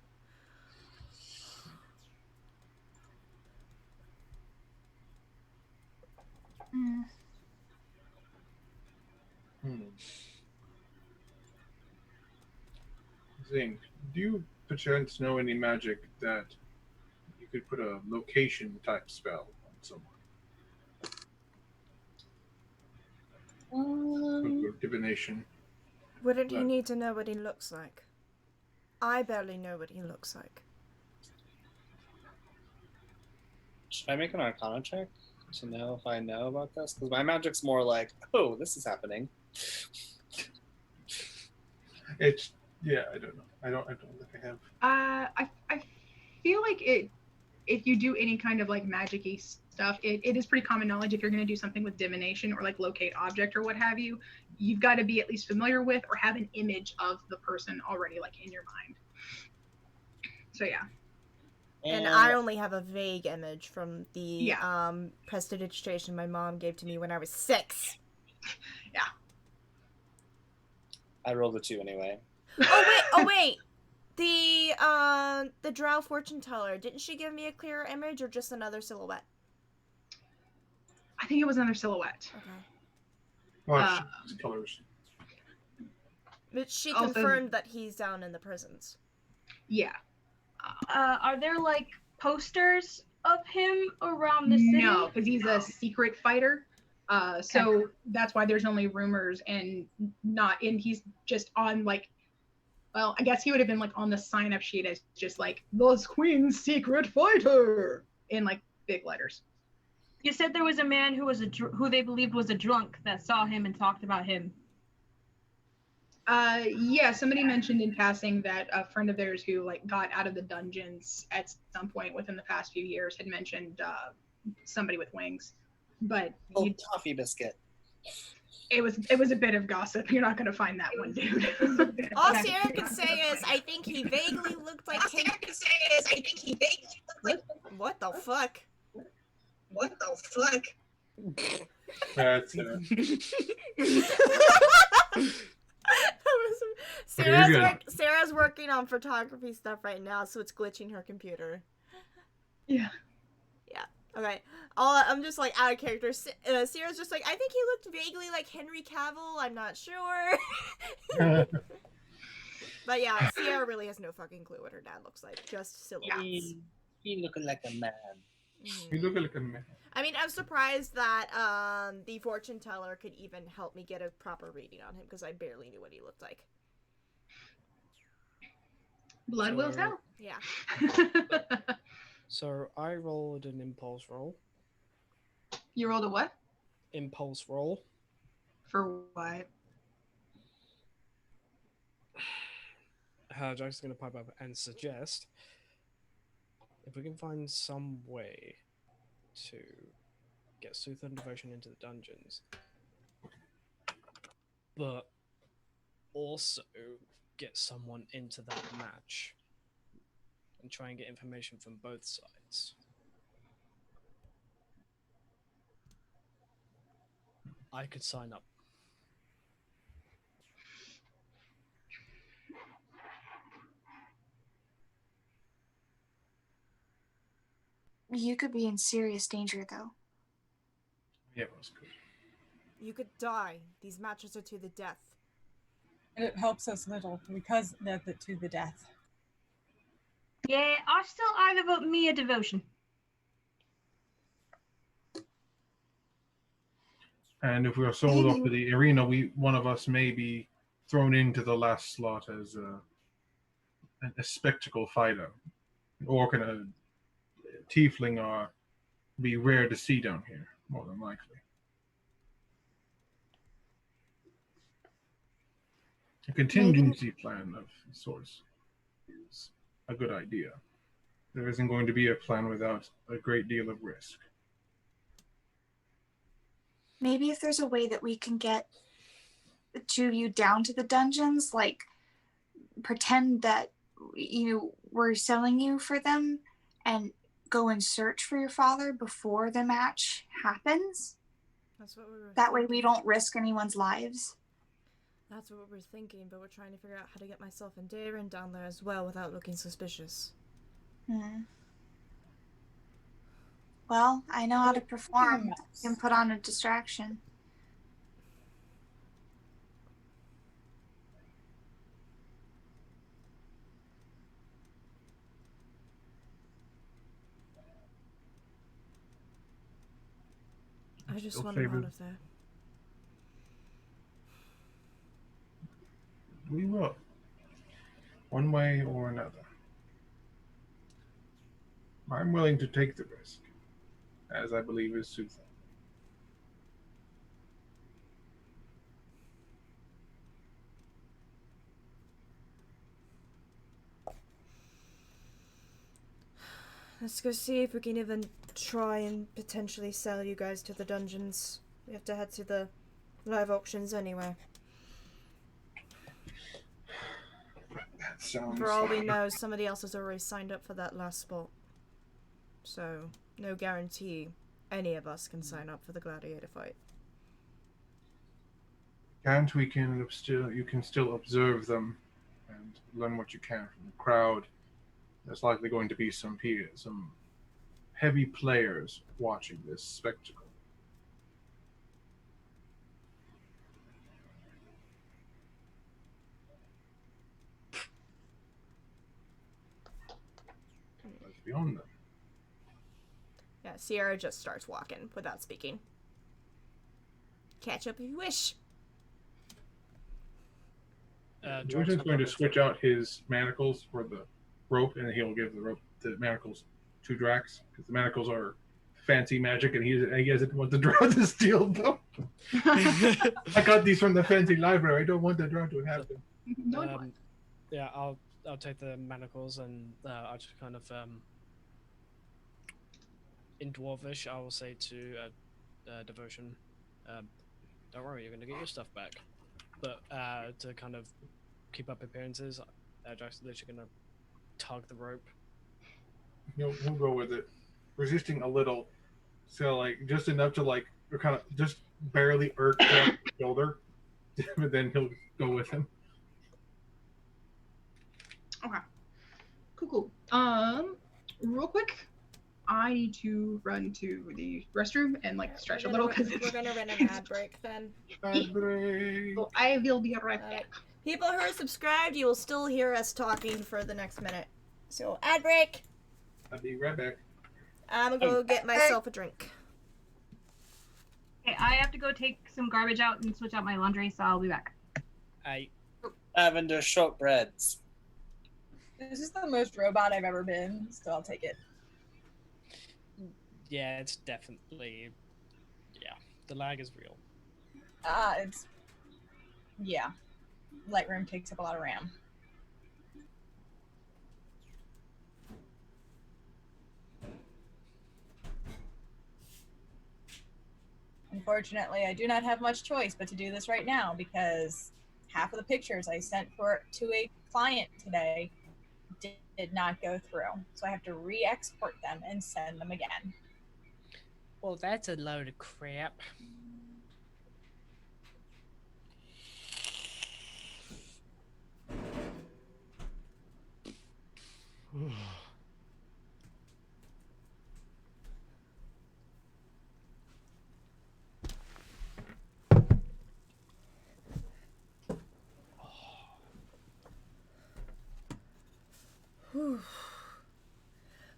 Zing, do you perchance know any magic that you could put a location type spell on someone? Or divination. Wouldn't he need to know what he looks like? I barely know what he looks like. Should I make an Arcana check to know if I know about this? Because my magic's more like, oh, this is happening. It's I don't know. I don't think I have. I feel like if you do any kind of like magic-y stuff, it is pretty common knowledge if you're going to do something with divination or like locate object or what have you, you've got to be at least familiar with or have an image of the person already like in your mind. So yeah. And I only have a vague image from the prestidigitation my mom gave to me when I was 6. Yeah. I rolled a 2 anyway. Oh wait. The Drow fortune teller, didn't she give me a clearer image or just another silhouette? I think it was another silhouette. Okay. Colors. But she confirmed that he's down in the prisons. Yeah. Are there like posters of him around the city? No, because he's a secret fighter. So that's why there's only rumors and he's just on like, well, I guess he would have been like on the sign up sheet as just like the Queen's secret fighter in like big letters. You said there was a man who was who they believed was a drunk that saw him and talked about him. Yeah, somebody mentioned in passing that a friend of theirs who like got out of the dungeons at some point within the past few years had mentioned somebody with wings, but toffee biscuit. It was a bit of gossip. You're not gonna find that one, dude. All Sarah can say is, I think he vaguely looked like him. What the fuck? What the fuck? That's Sarah's working on photography stuff right now, so it's glitching her computer. Yeah. Yeah. Okay. I'm just like out of character. Sarah's just like, I think he looked vaguely like Henry Cavill. I'm not sure. But yeah, Sierra really has no fucking clue what her dad looks like. Just silhouettes. He looking like a man. You look like a man. I mean, I'm surprised that the fortune teller could even help me get a proper reading on him because I barely knew what he looked like. Blood will tell. Yeah. So I rolled an impulse roll. You rolled a what? Impulse roll. For what? Jack's going to pipe up and suggest if we can find some way to get Sooth and Devotion into the dungeons, but also get someone into that match and try and get information from both sides. I could sign up. You could be in serious danger, though. Yeah, it was good. You could die. These matches are to the death. And it helps us little because they're to the death. Yeah, I still either vote me or Devotion. And if we are sold off to the arena, one of us may be thrown into the last slot as a spectacle fighter. An orc and a tiefling are be rare to see down here, more than likely. A contingency plan of sorts is a good idea. There isn't going to be a plan without a great deal of risk. Maybe if there's a way that we can get the two of you down to the dungeons, like pretend that we're selling you for them and go and search for your father before the match happens. That's what we were That way we don't risk anyone's lives. That's what we're thinking, but we're trying to figure out how to get myself and Darren down there as well without looking suspicious. Well, I know how to perform and put on a distraction. I just want him out of there. We will. One way or another. I'm willing to take the risk, as I believe is soothing. Let's go see if we can even try and potentially sell you guys to the dungeons. We have to head to the live auctions anyway. That sounds For all we know, somebody else has already signed up for that last spot. So, no guarantee any of us can sign up for the gladiator fight. And you can still observe them and learn what you can from the crowd. There's likely going to be some heavy players watching this spectacle. Let's be on them. Yeah, Sierra just starts walking without speaking. Catch up if you wish. George's going to switch out his manacles for the rope, and he'll give the manacles to Drax, because the manacles are fancy magic, and he doesn't want the drow to steal them. I got these from the fancy library. I don't want the drow to have them. Yeah, I'll take the manacles, and I'll just kind of in Dwarvish, I will say to Devotion, don't worry, you're going to get your stuff back. But to kind of keep up appearances, Jack's literally going to tug the rope. We'll go with it. Resisting a little, so like just enough to like kind of just barely irk the shoulder, but then he'll go with him. Okay. Cool. Real quick, I need to run to the restroom and like stretch a little because we're gonna run an ad break then. Ad break. So I will be right back. People who are subscribed, you will still hear us talking for the next minute. So ad break. I'll be right back. I'm gonna go get myself a drink. Okay, I have to go take some garbage out and switch out my laundry, so I'll be back. Lavender shortbreads. This is the most robot I've ever been, so I'll take it. Yeah, it's definitely. Yeah, the lag is real. It's. Yeah. Lightroom takes up a lot of RAM. Unfortunately, I do not have much choice but to do this right now because half of the pictures I sent to a client today did not go through. So I have to re-export them and send them again. Well, that's a load of crap.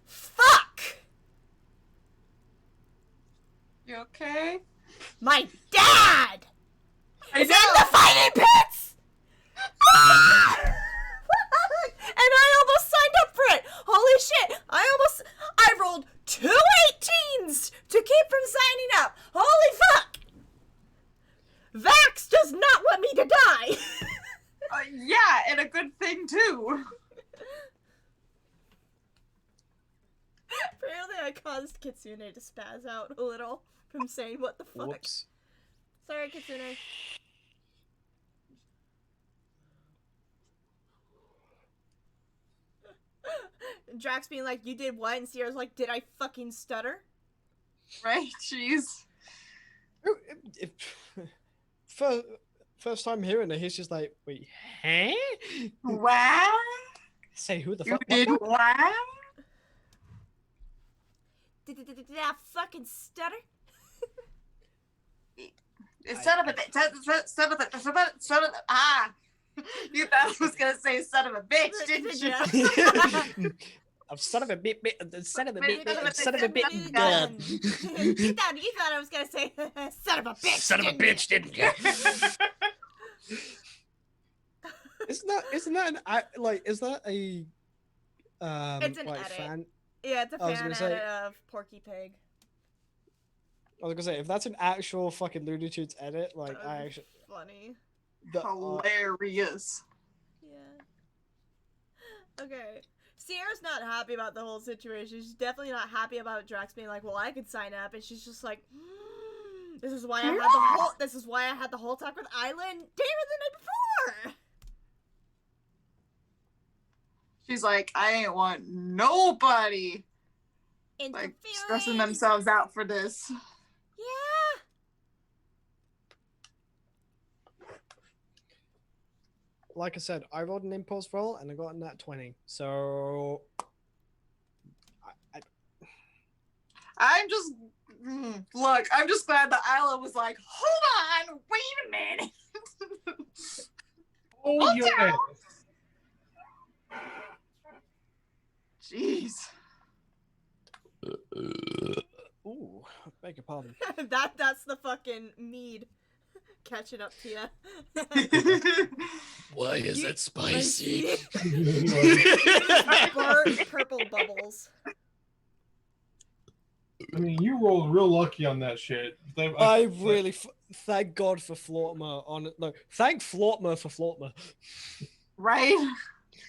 Fuck! You okay? My dad is in the fighting pits! Ah! And I almost signed up for it! Holy shit! I rolled 2 18s to keep from signing up! Holy fuck! Vax does not want me to die! Yeah, and a good thing too. Apparently I caused Kitsune to spaz out a little from saying what the fuck. Whoops. Sorry, Kitsune. Drax being like, you did what? And Sierra's like, did I fucking stutter? Right? Jeez. First time hearing it, he's just like, wait, huh? What? Say who the You fuck? did what? Did I fucking stutter? Son of a you thought I was gonna say son of a bitch, didn't you? I'm son of a bit, son of a bit, son of a bit. You thought I was gonna say son of a bitch. Son of a bitch, didn't you? Isn't that an like? Is that a It's an like edit. fan? Yeah, it's a I was fan gonna say- edit of Porky Pig. I was gonna say if that's an actual fucking Looney Tunes edit, like That would I be actually funny. Hilarious. Yeah. Okay. Sierra's not happy about the whole situation. She's definitely not happy about Drax being like, "Well, I could sign up," and she's just like, "This is why I had the whole talk with Isla and Darren the night before." She's like, I ain't want nobody like stressing themselves out for this. Yeah. like I said, I rolled an impulse roll and I got a nat 20. So I'm just look. I'm just glad that Isla was like, hold on, wait a minute. Oh yeah. Jeez. Ooh, beg your pardon. That's the fucking mead catching up to you. Why is it spicy? Burnt purple bubbles. I mean, you rolled real lucky on that shit. I really thank God for Flortma on no, thank Flortma for Flortma. Right?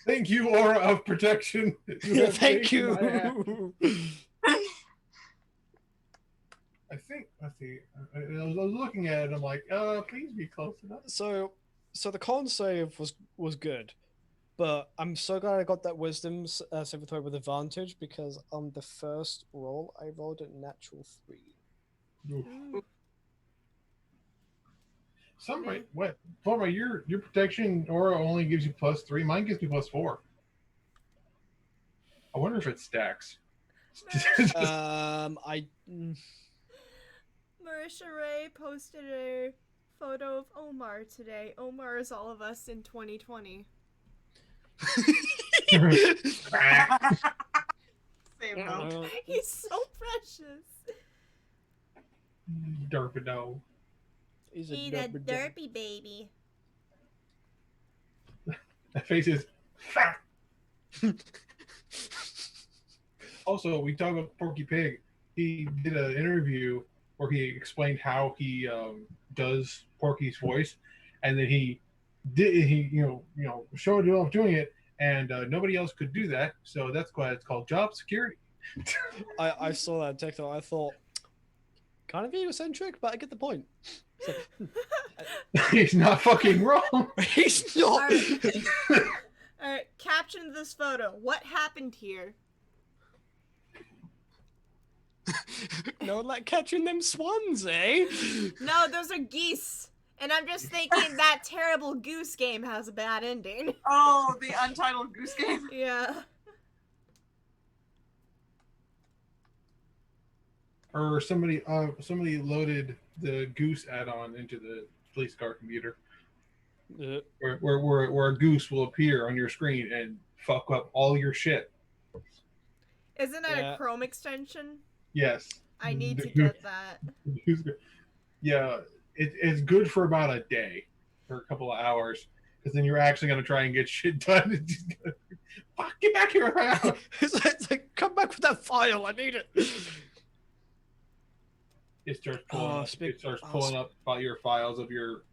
Thank you, Aura of Protection. Thank you. I think, let's see. I was looking at it, I'm like, please be close enough. So the con save was good, but I'm so glad I got that wisdom saving throw with advantage because on the first roll I rolled a natural 3. What? Florma, your protection aura only gives you +3. Mine gives me +4. I wonder if it stacks. Marisha Ray posted a photo of Omar today. Omar is all of us in 2020. Same though. He's so Derpino. He's Eat a derpy baby. That face is fat. Also, we talk about Porky Pig. He did an interview where he explained how he does Porky's voice, and then he showed off doing it, and nobody else could do that. So that's why it's called job security. I saw that TikTok. I thought, kind of egocentric, but I get the point. So, He's not fucking wrong. He's not. All right, caption this photo. What happened here? No, like catching them swans, eh? No, those are geese. And I'm just thinking that terrible goose game has a bad ending. Oh, the Untitled Goose Game. Yeah. Or somebody loaded the goose add-on into the police car computer, where a goose will appear on your screen and fuck up all your shit. Isn't that a Chrome extension? Yes. I need to get that. Yeah, it's good for about a day or a couple of hours, because then you're actually going to try and get shit done. Fuck, get back here! It's like, come back with that file. I need it. It starts pulling up about your files of your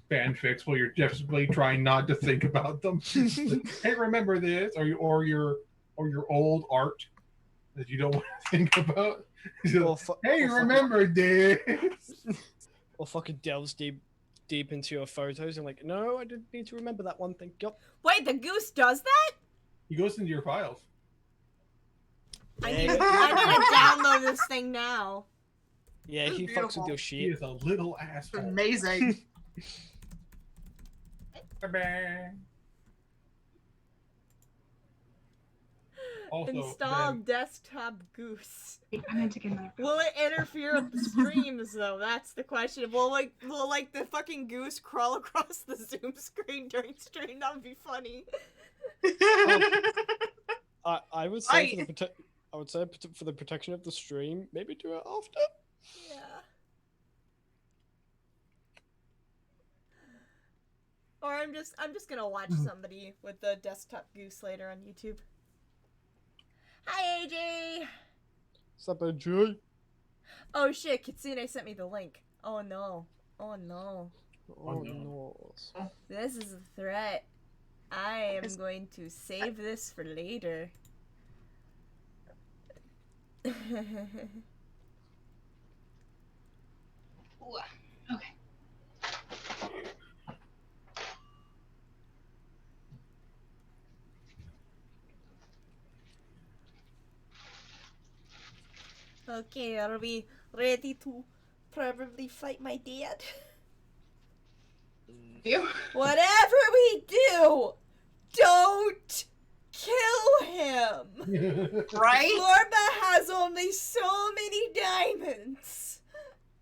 fanfics while you're desperately trying not to think about them. Hey, remember this, or your old art that you don't want to think about. Hey, remember this? Or fucking delves deep into your photos and like, no, I didn't need to remember that one thing. Yep. Wait, the goose does that? He goes into your files. I need to download this thing now. Yeah, he fucks with your shit. He is a little asshole. Amazing. Also, install desktop goose. I need to get another. Will it interfere with the streams though? That's the question. Will the fucking goose crawl across the Zoom screen during stream? That would be funny. I would say for the protection of the stream, maybe do it after. Yeah. Or I'm just gonna watch somebody with the desktop goose later on YouTube. Hi AJ. What's up, AJ? Oh shit, Kitsune sent me the link. Oh no. Oh no. Oh no. This is a threat. I am going to save this for later. Okay. Okay, are we ready to probably fight my dad? You? Whatever we do, don't kill him! Right? Lorba has only so many diamonds.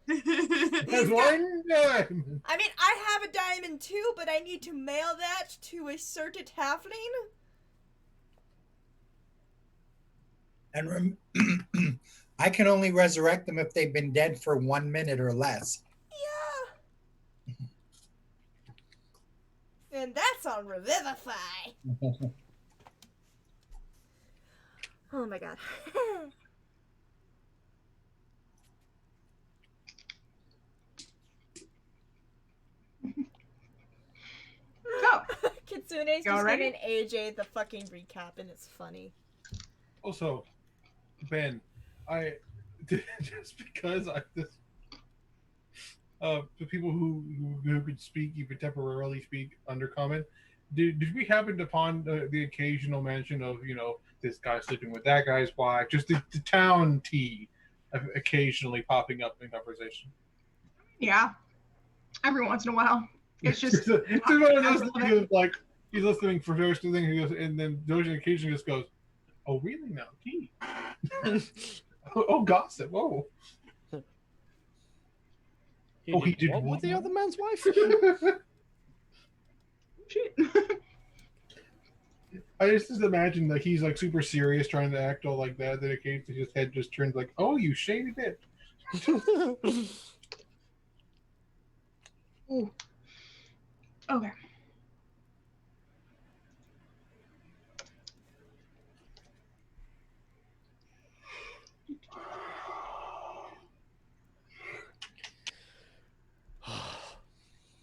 There's one diamond. I mean, I have a diamond too, but I need to mail that to a certain halfling. And I can only resurrect them if they've been dead for 1 minute or less. Yeah. And that's on Revivify. Oh my god. Go. Kitsune's just giving AJ the fucking recap, and it's funny. Also, Ben, just because the people who could speak, even temporarily speak under comment, did we happen upon the occasional mention of, this guy sleeping with that guy's wife, just the town tea occasionally popping up in conversation? Yeah, every once in a while. It's just it's one of those things like he's listening for various things, and then Doja occasionally just goes, "Oh, really now, tea? oh, gossip. Oh." He did what with the other man's wife? Shit. I just imagine that he's like super serious, trying to act all like that. Then occasionally his head just turns like, "Oh, you shady bitch." Ooh. Okay.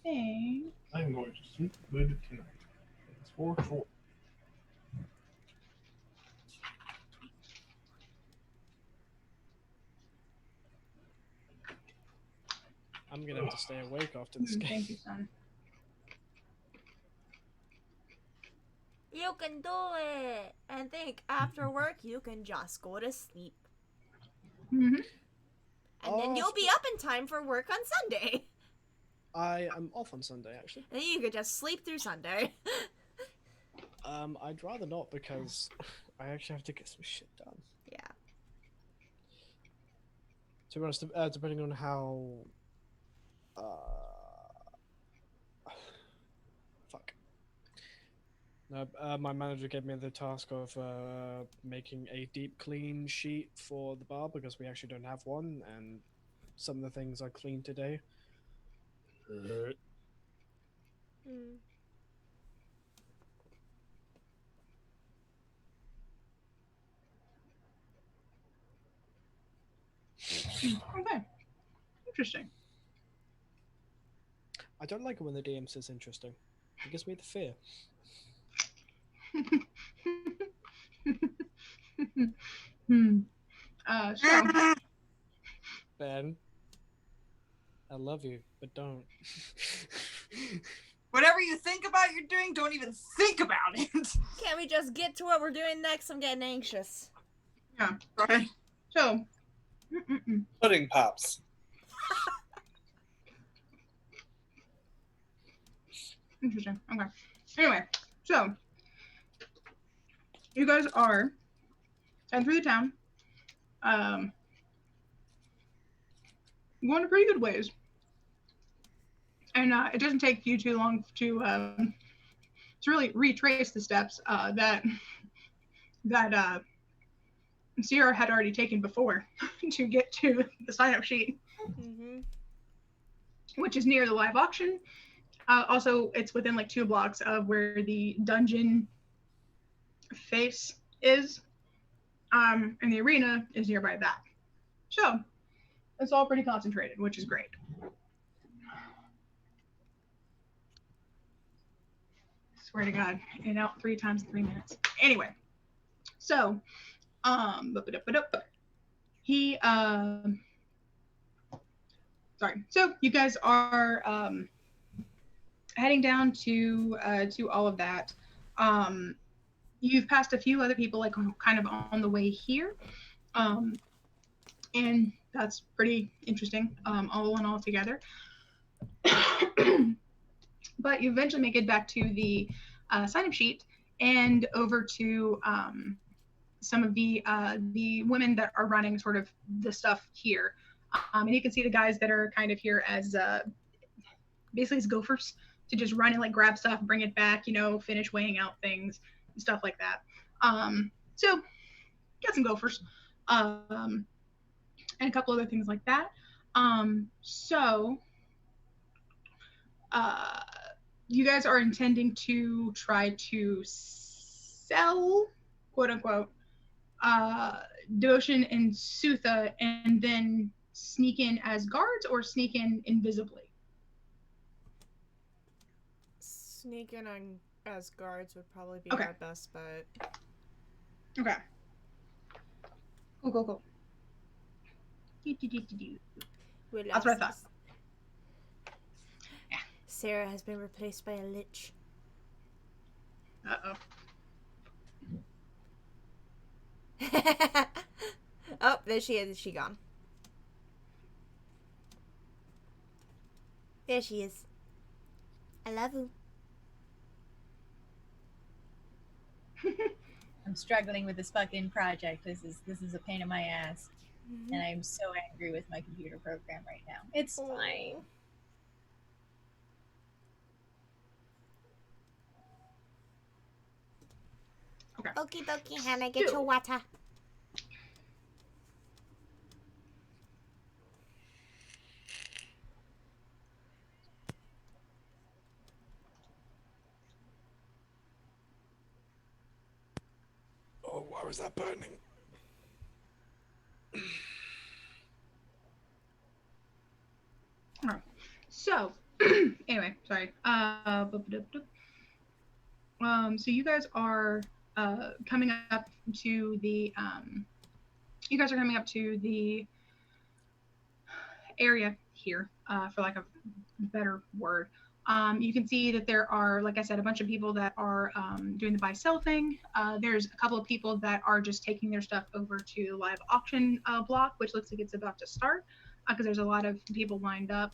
Thanks. I'm going to sleep good tonight. It's for sure. I'm gonna have to stay awake after this game. Thank you, son. You can do it! And think after work you can just go to sleep. Mm-hmm. And then you'll be up in time for work on Sunday. I am off on Sunday, actually. And you could just sleep through Sunday. I'd rather not because I actually have to get some shit done. Yeah. To be honest, depending on how... fuck. No, my manager gave me the task of making a deep clean sheet for the bar because we actually don't have one, and some of the things I cleaned today. Mm. Okay. Interesting. I don't like it when the DM says interesting. It gives me the fear. So Ben, I love you, but don't. Whatever you think about you're doing, don't even think about it. Can't we just get to what we're doing next? I'm getting anxious. yeah, right. So Pudding pops. interesting. Okay. Anyway, so you guys are heading through the town. Going a pretty good ways. And it doesn't take you too long to really retrace the steps that Sierra had already taken before to get to the sign-up sheet, which is near the live auction. Also, it's within like 2 blocks of where the dungeon face is, and the arena is nearby that. So it's all pretty concentrated, which is great. Swear to God, in out 3 times in 3 minutes. Anyway, so he sorry. So you guys are heading down to all of that. You've passed a few other people like kind of on the way here, and that's pretty interesting. All in all together. But you eventually make it back to the sign-up sheet and over to some of the women that are running sort of the stuff here. And you can see the guys that are kind of here as basically as gophers to just run and like grab stuff, bring it back, finish weighing out things and stuff like that. So got some gophers and a couple other things like that. You guys are intending to try to sell, quote unquote, Devotion and Sutha and then sneak in as guards or sneak in invisibly? Sneak in on as guards would probably be Okay. our best bet. Okay. Cool. That's what I thought. Yeah. Sarah has been replaced by a lich. Uh-oh. Oh, there she is. Is she gone? There she is. I love you. I'm struggling with this fucking project. This is a pain in my ass. And I'm so angry with my computer program right now. It's fine. Okie dokie, Hannah, get your water. Oh, why was that burning? All right. So, anyway, sorry. So you guys are coming up to the area here, for lack of a better word. You can see that there are, like I said, a bunch of people that are doing the buy-sell thing. There's a couple of people that are just taking their stuff over to the live auction block, which looks like it's about to start, because there's a lot of people lined up.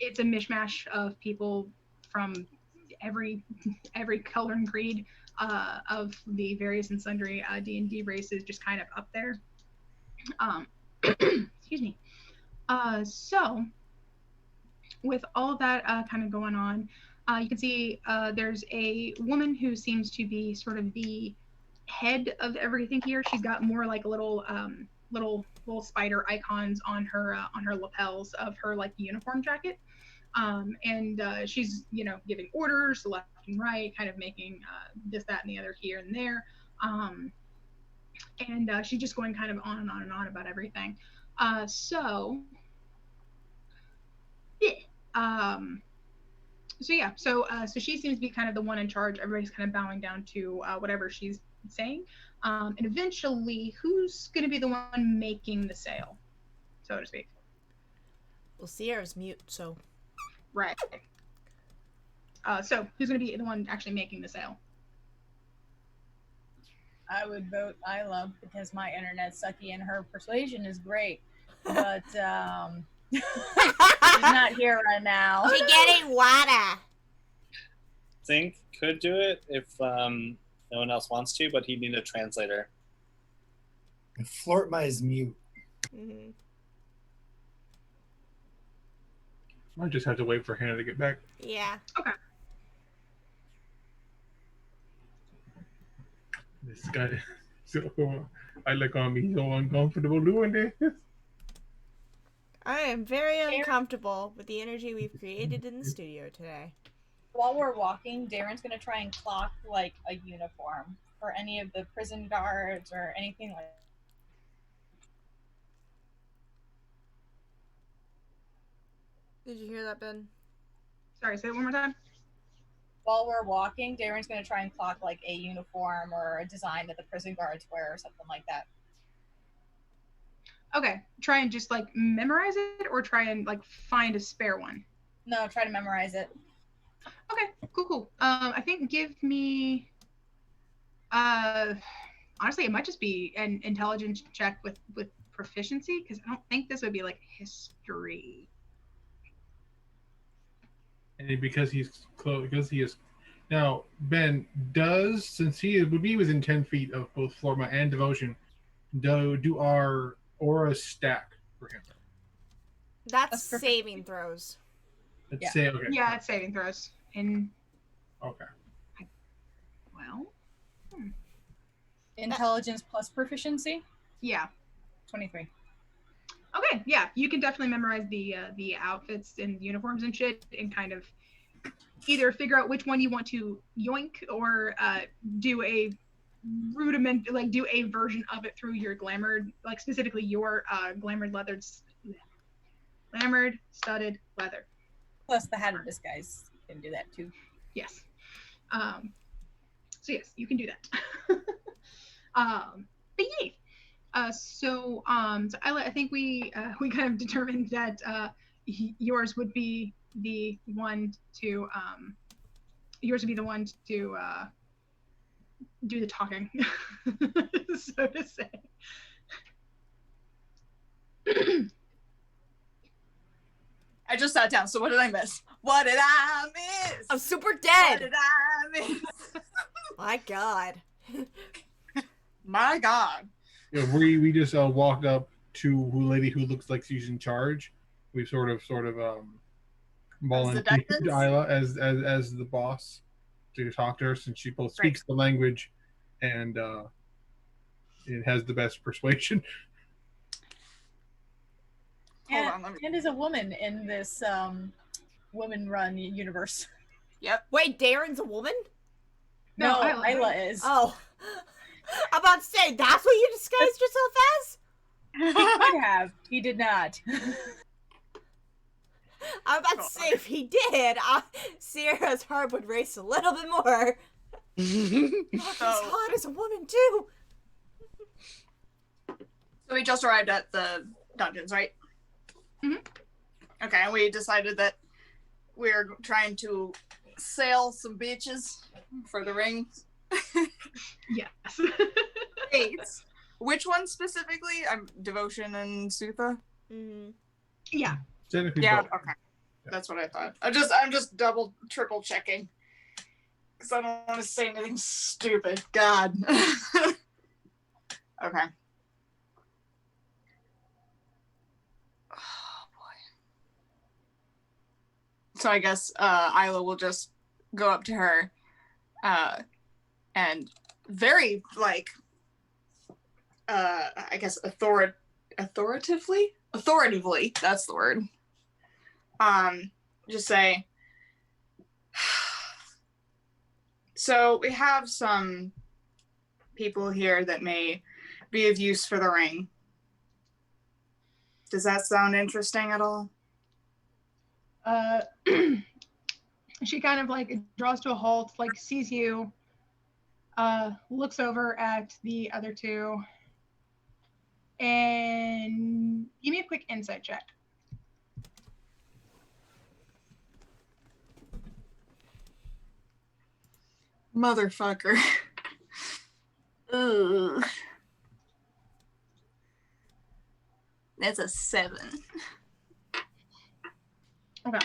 It's a mishmash of people from every color and creed of the various and sundry D&D races, just kind of up there. Excuse me. So with all that kind of going on, you can see there's a woman who seems to be sort of the head of everything here. She's got more like little spider icons on her lapels of her like uniform jacket. And she's, giving orders left and right, kind of making this, that, and the other here and there. And she's just going kind of on and on and on about everything. So she seems to be kind of the one in charge. Everybody's kind of bowing down to whatever she's saying. And eventually, who's going to be the one making the sale, so to speak? Well, Sierra's mute, so. Right. So who's going to be the one actually making the sale? I would vote Isla because my internet's sucky and her persuasion is great. But she's not here right now. She's getting water. Zink could do it if no one else wants to, but he'd need a translator. Flortma is mute. Mm-hmm. I just have to wait for Hannah to get back. Yeah. Okay. This guy, so I look on me so uncomfortable doing this. I am very uncomfortable with the energy we've created in the studio today. While we're walking, Darren's going to try and clock like a uniform for any of the prison guards or anything like that. Did you hear that, Ben? Sorry, say it one more time. While we're walking, Darren's going to try and clock like a uniform or a design that the prison guards wear or something like that. Okay, try and just like memorize it, or try and like find a spare one. No, try to memorize it. Okay, cool. I think give me. Honestly, it might just be an intelligence check with proficiency, because I don't think this would be like history. And because he is now, Ben does, since he would be within 10 feet of both Florma and Devotion, do our aura stack for him? That's saving throws. Let's say okay. Yeah, it's saving throws. And okay. Well, intelligence plus proficiency? Yeah. 23. Okay, yeah, you can definitely memorize the outfits and uniforms and shit, and kind of either figure out which one you want to yoink, or do a rudiment, like do a version of it through your glamored, like specifically your glamored studded leather. Plus the hat of disguise can do that too. Yes. So yes, you can do that. But yay. So I think we kind of determined that yours would be the one to do the talking, so to say. I just sat down, so what did I miss? What did I miss? I'm super dead. What did I miss? My God. My God. Yeah, we just walked up to a lady who looks like she's in charge. We sort of volunteered Isla as the boss. to talk to her since she both speaks the language and it has the best persuasion. And is a woman in this woman-run universe. Yep. Wait, Darren's a woman? No, Isla. Isla is. Oh. I'm about to say, that's what you disguised yourself as? He could have. He did not. I'm about to say, if he did, Sierra's heart would race a little bit more. He's hot as a woman, too. So we just arrived at the dungeons, right? Mm-hmm. Okay, and we decided that we're trying to sail some bitches for the ring. Yes. Eight. Which one specifically? I'm Devotion and Sutha. Mm-hmm. Yeah. Yeah. Okay. Yeah. That's what I thought. I'm just double, triple checking because I don't want to say anything stupid. God. Okay. Oh boy. So I guess Isla will just go up to her, and very I guess authoritatively, that's the word. Just say, so we have some people here that may be of use for the ring. Does that sound interesting at all? She kind of draws to a halt, sees you, looks over at the other two, and give me a quick insight check. Motherfucker. Ugh. That's a 7. Okay.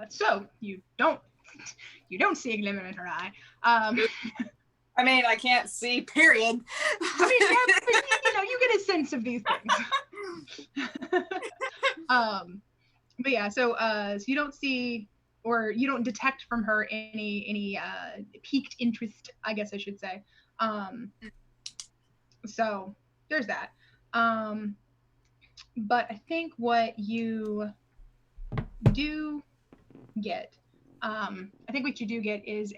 So you don't see a glimmer in her eye. I mean, I can't see, period. I mean, yeah, but, you get a sense of these things. But yeah, so you don't see, or you don't detect from her any piqued interest, I guess I should say. So there's that. But I think what you do get, is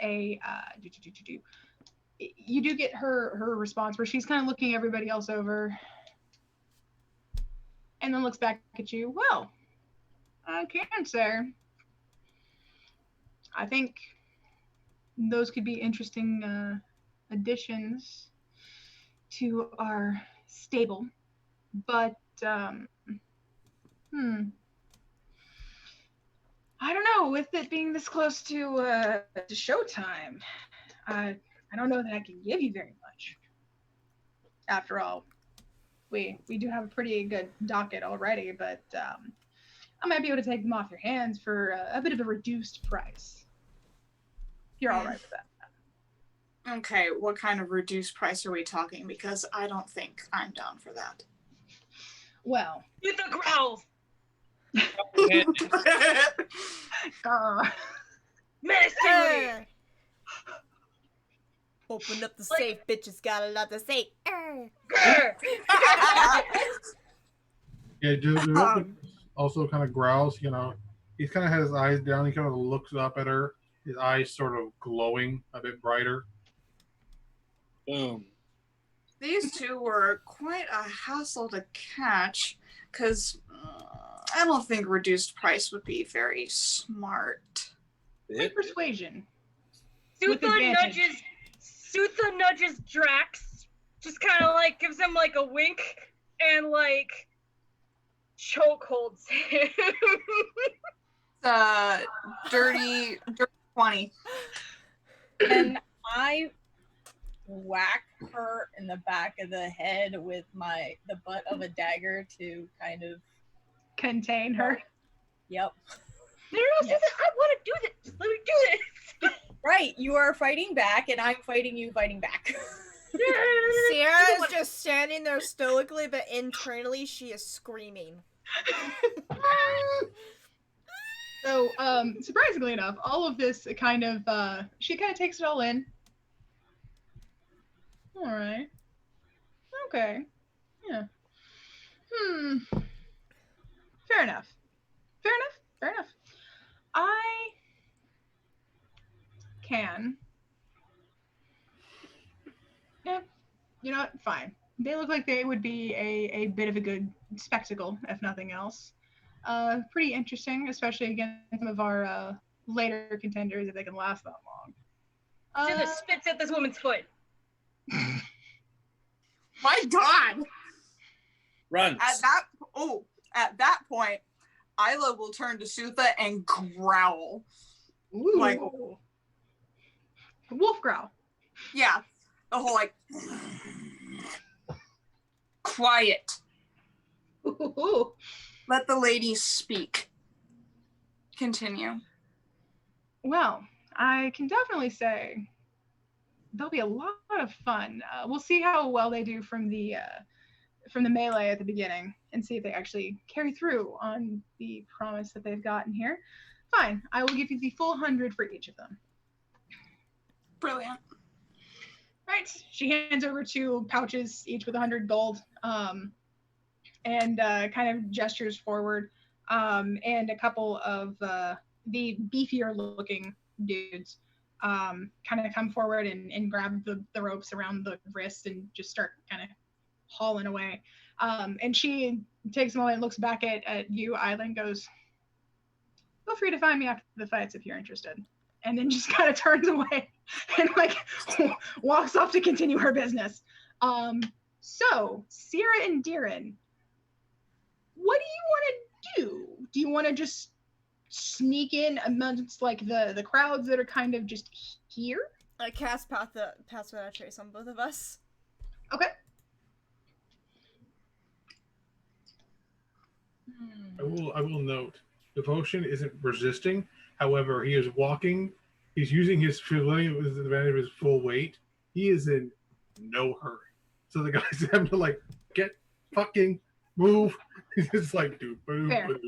you do get her response where she's kind of looking everybody else over and then looks back at you. Well, I can, sir. I think those could be interesting additions to our stable, but I don't know, with it being this close to showtime, I don't know that I can give you very much. After all, we do have a pretty good docket already, but I might be able to take them off your hands for a bit of a reduced price. You're all right with that. Okay, what kind of reduced price are we talking? Because I don't think I'm down for that. Well, with the growls. Menacingly. Open up the safe, bitches got a lot to say. Yeah, just also kind of growls. He kind of has his eyes down. He kind of looks up at her. His eyes sort of glowing a bit brighter. Boom. These two were quite a hassle to catch because I don't think reduced price would be very smart. With persuasion. Sutha nudges Drax, just kind of gives him a wink and chokeholds him. Dirty 20. And I whack her in the back of the head with the butt of a dagger to kind of contain her. Yep. No, yes. I want to do this. Let me do this. Right, you are fighting back, and I'm fighting you fighting back. Sierra's just standing there stoically, but internally she is screaming. So, surprisingly enough, all of this kind of, she kind of takes it all in. All right. Okay. Yeah. Fair enough. Fair enough. Fair enough. I can. Yeah. You know what? Fine. They look like they would be a bit of a good spectacle, if nothing else. Pretty interesting, especially against some of our later contenders if they can last that long. Zilla spits at this woman's foot. My God. Run. At that point, Isla will turn to Sutha and growl. Ooh. Like, wolf growl. yeah, the whole like quiet. Ooh. Let the ladies speak. Continue. Well, I can definitely say there'll be a lot of fun. We'll see how well they do from the melee at the beginning and see if they actually carry through on the promise that they've gotten here. Fine, I will give you the full 100 for each of them. Brilliant. Right, she hands over 2 pouches, each with 100 gold, and kind of gestures forward, and a couple of the beefier looking dudes kind of come forward and grab the ropes around the wrist and just start kind of hauling away. And she takes a moment, looks back at you, Isla, and goes, feel free to find me after the fights if you're interested. And then just kind of turns away and like walks off to continue her business. So, Sierra and Diren, what do you want to do? Do you want to just sneak in amongst like the crowds that are kind of just here? I cast Pass Without Trace on both of us. Okay. I will note, Devotion isn't resisting. However, he is walking. He's using his feeling with the advantage of his full weight. He is in no hurry. So the guys have to like get fucking move. It's like dude, boom, Fair. boom.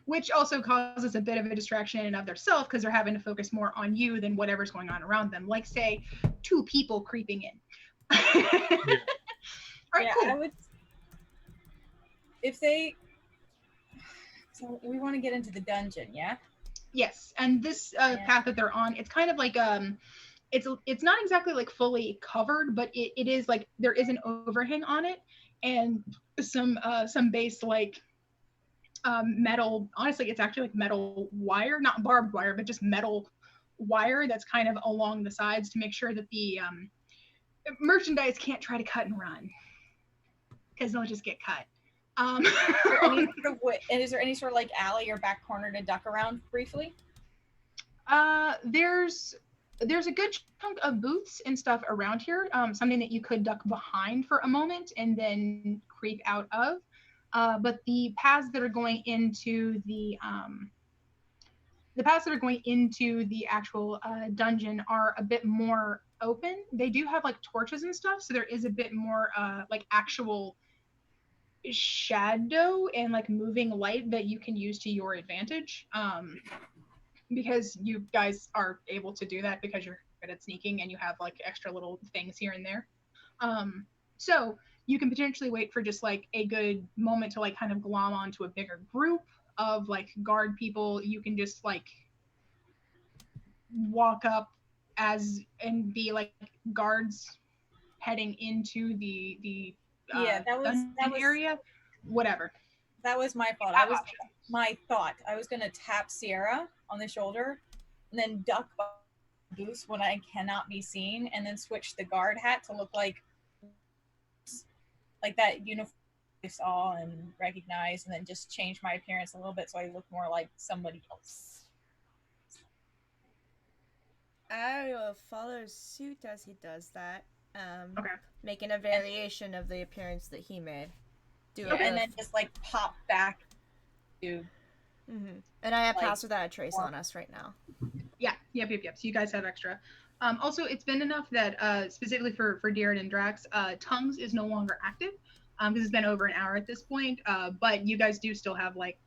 Which also causes a bit of a distraction in and of themselves because they're having to focus more on you than whatever's going on around them. Like say 2 people creeping in. Yeah. All right, Yeah, cool. I would. If they. So we want to get into the dungeon, yeah? Yes, and this path that they're on, it's kind of like it's not exactly like fully covered, but it is like there is an overhang on it and some base like metal. Honestly, it's actually like metal wire, not barbed wire, but just metal wire that's kind of along the sides to make sure that the merchandise can't try to cut and run because they'll just get cut. Is there any sort of like alley or back corner to duck around briefly? There's a good chunk of booths and stuff around here. Something that you could duck behind for a moment and then creep out of. But the paths that are going into the actual dungeon are a bit more open. They do have like torches and stuff, so there is a bit more like actual shadow and like moving light that you can use to your advantage, because you guys are able to do that because you're good at sneaking and you have like extra little things here and there. So you can potentially wait for just like a good moment to like kind of glom onto a bigger group of like guard people. You can just like walk up and be like guards heading into the that was area, whatever. That was my fault. I was gonna tap Sierra on the shoulder and then duck boost when I cannot be seen, and then switch the guard hat to look like that uniform I saw and recognized, and then just change my appearance a little bit so I look more like somebody else. I will follow suit as he does that. Okay. Making a variation of the appearance that he made. And then just like pop back to. Mm-hmm. And I have like, Pass Without a Trace on us right now. Yeah, yep. So you guys have extra. Also, it's been enough that specifically for Diren and Drax, Tongues is no longer active because it's been over an hour at this point. But you guys do still have like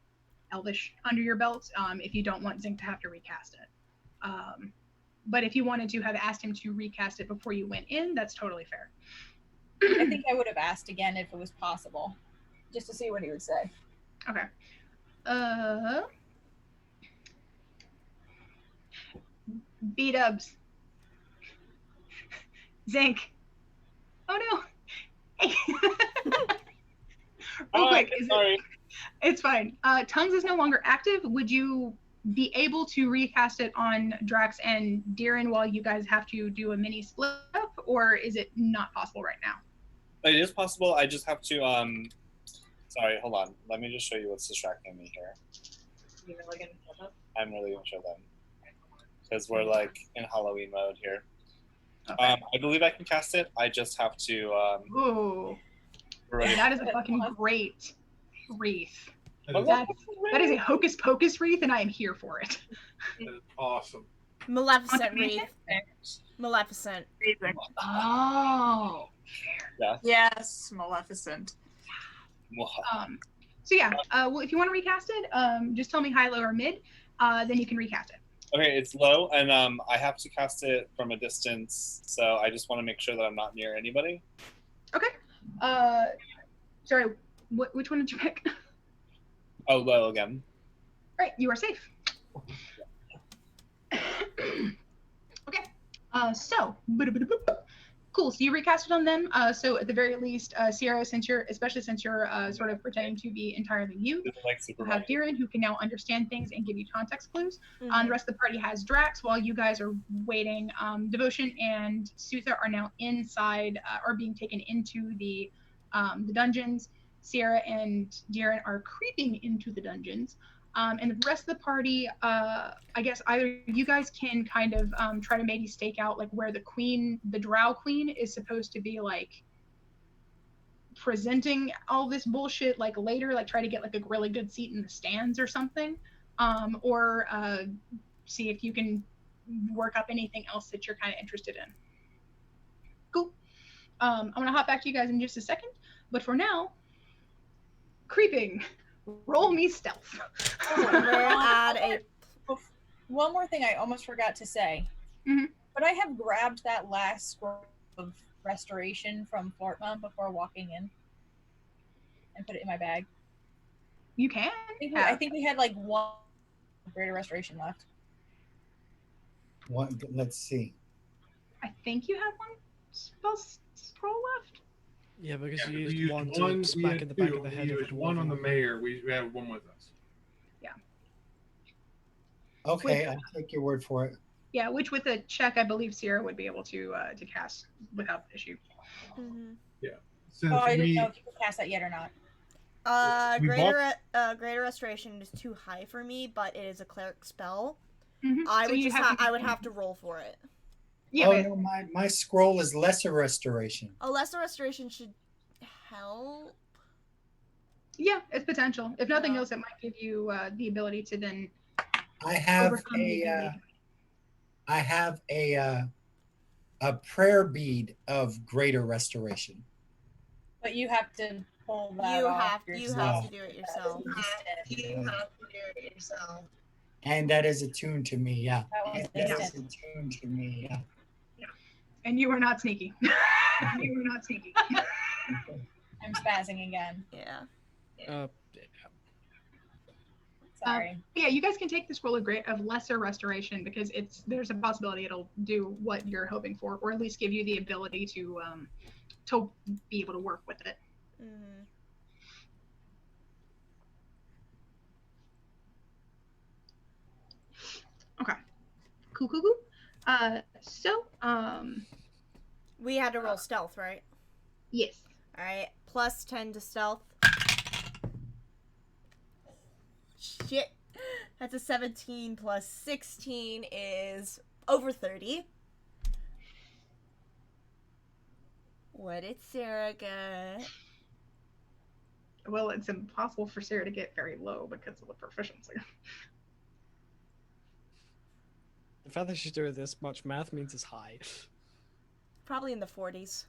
Elvish under your belt if you don't want Zink to have to recast it. But if you wanted to have asked him to recast it before you went in, that's totally fair. I think I would have asked again if it was possible, just to see what he would say. Okay. B-dubs. Zink. Oh no. Hey. Real quick. Sorry. It's fine. Tongues is no longer active. Would you be able to recast it on Drax and Diren while you guys have to do a mini split up, or is it not possible right now? It is possible. I just have to. Sorry, hold on. Let me just show you what's distracting me here. You're really gonna show them? I'm really gonna show them because we're like in Halloween mode here. Okay. I believe I can cast it. I just have to. Ooh. That is a fucking great wreath. That is a hocus pocus wreath, and I am here for it. That is awesome. Maleficent wreath. Maleficent. Oh. Yeah. Yes, Maleficent. So yeah, well, if you want to recast it, just tell me high, low, or mid. Then you can recast it. Okay, it's low, and I have to cast it from a distance, so I just want to make sure that I'm not near anybody. Okay. Sorry, which one did you pick? Oh, low again. Right, you are safe. Okay. So, cool. So you recast it on them. So at the very least, Sierra, especially since you're sort of pretending to be entirely you, you have Diren, who can now understand things and give you context clues. The rest of the party has Drax, while you guys are waiting. Devotion and Sutha are now inside, are being taken into the dungeons. Sierra and Diren are creeping into the dungeons. And the rest of the party, I guess either you guys can kind of try to maybe stake out like where the Drow Queen is supposed to be like presenting all this bullshit like later, like try to get like a really good seat in the stands or something, or see if you can work up anything else that you're kind of interested in. Cool. I'm gonna hop back to you guys in just a second, but for now, creeping. Roll me stealth. One more thing I almost forgot to say. Mm-hmm. But I have grabbed that last scroll of restoration from Flortma before walking in and put it in my bag. You can. I think we had like one greater restoration left. One, let's see. I think you had one spell scroll left. Yeah, because Yeah, you we used one to smack in the back of the head. We used one on the mayor. We have one with us. Yeah. Okay, I'll take your word for it. Yeah, which with a check, I believe Sierra would be able to cast without issue. Yeah. Since I didn't know if you could cast that yet or not. Greater restoration is too high for me, but it is a cleric spell. I would have to roll for it. Yeah, no, my scroll is lesser restoration. A lesser restoration should help. Yeah, it's potential. If nothing else, it might give you the ability to then. I have a prayer bead of greater restoration. But you have to pull that off yourself. You have to do it yourself. You have to do it yourself. And that is attuned to me, yeah. That is attuned to me, yeah. And you are not sneaky. You are not sneaky. I'm spazzing again. Yeah. Sorry. Yeah, you guys can take this roll of lesser restoration because there's a possibility it'll do what you're hoping for, or at least give you the ability to be able to work with it. Okay. Cool. So we had to roll stealth, right? Yes. All right. Plus 10 to stealth. Shit. That's a 17 plus 16 is over 30. What did Sarah get? Well, it's impossible for Sarah to get very low because of the proficiency. The fact that she's doing this much math means it's high. Probably in the 40s.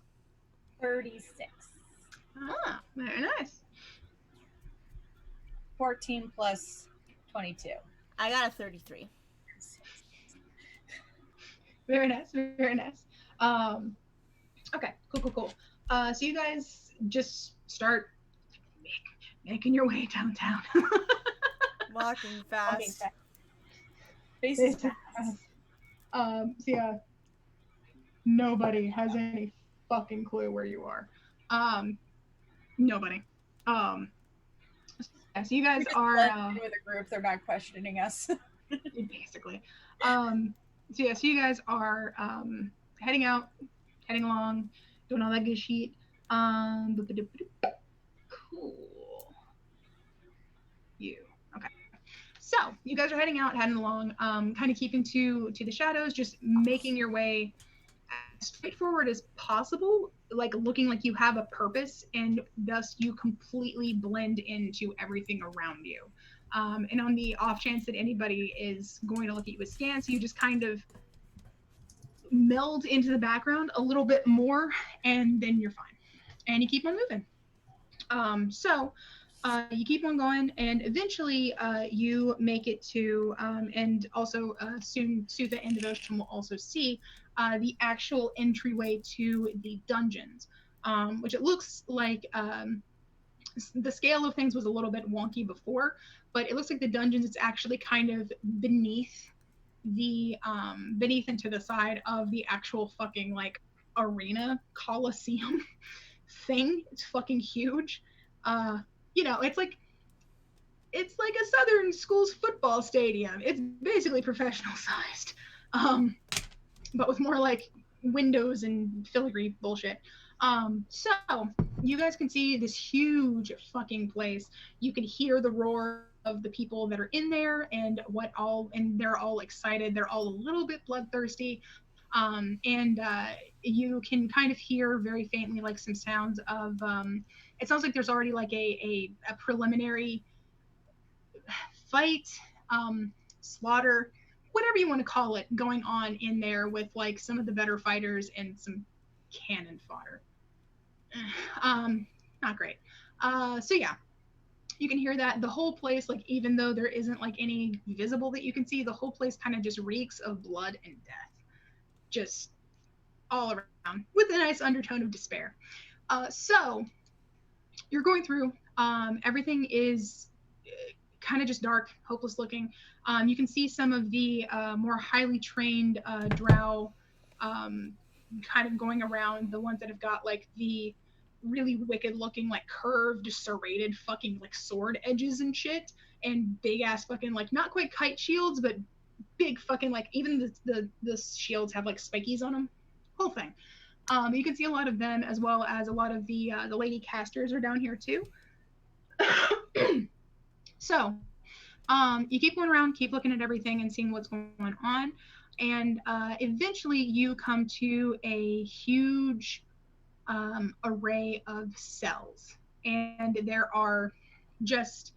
36. Ah, very nice. 14 plus 22. I got a 33. Very nice, very nice. Okay, cool. So you guys just start making your way downtown. Walking fast. Faces fast. So yeah, nobody has any fucking clue where you are. Nobody. Yeah, so you guys are with a group. They're not questioning us. basically. So you guys are heading out, heading along, doing all that good shit. Cool. You. Okay. So you guys are heading out, heading along, kind of keeping to the shadows, just making your way as straightforward as possible, like looking like you have a purpose, and thus you completely blend into everything around you. And on the off chance that anybody is going to look at you askance, you just kind of meld into the background a little bit more, and then you're fine. And you keep on moving. You keep on going, and eventually you make it to, and also soon Sutha and Devotion will also see the actual entryway to the dungeons, which it looks like the scale of things was a little bit wonky before, but it looks like the dungeons is actually kind of beneath and to the side of the actual fucking like arena coliseum thing. It's fucking huge. It's like a Southern schools football stadium. It's basically professional sized, but with more like windows and filigree bullshit. So you guys can see this huge fucking place. You can hear the roar of the people that are in there, and they're all excited. They're all a little bit bloodthirsty. You can kind of hear very faintly like some sounds of it sounds like there's already like a preliminary fight, slaughter, whatever you want to call it, going on in there with like some of the better fighters and some cannon fodder. Not great. So yeah, you can hear that. The whole place, like even though there isn't like any visible that you can see, the whole place kind of just reeks of blood and death, just all around, with a nice undertone of despair. So you're going through. Everything is kind of just dark, hopeless looking. You can see some of the more highly trained drow kind of going around, the ones that have got like the really wicked looking like curved serrated fucking like sword edges and shit, and big ass fucking like not quite kite shields, but big fucking like even the shields have like spikies on them, whole thing. You can see a lot of them, as well as a lot of the lady casters are down here too. So you keep going around, keep looking at everything and seeing what's going on, and eventually you come to a huge array of cells, and there are just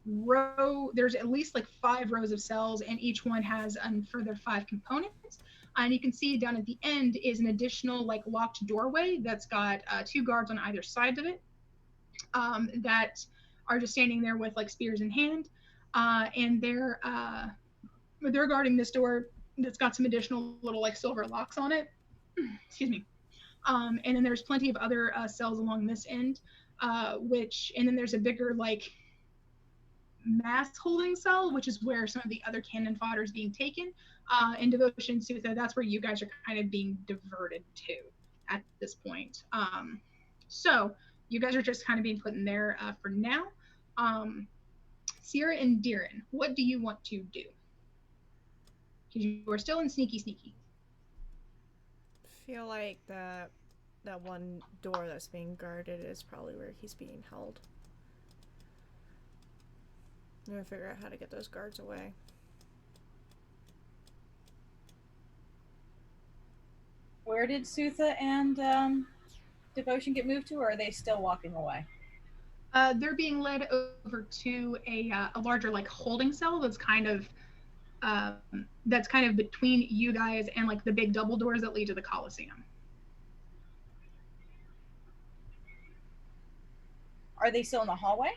there's at least like 5 rows of cells, and each one has further 5 components. And you can see down at the end is an additional like locked doorway that's got 2 guards on either side of it that are just standing there with like spears in hand, and they're guarding this door that's got some additional little like silver locks on it. Excuse me. And then there's plenty of other cells along this end, and then there's a bigger like mass holding cell, which is where some of the other cannon fodder is being taken. In Devotion Sutha, that's where you guys are kind of being diverted to at this point. So you guys are just kind of being put in there for now. Sierra and Diren, what do you want to do? Because you are still in sneaky. Feel like that one door that's being guarded is probably where he's being held. I'm gonna figure out how to get those guards away. Where did Sutha and Devotion get moved to, or are they still walking away? They're being led over to a larger like holding cell that's kind of between you guys and like the big double doors that lead to the Coliseum. Are they still in the hallway?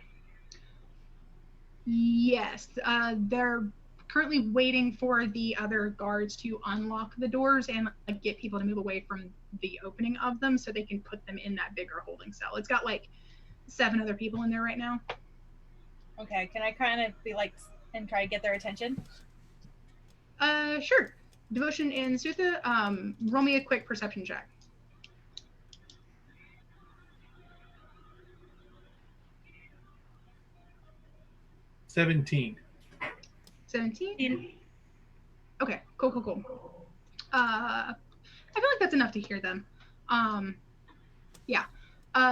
Yes, they're currently waiting for the other guards to unlock the doors and like get people to move away from the opening of them so they can put them in that bigger holding cell. It's got like 7 other people in there right now. Okay, can I kind of be like and try to get their attention? Sure. Devotion and Sutha, roll me a quick perception check. $17. 17? Okay, cool. I feel like that's enough to hear them. Yeah.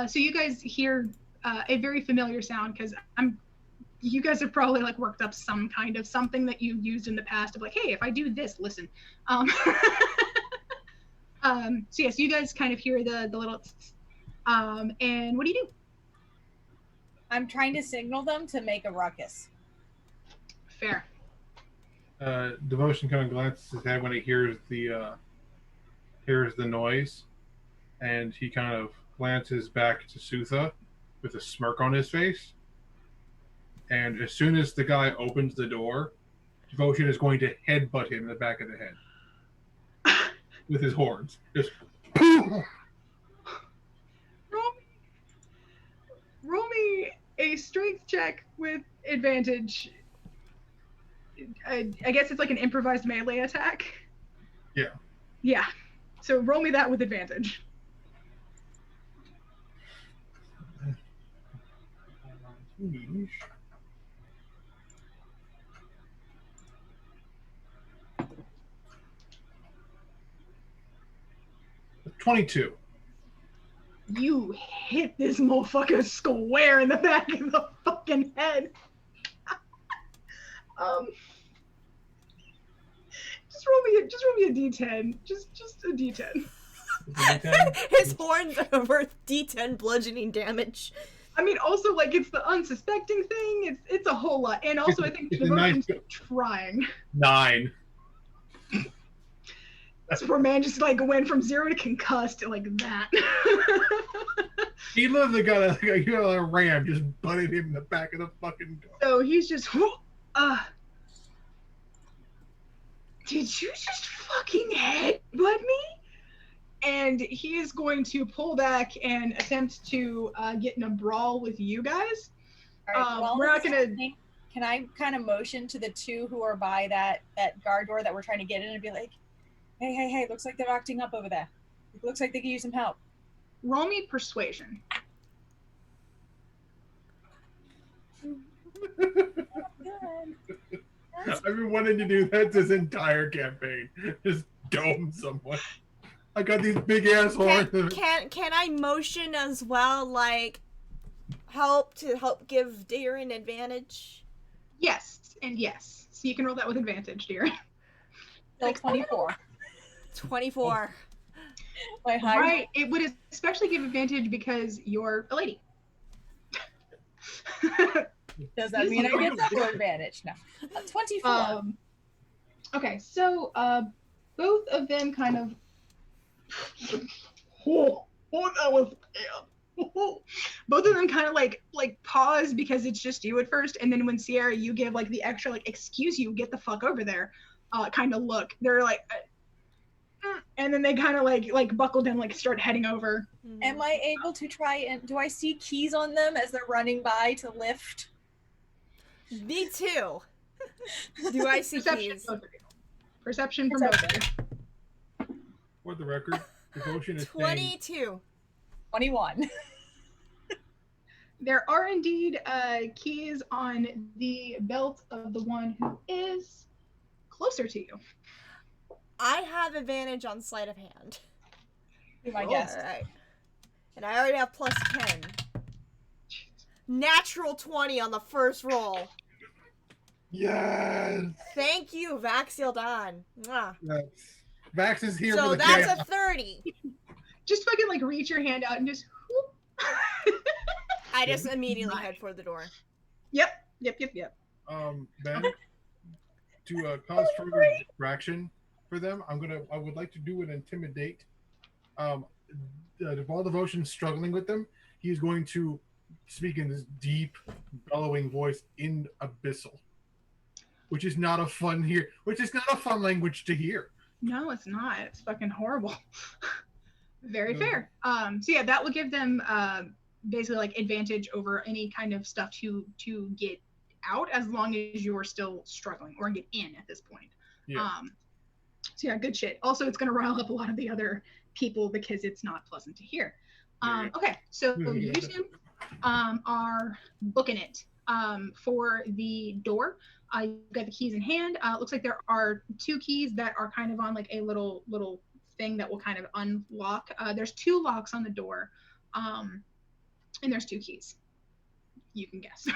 So you guys hear a very familiar sound because you guys have probably like worked up some kind of something that you used in the past of like, hey, if I do this, listen. So yes, you guys kind of hear the little and what do you do? I'm trying to signal them to make a ruckus. Fair. Devotion kind of glances his head when he hears the noise, and he kind of glances back to Sutha with a smirk on his face. And as soon as the guy opens the door, Devotion is going to headbutt him in the back of the head with his horns. Just roll me a strength check with advantage. I guess it's like an improvised melee attack. Yeah. Yeah. So roll me that with advantage. $22. You hit this motherfucker square in the back of the fucking head. Just roll me a D10. Just a D10. His horns are worth D10 bludgeoning damage. I mean, also like it's the unsuspecting thing. It's a whole lot, and also I think Devotion's trying. 9. This poor man just like went from 0 to concussed like that. He literally got a ram just butted him in the back of the fucking door. So he's just did you just fucking headbutt me? And he is going to pull back and attempt to get in a brawl with you guys. All right, we're not gonna. Can I kind of motion to the 2 who are by that guard door that we're trying to get in and be like, hey, looks like they're acting up over there. It looks like they could use some help. Roll me persuasion. I've been wanting to do that this entire campaign. Just dome someone. I got these big ass horns. Can I motion as well, like help give Darren advantage? Yes, and yes. So you can roll that with advantage, dear. Like 24. 24. Right. It would especially give advantage because you're a lady. Does that mean I get double advantage? No. 24. Okay, so both of them kind of that was both of them kind of like pause because it's just you at first, and then when Sierra, you give like the extra like excuse you, get the fuck over there kind of look. They're like and then they kind of like buckle down, like start heading over. Am I able to try and do I see keys on them as they're running by to lift? Me too. Do I see keys? Perception from both of you. For the record, Devotion is 22. 21. There are indeed keys on the belt of the one who is closer to you. I have advantage on sleight of hand. Be my guest. All right. And I already have plus 10. Natural 20 on the first roll. Yes. Thank you, Vaxiel Don. Yes. Vax is here. So for the that's chaos. a 30. Just fucking like reach your hand out and just. I just immediately head for the door. Yep. Ben, to cause further distraction for them, I would like to do an intimidate. While Devotion's struggling with them, he's going to speaking this deep, bellowing voice in Abyssal, which is not a fun language to hear. No, it's not. It's fucking horrible. Very fair. So yeah, that will give them basically like advantage over any kind of stuff to get out, as long as you're still struggling, or get in at this point. Yeah. So yeah, good shit. Also, it's going to rile up a lot of the other people because it's not pleasant to hear. Okay, so you two are booking it for the door. You've got the keys in hand. Looks like there are 2 keys that are kind of on like a little thing that will kind of unlock. There's 2 locks on the door, and there's 2 keys. You can guess.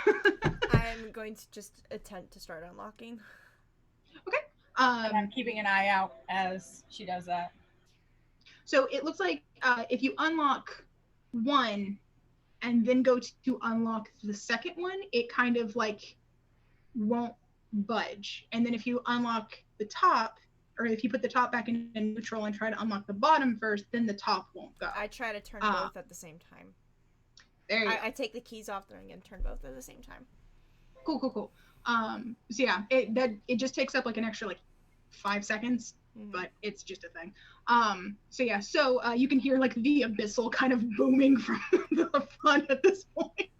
I'm going to just attempt to start unlocking. Okay. And I'm keeping an eye out as she does that. So it looks like if you unlock one and then go to unlock the second one, it kind of like won't budge. And then if you unlock the top, or if you put the top back in neutral and try to unlock the bottom first, then the top won't go. I try to turn both at the same time. There you go. I take the keys off there and turn both at the same time. Cool. So yeah, it just takes up like an extra like 5 seconds, but it's just a thing. So yeah, so you can hear like the Abyssal kind of booming from the front at this point.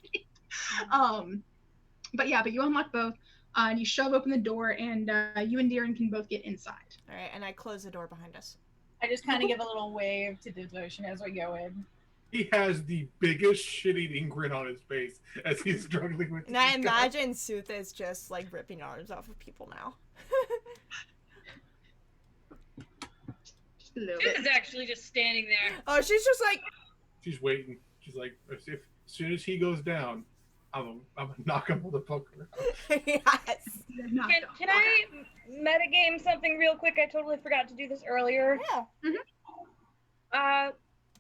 But you unlock both, and you shove open the door, and you and Darren can both get inside. All right, and I close the door behind us. I just kind of give a little wave to Devotion as we go in. He has the biggest shit-eating grin on his face as he's struggling with. And I imagine Sutha is just like ripping arms off of people now. Sutha's actually just standing there. Oh, she's just like. She's waiting. She's like, as soon as he goes down, I'm gonna knock him motherfucker. Yes. Can I metagame something real quick? I totally forgot to do this earlier. Yeah.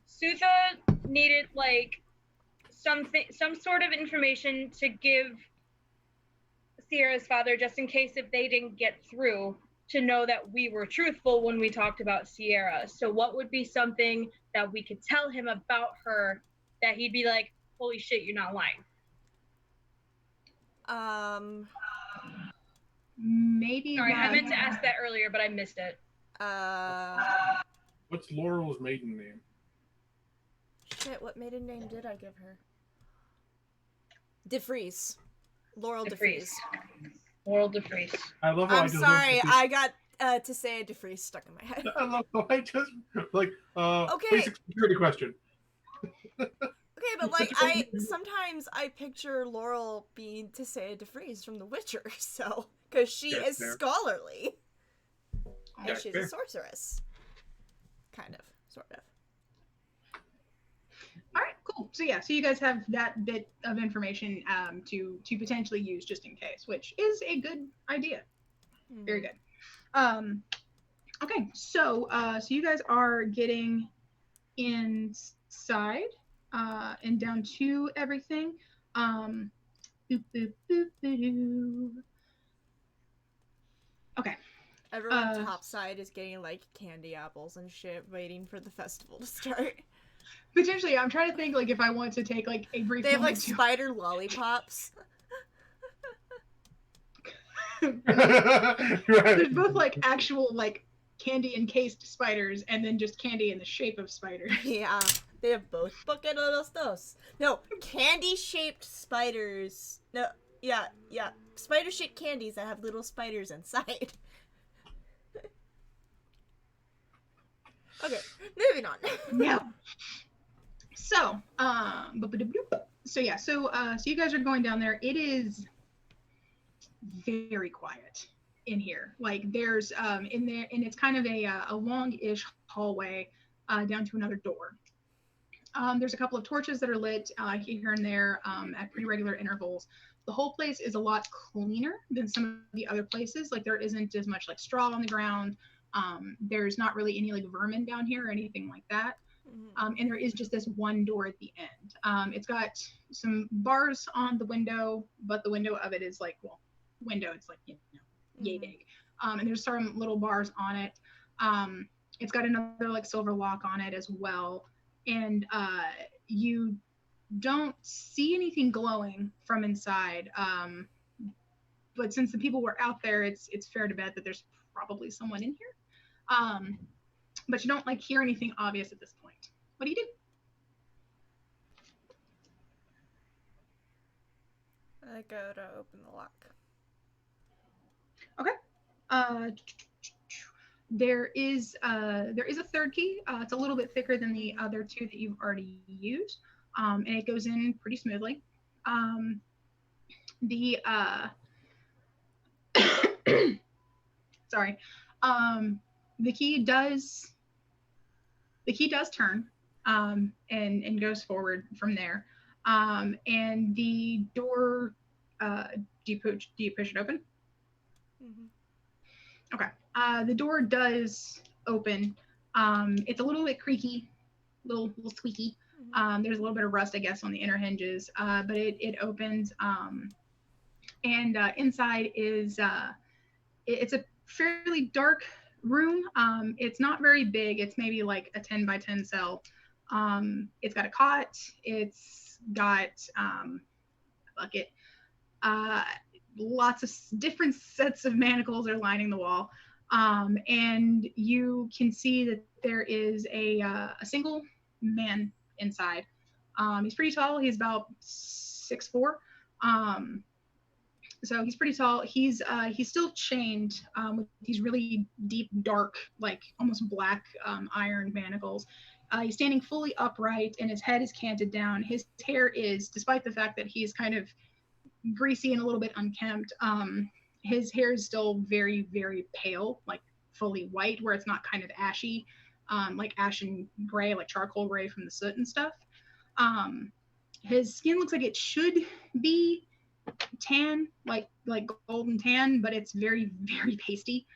Sutha needed like some sort of information to give Sierra's father, just in case if they didn't get through, to know that we were truthful when we talked about Sierra. So what would be something that we could tell him about her that he'd be like, holy shit, you're not lying? Maybe. Sorry, I meant to ask that earlier, but I missed it. What's Laurel's maiden name? Shit, what maiden name did I give her? DeFries. Laurel DeFries. Laurel DeFries. I love how I'm sorry, I got to say DeFries stuck in my head. I love how I just like Okay. basic security question. Okay, but like sometimes I picture Laurel being Tisea DeFries from The Witcher, so because she is scholarly. And she's a sorceress. Kind of, sort of. All right, cool. So yeah, so you guys have that bit of information to potentially use just in case, which is a good idea. Very good. Okay, so you guys are getting inside and down to everything. Boop, boop, boop, boop. Okay. Everyone topside is getting like candy apples and shit, waiting for the festival to start. Potentially, I'm trying to think like if I want to take like a brief. They have like spider lollipops. There's both like actual like candy encased spiders and then just candy in the shape of spiders. Yeah, they have both. Porque no los dos? No, candy shaped spiders. No, yeah, spider shaped candies that have little spiders inside. Okay, moving on. Yeah. So, so you guys are going down there. It is very quiet in here. Like there's in there, and it's kind of a long-ish hallway down to another door. There's a couple of torches that are lit here and there at pretty regular intervals. The whole place is a lot cleaner than some of the other places. Like there isn't as much like straw on the ground. There's not really any like vermin down here or anything like that. And there is just this one door at the end. It's got some bars on the window, but the window of it is like, well, window, it's like, yay big. And there's some little bars on it. It's got another like silver lock on it as well. And you don't see anything glowing from inside. But since the people were out there, it's fair to bet that there's probably someone in here. But you don't like hear anything obvious at this point. What do you do? I go to open the lock. Okay. There is a third key. It's a little bit thicker than the other two that you've already used, and it goes in pretty smoothly. The sorry, the key does turn, and goes forward from there. And the door, do you push it open? Mm-hmm. Okay. The door does open. It's a little bit creaky, little squeaky. There's a little bit of rust, I guess, on the inner hinges, but it opens. And inside is it's a fairly dark room. It's not very big. It's maybe like a 10 by 10 cell. It's got a cot. It's got a bucket. Lots of different sets of manacles are lining the wall. And you can see that there is a single man inside. He's pretty tall. He's about 6'4". So he's pretty tall. He's still chained with these really deep, dark, like almost black iron manacles. He's standing fully upright, and his head is canted down. His hair is, despite the fact that he's kind of greasy and a little bit unkempt, his hair is still very, very pale, like fully white, where it's not kind of ashy, like ashen gray, like charcoal gray from the soot and stuff. His skin looks like it should be tan, like golden tan, but it's very, very pasty.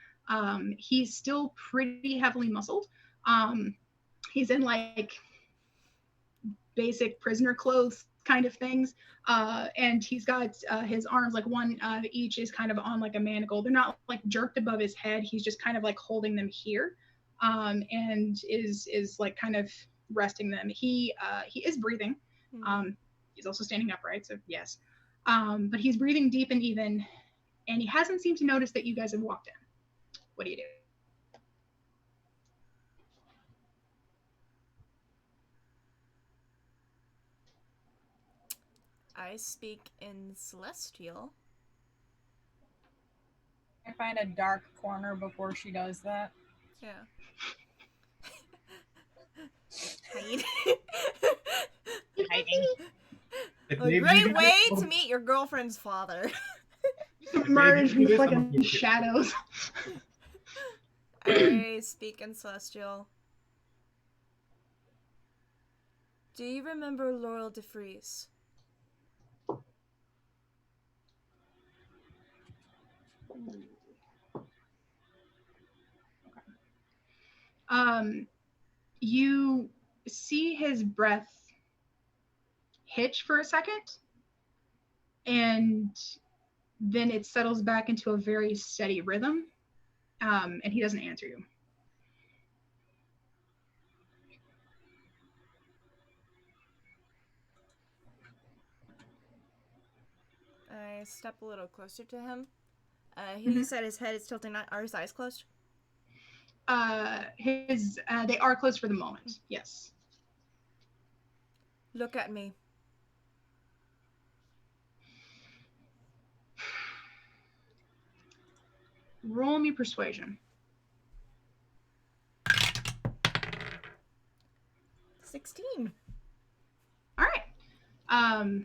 He's still pretty heavily muscled. He's in like basic prisoner clothes kind of things, and he's got his arms, like one each is kind of on like a manacle. They're not like jerked above his head. He's just kind of like holding them here, and is like kind of resting them. He is breathing. He's also standing upright, so yes. But he's breathing deep and even, and he hasn't seemed to notice that you guys have walked in. What do you do? I speak in Celestial. I find a dark corner before she does that. Yeah. Hide. Hiding. A great way to meet your girlfriend's father. Emerge from the fucking shadows. I speak in Celestial. Do you remember Laurel DeFries? You see his breath hitch for a second, and then it settles back into a very steady rhythm, and he doesn't answer you. I step a little closer to him. He said his head is tilting. Are his eyes closed? They are closed for the moment. Yes. Look at me. Roll me persuasion. 16. All right.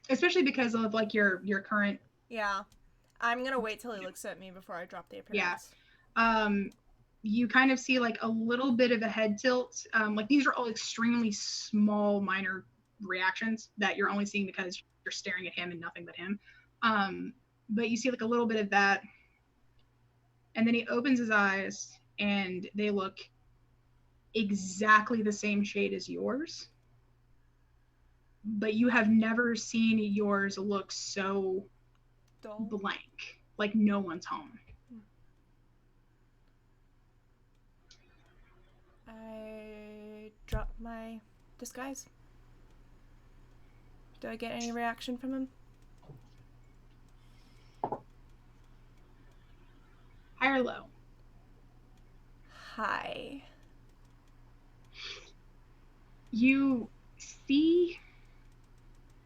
Especially because of like your current. Yeah. I'm gonna wait till he looks at me before I drop the appearance. Yeah. You kind of see like a little bit of a head tilt. Like these are all extremely small, minor reactions that you're only seeing because you're staring at him and nothing but him. But you see like a little bit of that. And then he opens his eyes and they look exactly the same shade as yours. But you have never seen yours look so dull, blank, like no one's home. I drop my disguise. Do I get any reaction from him? High or low? Hi. You see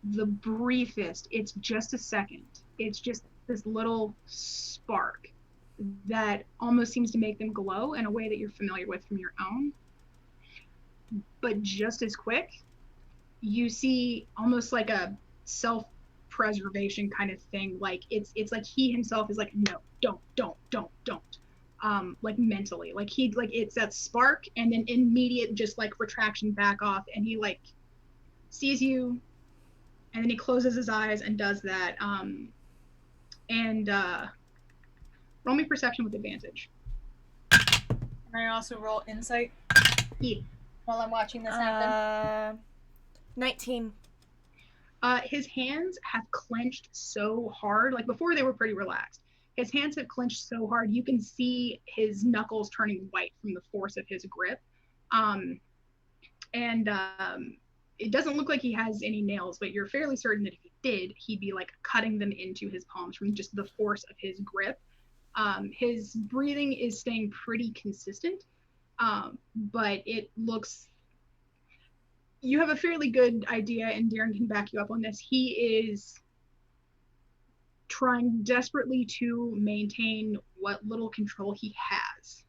the briefest, it's just a second. It's just this little spark that almost seems to make them glow in a way that you're familiar with from your own. But just as quick, you see almost like a self-preservation kind of thing. Like it's like he himself is like, no, don't. Like mentally, like it's that spark and then immediate just like retraction back off, and he like sees you, and then he closes his eyes and does that. And roll me perception with advantage. Can I also roll insight? Yeah. While I'm watching this happen. 19. His hands have clenched so hard. Like before, they were pretty relaxed. His hands have clenched so hard, you can see his knuckles turning white from the force of his grip. It doesn't look like he has any nails, but you're fairly certain that if he did, he'd be like cutting them into his palms from just the force of his grip. His breathing is staying pretty consistent, but it looks, you have a fairly good idea, and Darren can back you up on this. He is trying desperately to maintain what little control he has.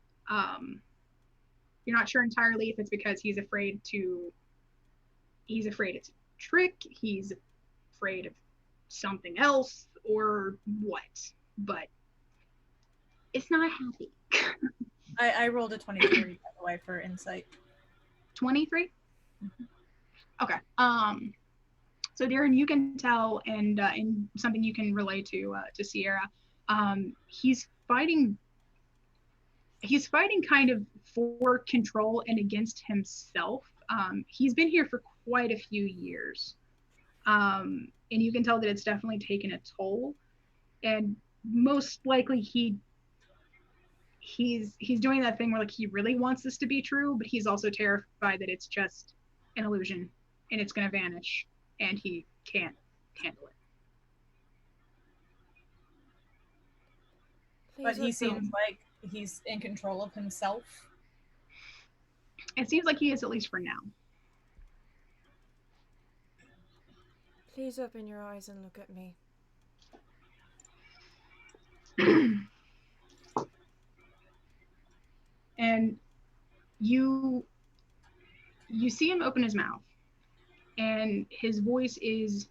You're not sure entirely if it's because he's afraid it's a trick, he's afraid of something else, or what, but it's not happy. I rolled a 23, by the way, for insight. 23? Mm-hmm. Okay. So Darren, you can tell, and something you can relay to Sierra. He's fighting kind of for control and against himself. He's been here for quite a few years, and you can tell that it's definitely taken a toll. And most likely he's doing that thing where like he really wants this to be true, but he's also terrified that it's just an illusion and it's going to vanish, and he can't handle it. But he seems like he's in control of himself. It seems like he is, at least for now. Please open your eyes and look at me. And you see him open his mouth, and his voice is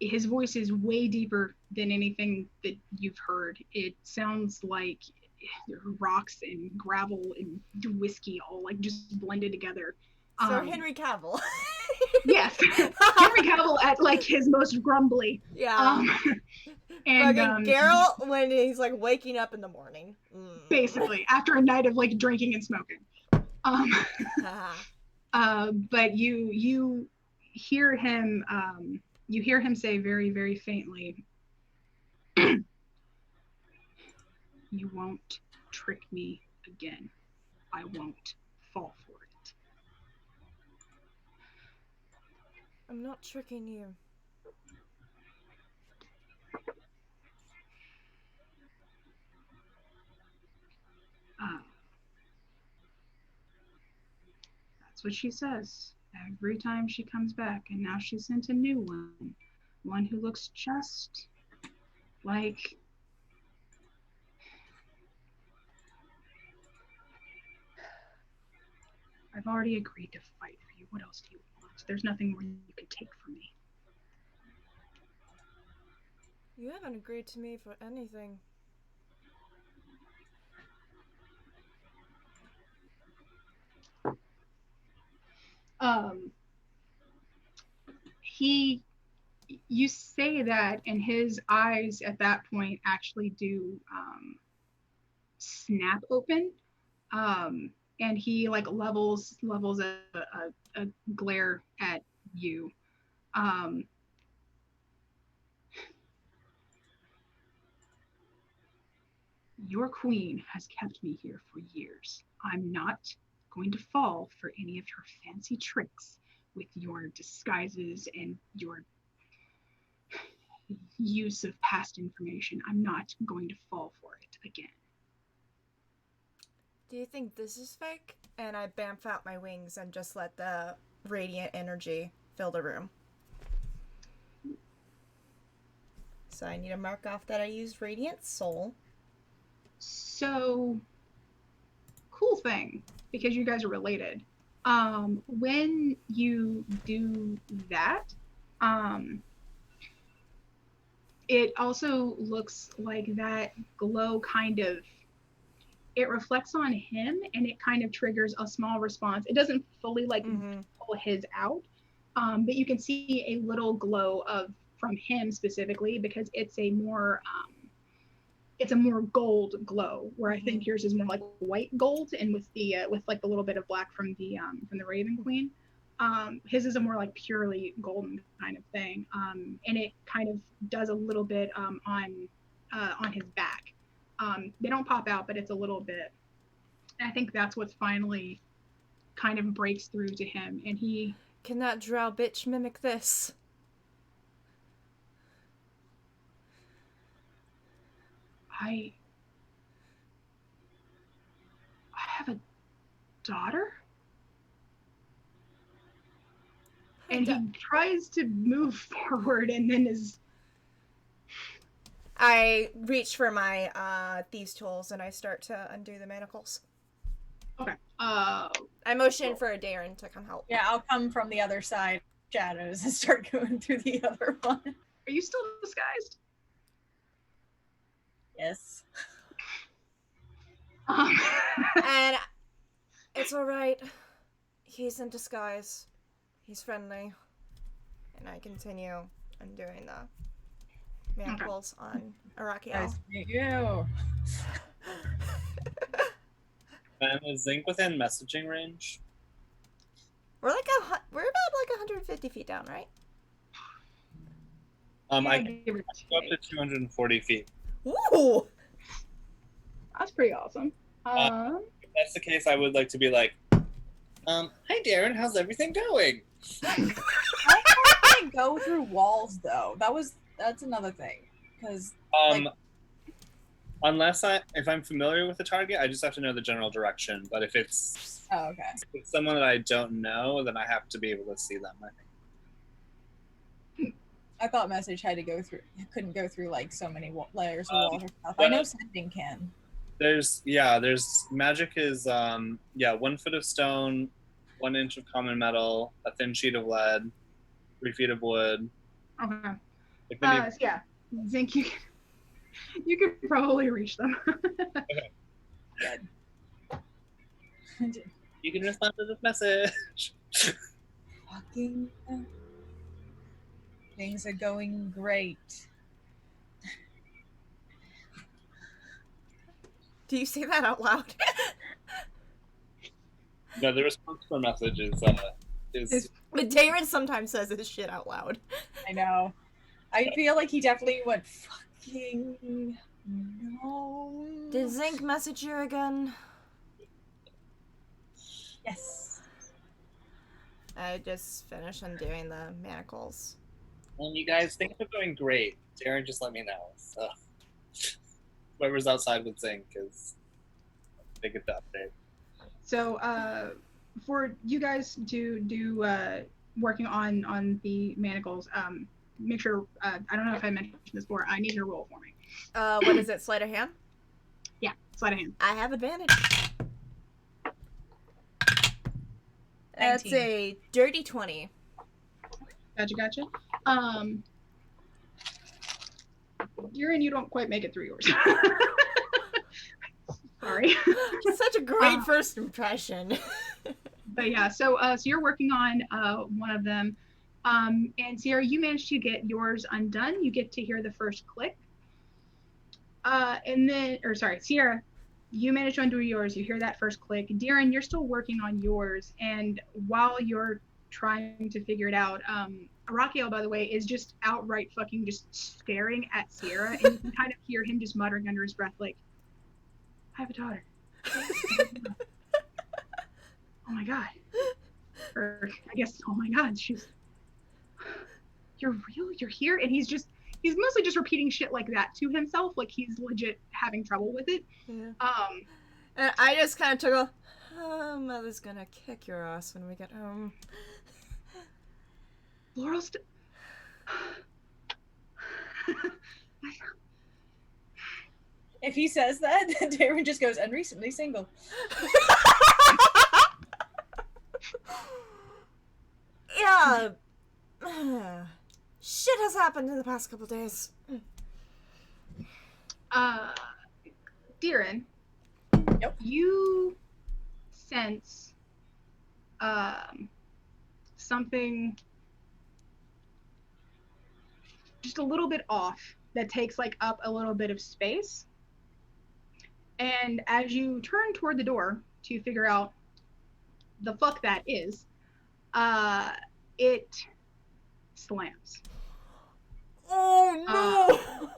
way deeper than anything that you've heard. It sounds like rocks and gravel and whiskey all like just blended together. So Henry Cavill. Yes, Henry Cavill at like his most grumbly. Yeah. And Geralt when he's like waking up in the morning. Basically, after a night of like drinking and smoking. But you hear him say very, very faintly, "You won't trick me again. I won't fall for it." I'm not tricking you. That's what she says every time she comes back, and now she sent a new one who looks just like I've already agreed to fight for you. What else do you want? There's nothing more you can take from me. You haven't agreed to me for anything. You say that, and his eyes at that point actually do snap open, and he like levels a glare at you. Your queen has kept me here for years. I'm not going to fall for any of her fancy tricks. with your disguises and your use of past information. I'm not going to fall for it again. Do you think this is fake? And I bamf out my wings and just let the radiant energy fill the room. So I need to mark off that I used Radiant Soul. So, cool thing, because you guys are related. When you do that, it also looks like that glow kind of, it reflects on him and it kind of triggers a small response. It doesn't fully like pull his out, but you can see a little glow from him specifically, because it's a more gold glow, where I think yours is more like white gold, and with like the little bit of black from the Raven Queen. His is a more like purely golden kind of thing, and it kind of does a little bit on his back. They don't pop out, but it's a little bit. And I think that's what's finally kind of breaks through to him, and he. Can that drow bitch mimic this? I have a daughter? And he tries to move forward and then is... I reach for my thieves' tools and I start to undo the manacles. Okay. I motion for a Darren to come help. Yeah, I'll come from the other side, shadows, and start going through the other one. Are you still disguised? Yes. And it's alright. He's in disguise. He's friendly. And I continue undoing the manacles on Arakiel. Nice to meet you. And is Zinc within messaging range? We're about like 150 feet down, right? I can go up to 240 feet. Ooh! That's pretty awesome. If that's the case, I would like to be like, hi Darren, how's everything going? How do I go through walls though? That's another thing. Because if I'm familiar with the target, I just have to know the general direction. But if it's okay. If it's someone that I don't know, then I have to be able to see them, I think. I thought message had to go through, couldn't go through like so many layers of walls or stuff. I know sending can. There's magic is 1 foot of stone, 1 inch of common metal, a thin sheet of lead, 3 feet of wood. Okay. Yeah, Zinc, you could probably reach them. Okay. Good. You can respond to this message. Fucking things are going great. Do you say that out loud? No, the response for message is But Darren sometimes says this shit out loud. I know. I feel like he definitely went fucking no. Did Zinc message you again? Yes. I just finished undoing the manacles. Well, you guys, things are going great. Darren, just let me know. So, whoever's outside with Zinc is they get the update. So, for you guys to do working on the manacles, make sure, I don't know if I mentioned this before, I need your roll for me. What is it, sleight of hand? Yeah, sleight of hand. I have advantage. That's a dirty 20. Gotcha. Darren, you don't quite make it through yours. Sorry. Such a great first impression. But yeah, so you're working on one of them. And Sierra, you managed to get yours undone. You get to hear the first click. Sierra, you managed to undo yours. You hear that first click. Darren, you're still working on yours. And while you're trying to figure it out, Arakiel, by the way, is just outright fucking just staring at Sierra. And you can kind of hear him just muttering under his breath, like, I have a daughter. Oh my God. or I guess, oh my God, you're real? You're here? And he's mostly just repeating shit like that to himself, like he's legit having trouble with it. Yeah. And I just kind of took a, oh, Mother's gonna kick your ass when we get home. Laurel's If he says that, Darren just goes, and recently single. Yeah. Shit has happened in the past couple days. Darren. Yep. You sense something just a little bit off that takes like up a little bit of space. And as you turn toward the door to figure out the fuck that is, it slams. Oh no!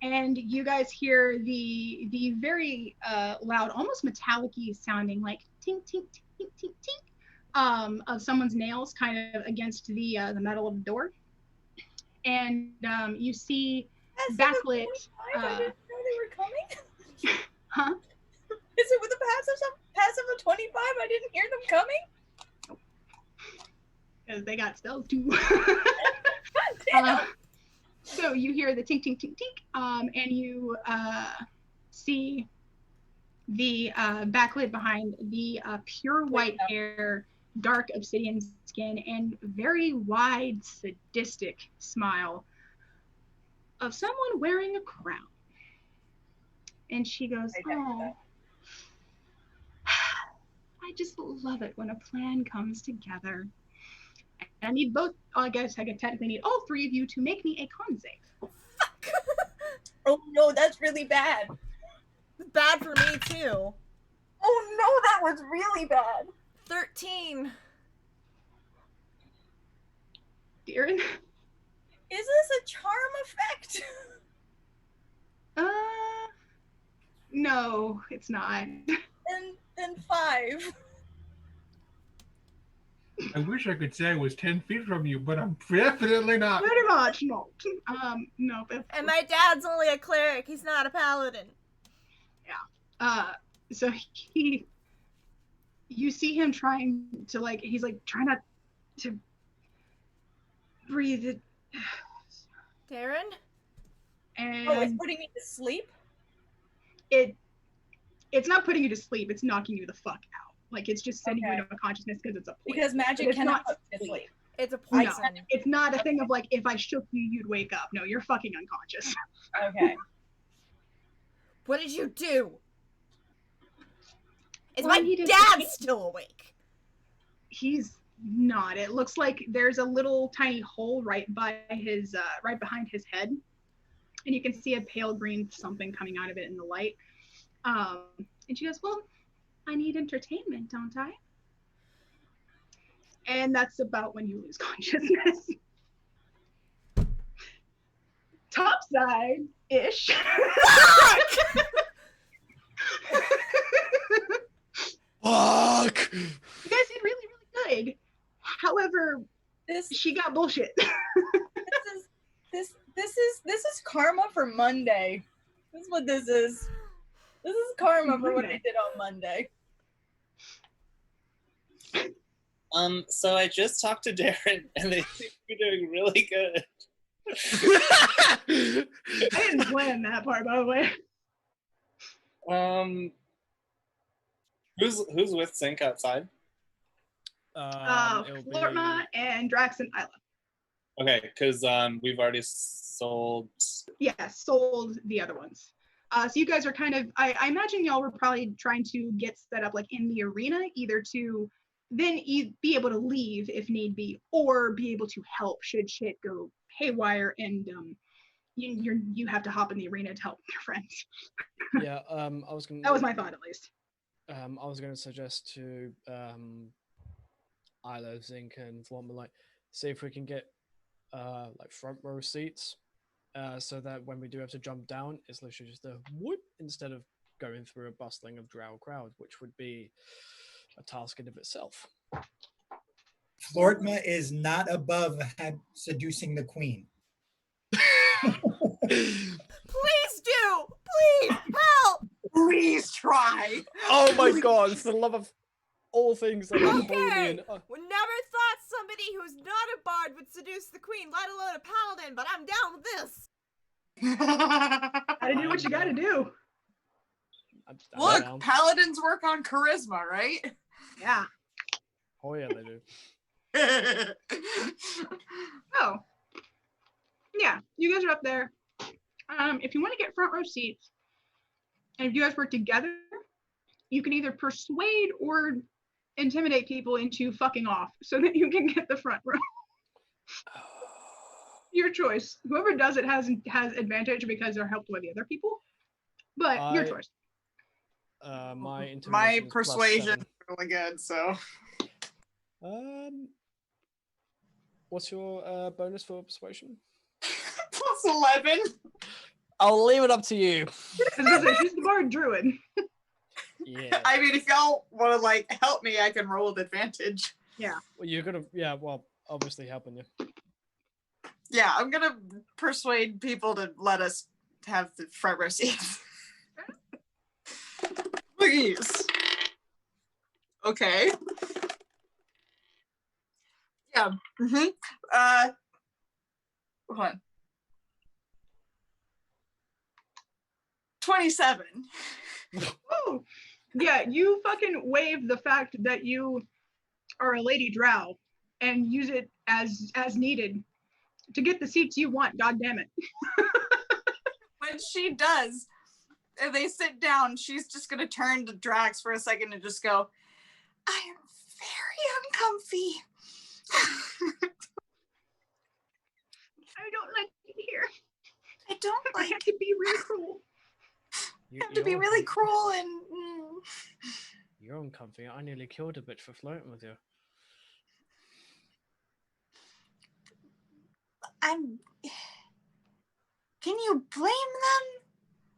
And you guys hear the very loud, almost metallic-y sounding like tink tink tink tink tink of someone's nails kind of against the metal of the door. And you see backlit. I didn't know they were coming. Huh? Is it with a passive of 25? I didn't hear them coming. Because they got spells too. Damn. So you hear the tink tink tink tink, and you see the backlit behind the pure white hair, dark obsidian skin, and very wide sadistic smile of someone wearing a crown. And she goes, "Oh, I just love it when a plan comes together. And I need both, I guess I could technically need all three of you to make me a con save." Fuck! Oh no, that's really bad. Bad for me too. Oh no, that was really bad. 13. Darren? Is this a charm effect? No, it's not. Then 5. I wish I could say I was 10 feet from you, but I'm definitely not. Pretty much not. No. And my dad's only a cleric. He's not a paladin. Yeah. So you see him trying to he's trying not to breathe. Darren? And Oh, it's putting me to sleep? It's not putting you to sleep. It's knocking you the fuck out. Like it's just sending you into consciousness because it's a poison. Because magic cannot put me to sleep. It's a poison. No, it's not a thing of if I shook you, you'd wake up. No, you're fucking unconscious. Okay. What did you do? Is Well, my dad still awake? He's not. It looks like there's a little tiny hole right by his right behind his head, and you can see a pale green something coming out of it in the light. And she goes, "Well, I need entertainment, don't I?" And that's about when you lose consciousness. Topside-ish. Fuck! You guys did really, really good. However, she got bullshit. This is karma for Monday. This is what this is. This is karma for what I did on Monday. So I just talked to Darren, and they think you're doing really good. I didn't plan that part, by the way. Who's with Sync outside? Florma and Drax and Isla. Okay, because we've already sold. Yeah, sold the other ones. So you guys are kind of, I imagine y'all were probably trying to get set up in the arena, either to then be able to leave if need be, or be able to help should shit go haywire and you have to hop in the arena to help your friends. Yeah, I was gonna. That was my thought, at least. I was gonna suggest to Ilo, Zinc, and Florma, see if we can get front row seats, so that when we do have to jump down, it's literally just a whoop instead of going through a bustling of drow crowd, which would be a task in of itself. Flortma is not above seducing the queen. Please do! Please help! Please try. Oh my god, for the love of all things that are holy Okay, and we never thought somebody who's not a bard would seduce the queen, let alone a paladin, but I'm down with this. Gotta do what you gotta do. I'm Look, down. paladins work on charisma, right? Yeah. Oh yeah, they do. Oh. Yeah, you guys are up there. If you want to get front row seats, and if you guys work together, you can either persuade or intimidate people into fucking off so that you can get the front row. Your choice. Whoever does it has advantage because they're helped by the other people. But your choice. My intimidation My is persuasion +7. is really good, so. What's your bonus for persuasion? +11. I'll leave it up to you. I was gonna say, she's the bard druid. Yeah. I mean, if y'all want to like help me, I can roll with advantage. Yeah. Well, you're gonna. Yeah. Well, obviously helping you. Yeah, I'm gonna persuade people to let us have the front row seats. Please. Okay. Yeah. Hold on. 27. Oh, yeah, you fucking waive the fact that you are a lady drow and use it as needed to get the seats you want, god damn it. When she does, if they sit down, she's just gonna turn to Drax for a second and just go, I am very uncomfy. I don't like it here. I don't I like have to be really cruel. I have to be really cruel and You're uncomfy. I nearly killed a bitch for flirting with you. I'm. Can you blame them?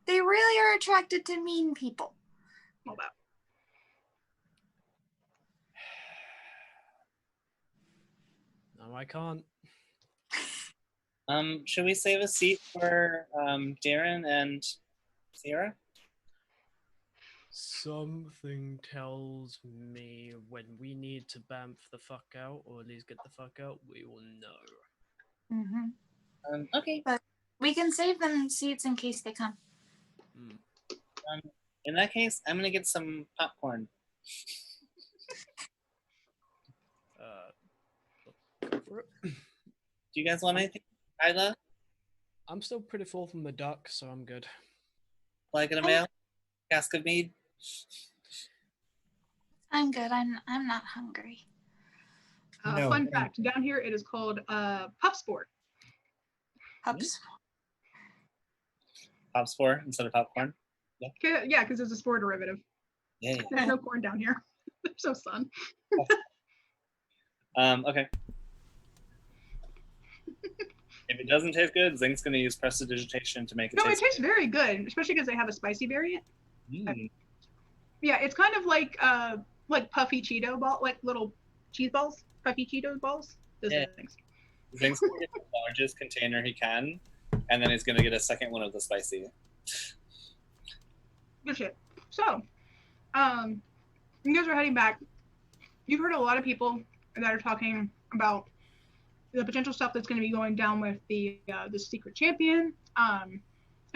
They really are attracted to mean people. Well, that. No, I can't. Should we save a seat for Darren and Sierra? Something tells me when we need to bamf the fuck out, or at least get the fuck out, we will know. Mm-hmm. Okay. But we can save them seats in case they come. In that case, I'm gonna get some popcorn. Go for it. Do you guys want anything, Isla? I'm still pretty full from the duck, so I'm good. Like in a mail? Cask of mead? I'm good. I'm not hungry. No. Fun fact, down here it is called puff sport. Pups. Pop spore instead of popcorn? Yeah, because it's a sport derivative. Yeah. There's no corn down here. There's no sun. Okay. If it doesn't taste good, Zink's gonna use prestidigitation to make it No, it taste tastes very good, especially because they have a spicy variant. good. Yeah, it's kind of like puffy Cheeto ball, like little cheese balls, puffy Cheeto balls. Those Yeah. things. Zink's gonna get the largest container he can, and then he's gonna get a second one of the spicy. Good shit. So, you guys are heading back. You've heard a lot of people that are talking about the potential stuff that's going to be going down with the secret champion, and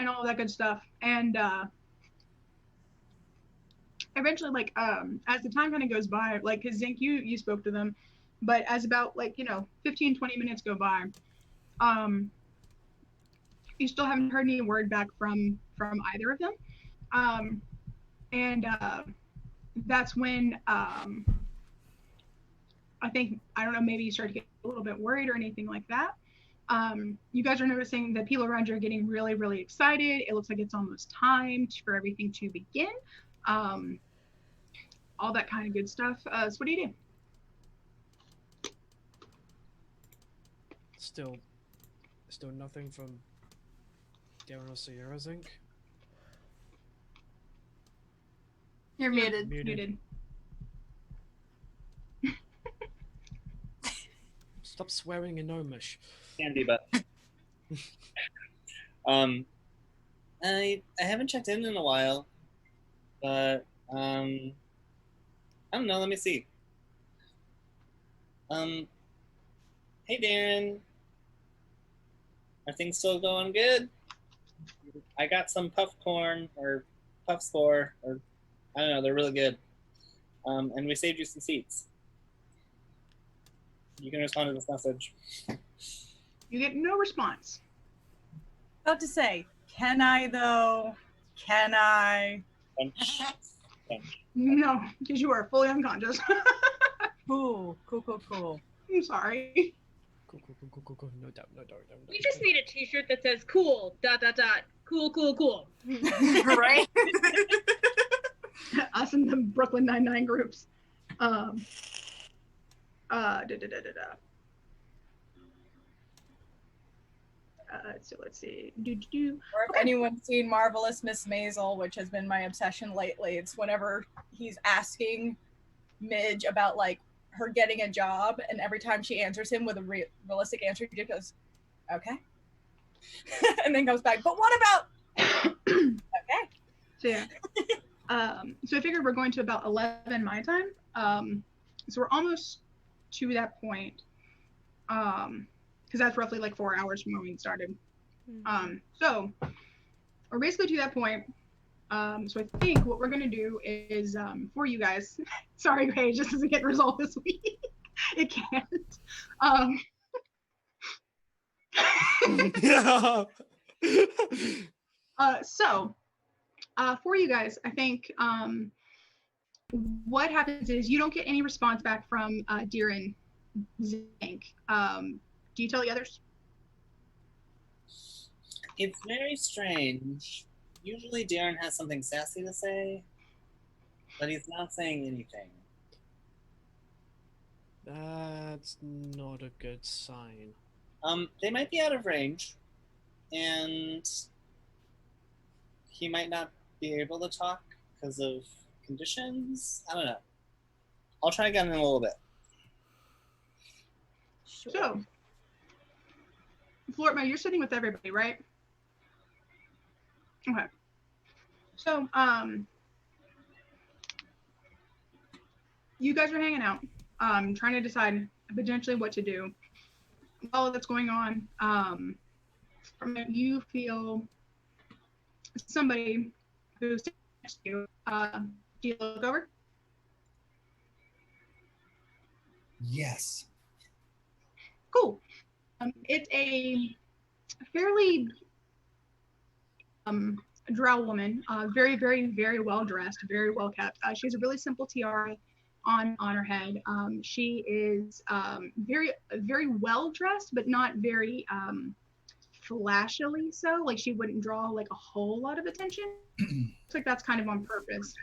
all of that good stuff. And eventually, like, as the time kind of goes by, like, because Zink, you spoke to them, but as about 15, 20 minutes go by, you still haven't heard any word back from either of them. And that's when I think, I don't know, maybe you start to get a little bit worried or anything like that. You guys are noticing that people around you are getting really, really excited. It looks like it's almost time for everything to begin. All that kind of good stuff. So what do you do? Still nothing from Darren or Sierra, Zink? You're muted. Muted. Stop swearing in Gnomish. Candy, but I haven't checked in a while, but I don't know. Let me see. Hey Darren, are things still going good? I got some puff corn or puff spore, or I don't know. They're really good. And we saved you some seats. You can respond to this message. You get no response. About to say, can I though? Can I? Punch. No, because you are fully unconscious. Cool. I'm sorry. Cool. No doubt. We just need a T-shirt that says "cool." ... Cool. Right? Us and the Brooklyn Nine-Nine groups. So let's see. Or if anyone's seen Marvelous Miss Maisel, which has been my obsession lately, it's whenever he's asking Midge about like her getting a job, and every time she answers him with a realistic answer, he just goes, "Okay," and then goes back. But what about? Okay. So yeah. So I figured we're going to about 11 my time. So we're almost to that point. Because that's roughly like 4 hours from when we started. So we're basically to that point. So I think what we're gonna do is for you guys. Sorry, Gray, it just doesn't get resolved this week. It can't. So for you guys, I think what happens is you don't get any response back from Deer and Zinc. Do you tell the others? It's very strange. Usually Darren has something sassy to say, but he's not saying anything. That's not a good sign. They might be out of range, and he might not be able to talk because of conditions. I don't know. I'll try again in a little bit. Sure. So, Flortma, you're sitting with everybody, right? Okay. So, you guys are hanging out, trying to decide potentially what to do. All that's going on, you feel somebody who's next to you. Do you look over? Yes. Cool. It's a fairly drow woman, very, very, very well dressed, very well kept. She has a really simple tiara on her head. She is very, very well dressed, but not very flashily so. Like she wouldn't draw like a whole lot of attention. Looks like that's kind of on purpose.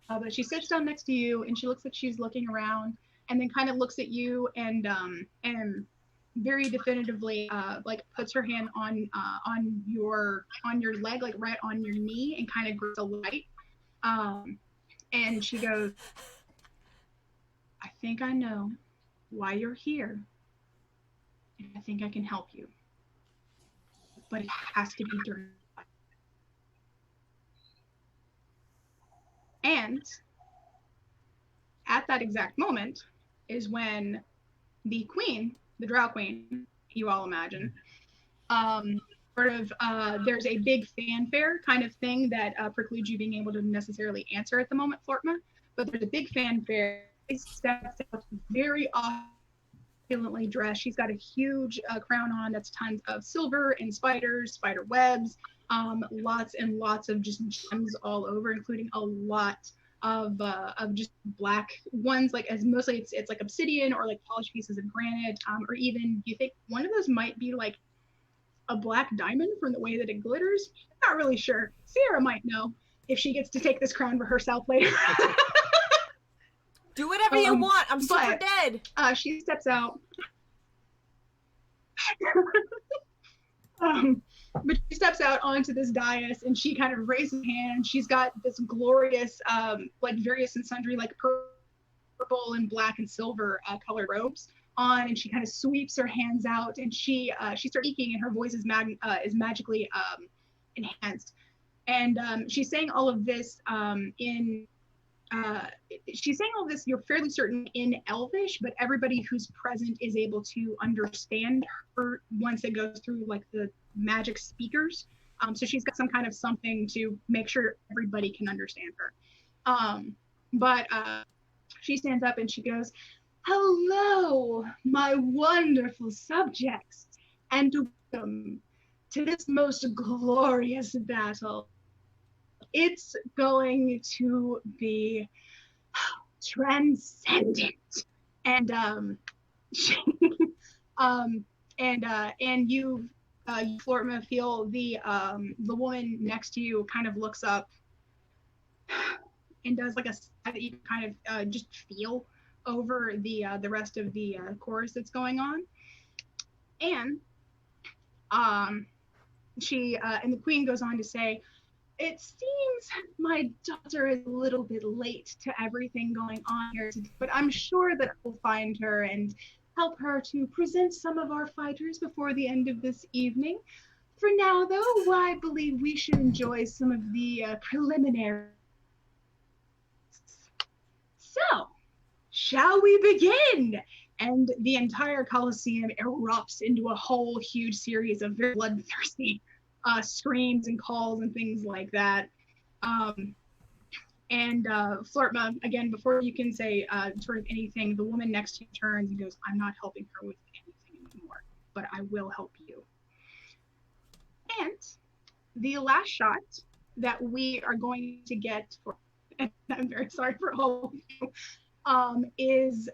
But she sits down next to you, and she looks like she's looking around, and then kind of looks at you and very definitively like puts her hand on your leg, like right on your knee, and kind of grips a light. And she goes, "I think I know why you're here. And I think I can help you. But it has to be during." And at that exact moment is when the queen, the drow queen, you all imagine, there's a big fanfare kind of thing that precludes you being able to necessarily answer at the moment, Flortma. But there's a big fanfare. She steps out very opulently dressed. She's got a huge crown on that's tons of silver and spiders, spider webs, lots and lots of just gems all over, including a lot of just black ones, like as mostly it's like obsidian or like polished pieces of granite, or even you think one of those might be like a black diamond from the way that it glitters. Not really sure. Sierra might know if she gets to take this crown for herself later. Do whatever you want. I'm super dead. She steps out. But she steps out onto this dais, and she kind of raises her hand. She's got this glorious, like various and sundry, like purple and black and silver colored robes on, and she kind of sweeps her hands out, and she starts speaking, and her voice is magically enhanced. And she's saying all of this she's saying all this, you're fairly certain, in Elvish, but everybody who's present is able to understand her once it goes through like the magic speakers. So she's got some kind of something to make sure everybody can understand her. But she stands up and she goes, "Hello, my wonderful subjects, and welcome to this most glorious battle. It's going to be transcendent." And you Flortma, feel the woman next to you kind of looks up and does like a sigh that you kind of just feel over the rest of the chorus that's going on. And she and the queen goes on to say, "It seems my daughter is a little bit late to everything going on here today, but I'm sure that we'll find her and help her to present some of our fighters before the end of this evening. For now, though, I believe we should enjoy some of the preliminaries. So, shall we begin?" And the entire Colosseum erupts into a whole huge series of very bloodthirsty screams and calls and things like that. Flortma, again, before you can say sort of anything, the woman next to you turns and goes, "I'm not helping her with anything anymore, but I will help you." And the last shot that we are going to get for, and I'm very sorry for all of you, is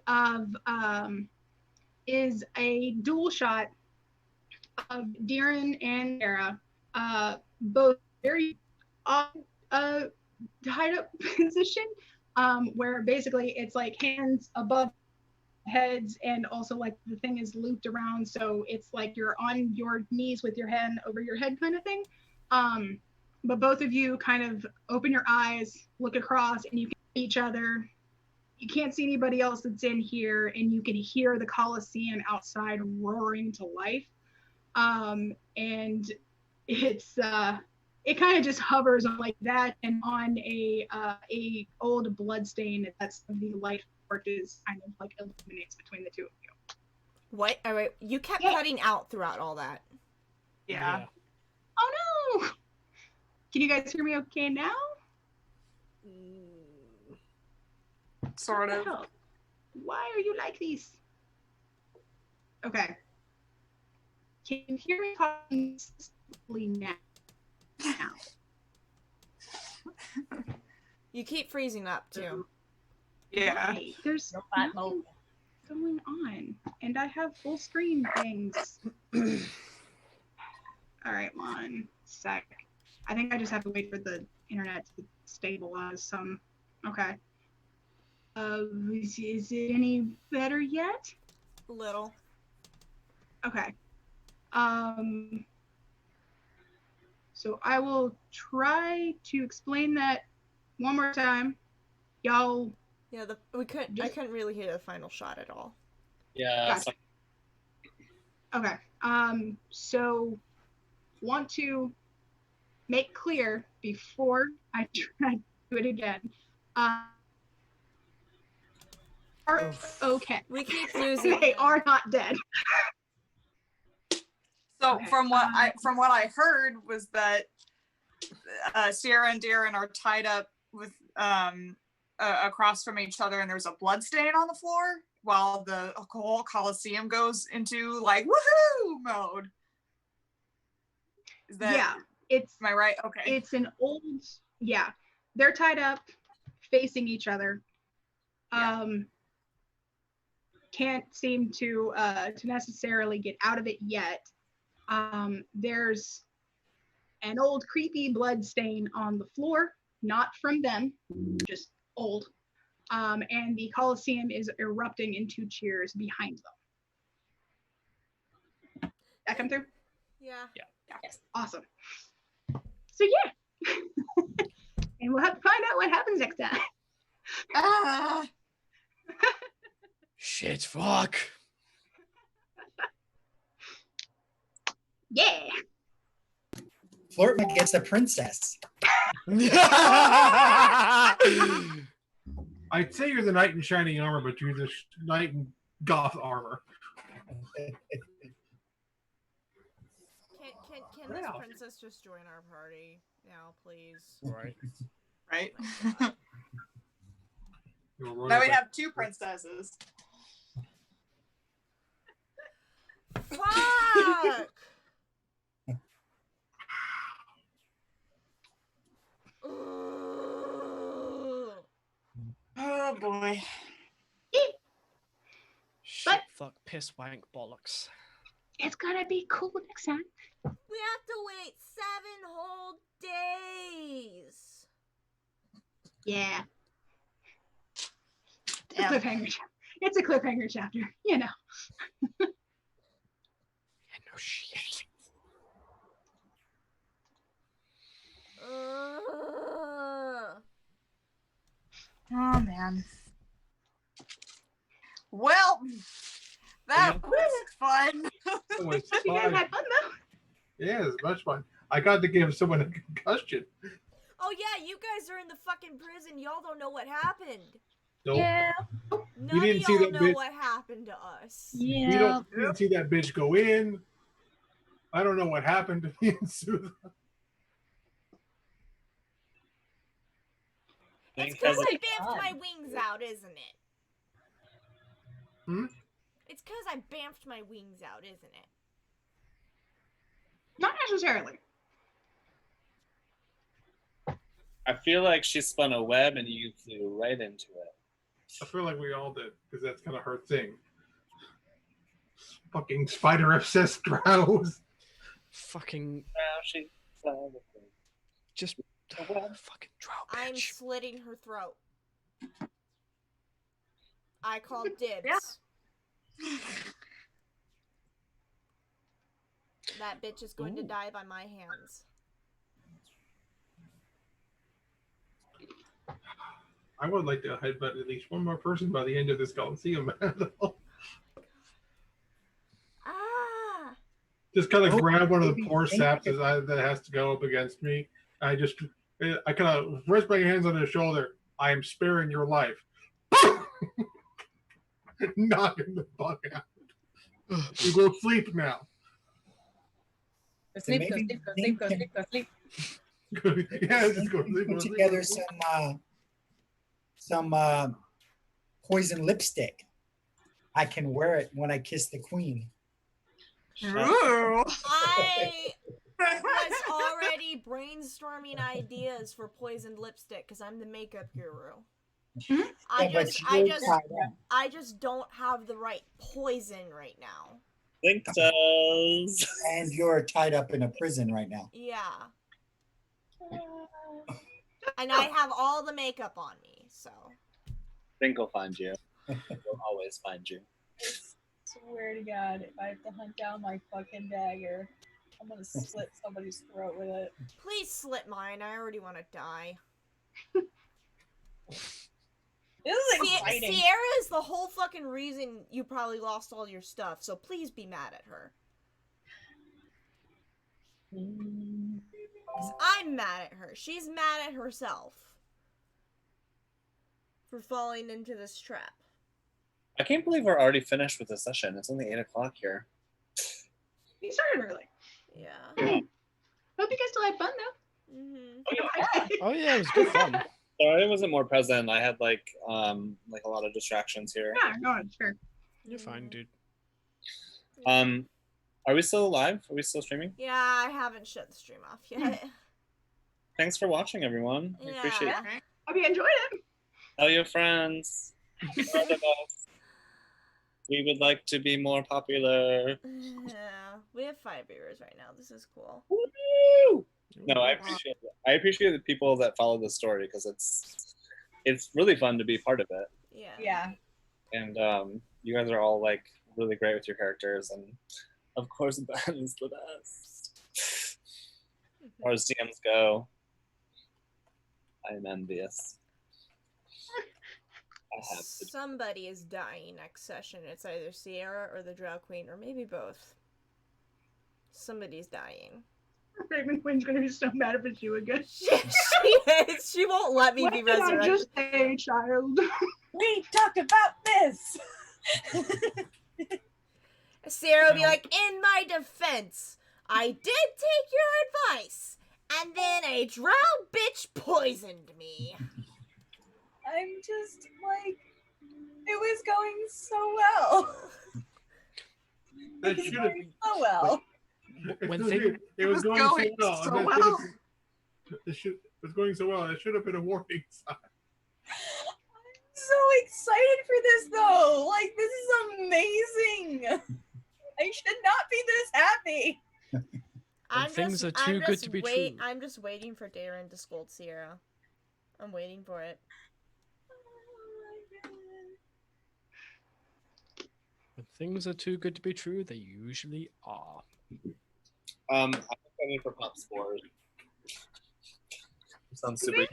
a dual shot of Darren and Sarah, both very odd tied up position, where basically it's like hands above heads, and also like the thing is looped around, so it's like you're on your knees with your hand over your head kind of thing. But both of you kind of open your eyes, look across, and you can see each other. You can't see anybody else that's in here, and you can hear the Colosseum outside roaring to life. And it's it kind of just hovers on like that, and on a old bloodstain that's the light torches kind of like illuminates between the two of you. What? All right, you kept cutting out throughout all that. Yeah. Oh no! Can you guys hear me okay now? Sort of. Why are you like this? Okay. Can you hear me talking slowly now? You keep freezing up too. Yeah. Why? There's nothing going on, and I have full screen things. All right, one sec. I think I just have to wait for the internet to stabilize some. Okay. Is it any better yet? A little. Okay. So I will try to explain that one more time. Y'all. Yeah, I couldn't really hear the final shot at all. Yeah. Gotcha. Okay. So want to make clear before I try to do it again. Are okay. We keep losing. They are not dead. So Okay, from what I heard was that Sierra and Darren are tied up with across from each other, and there's a blood stain on the floor while the whole Coliseum goes into like woohoo mode. Is that? Yeah, it's. Am I right? Okay. It's an old. Yeah, they're tied up, facing each other. Yeah. Can't seem to necessarily get out of it yet. There's an old creepy blood stain on the floor, not from them, just old. And the Colosseum is erupting into cheers behind them. That come through? Yeah. Yes. Awesome. So yeah. And we'll have to find out what happens next time. Shit, fuck. Yeah. Flirt gets a princess. I'd say you're the knight in shining armor, but you're the knight in goth armor. Can this princess just join our party now, please? Right. Right? Now we have 2 princesses. Fuck! Oh boy. Shit, fuck, piss, wank, bollocks. It's gonna be cool next time. We have to wait 7 whole days. Yeah. It's a cliffhanger. It's a cliffhanger chapter, you know. Yeah, no shit. Oh man. Well, that was fun. It was You guys fun. had fun though. Yeah, it was much fun. I got to give someone a concussion. Oh yeah, you guys are in the fucking prison. Y'all don't know what happened. Nope. Yeah. None of didn't see y'all that know bitch. what happened to us. We didn't see that bitch go in. I don't know what happened to me and Sudha. It's because I bamfed my wings out, isn't it? Hmm? It's because I bamfed my wings out, isn't it? Not necessarily. I feel like she spun a web and you flew right into it. I feel like we all did, because that's kind of her thing. Fucking spider obsessed drows. Fucking. Now she flew with me. Just. Fucking drow bitch. I'm slitting her throat. I called dibs. That bitch is going to die by my hands. I would like to headbutt at least one more person by the end of this Coliseum battle. Ah! Just kind of grab one of the poor saps that has to go up against me. I kind of rest my hands on his shoulder. I am sparing your life. Knock him the fuck out. You go sleep now. Sleep, go sleep, go sleep, go sleep, go sleep. Yeah, just go sleep. Put together some poison lipstick. I can wear it when I kiss the queen. Ooh. I was already brainstorming ideas for poisoned lipstick because I'm the makeup guru. I just don't have the right poison right now. Think does. And you're tied up in a prison right now. Yeah. And I have all the makeup on me, so. Think will find you. We'll always find you. Swear to God, if I have to hunt down my fucking dagger, I'm gonna slit somebody's throat with it. Please slit mine. I already want to die. This is exciting. Sierra is the whole fucking reason you probably lost all your stuff, so please be mad at her. 'Cause I'm mad at her. She's mad at herself for falling into this trap. I can't believe we're already finished with the session. It's only 8 o'clock here. We started early. Yeah. Hope you guys still had fun though. Mm-hmm. Oh yeah, it was good fun. Sorry I wasn't more present. I had like a lot of distractions here. Yeah, no, it's fair. You're fine, dude. Are we still live? Are we still streaming? Yeah, I haven't shut the stream off yet. Thanks for watching, everyone. I appreciate it. Hope you enjoyed it. Tell your friends. Friend of us. We would like to be more popular. Yeah, we have 5 viewers right now. This is cool. Woo! No, I appreciate it. I appreciate the people that follow the story because it's really fun to be part of it. Yeah. Yeah. And you guys are all like really great with your characters, and of course Ben is the best. As far as DMs go, I am envious. I have to. Somebody is dying next session. It's either Sierra or the Drow Queen, or maybe both. Somebody's dying. Raven Queen's gonna be so mad if it's you again. She is. She won't let me What be did I resurrected. just say, child? We talked about this. Sarah will be like, in my defense, I did take your advice, and then a drow bitch poisoned me. I'm just like, it was going so well. That should have been so well. When it was going so well. so and that well. should have- it was going so well. It should have been a warning sign. I'm so excited for this though. Like, this is amazing. I should not be this happy. things are too good to be true. I'm just waiting for Darren to scold Sierra. I'm waiting for it. When things are too good to be true, they usually are. I think I need for pop spores. Sounds super.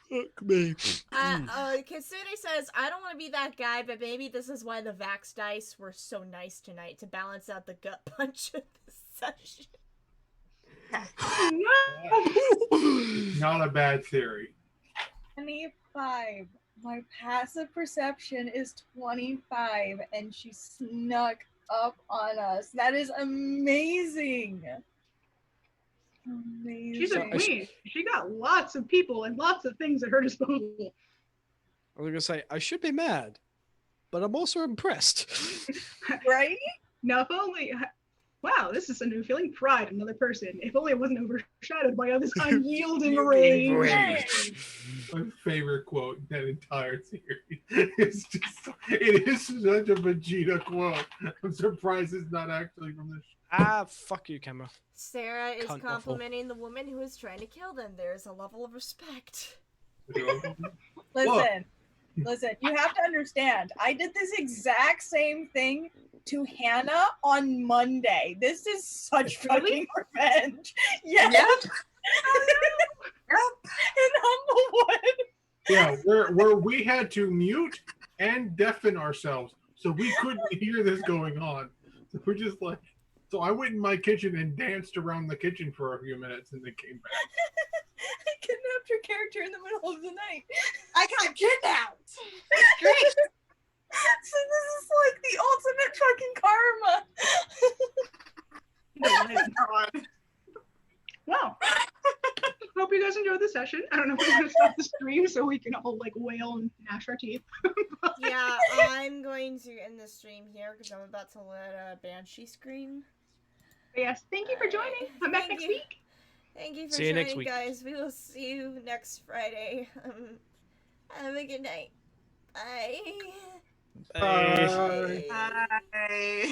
Fuck me. Kitsune says, I don't want to be that guy, but maybe this is why the Vax dice were so nice tonight, to balance out the gut punch of the session. Not a bad theory. 25. My passive perception is 25, and she snuck up on us. That is amazing. Amazing. She's a queen. She got lots of people and lots of things at her disposal. I was gonna say I should be mad, but I'm also impressed. Right? Now, if only. Wow, this is a new feeling. Pride, another person. If only it wasn't overshadowed by all this unyielding rage. My favorite quote in that entire series. It is such a Vegeta quote. I'm surprised it's not actually from the show. Fuck you, Kemba. Sarah is Cunt complimenting the woman who is trying to kill them. There's a level of respect. Listen, you have to understand. I did this exact same thing to Hannah on Monday. This is such fucking revenge. Yes. Yep. In Humblewood. Yeah, where we had to mute and deafen ourselves so we couldn't hear this going on. So we're just like, so I went in my kitchen and danced around the kitchen for a few minutes and then came back. I kidnapped your character in the middle of the night. I got kidnapped. Great. So this is like the ultimate fucking karma. Well, hope you guys enjoyed the session. I don't know if we're gonna stop the stream so we can all like wail and gnash our teeth. Yeah, I'm going to end the stream here because I'm about to let Banshee scream. But yes, thank you for joining. Come back next week. Thank you for See you joining, next week. guys. We will see you next Friday. Have a good night. Bye. Bye. Bye.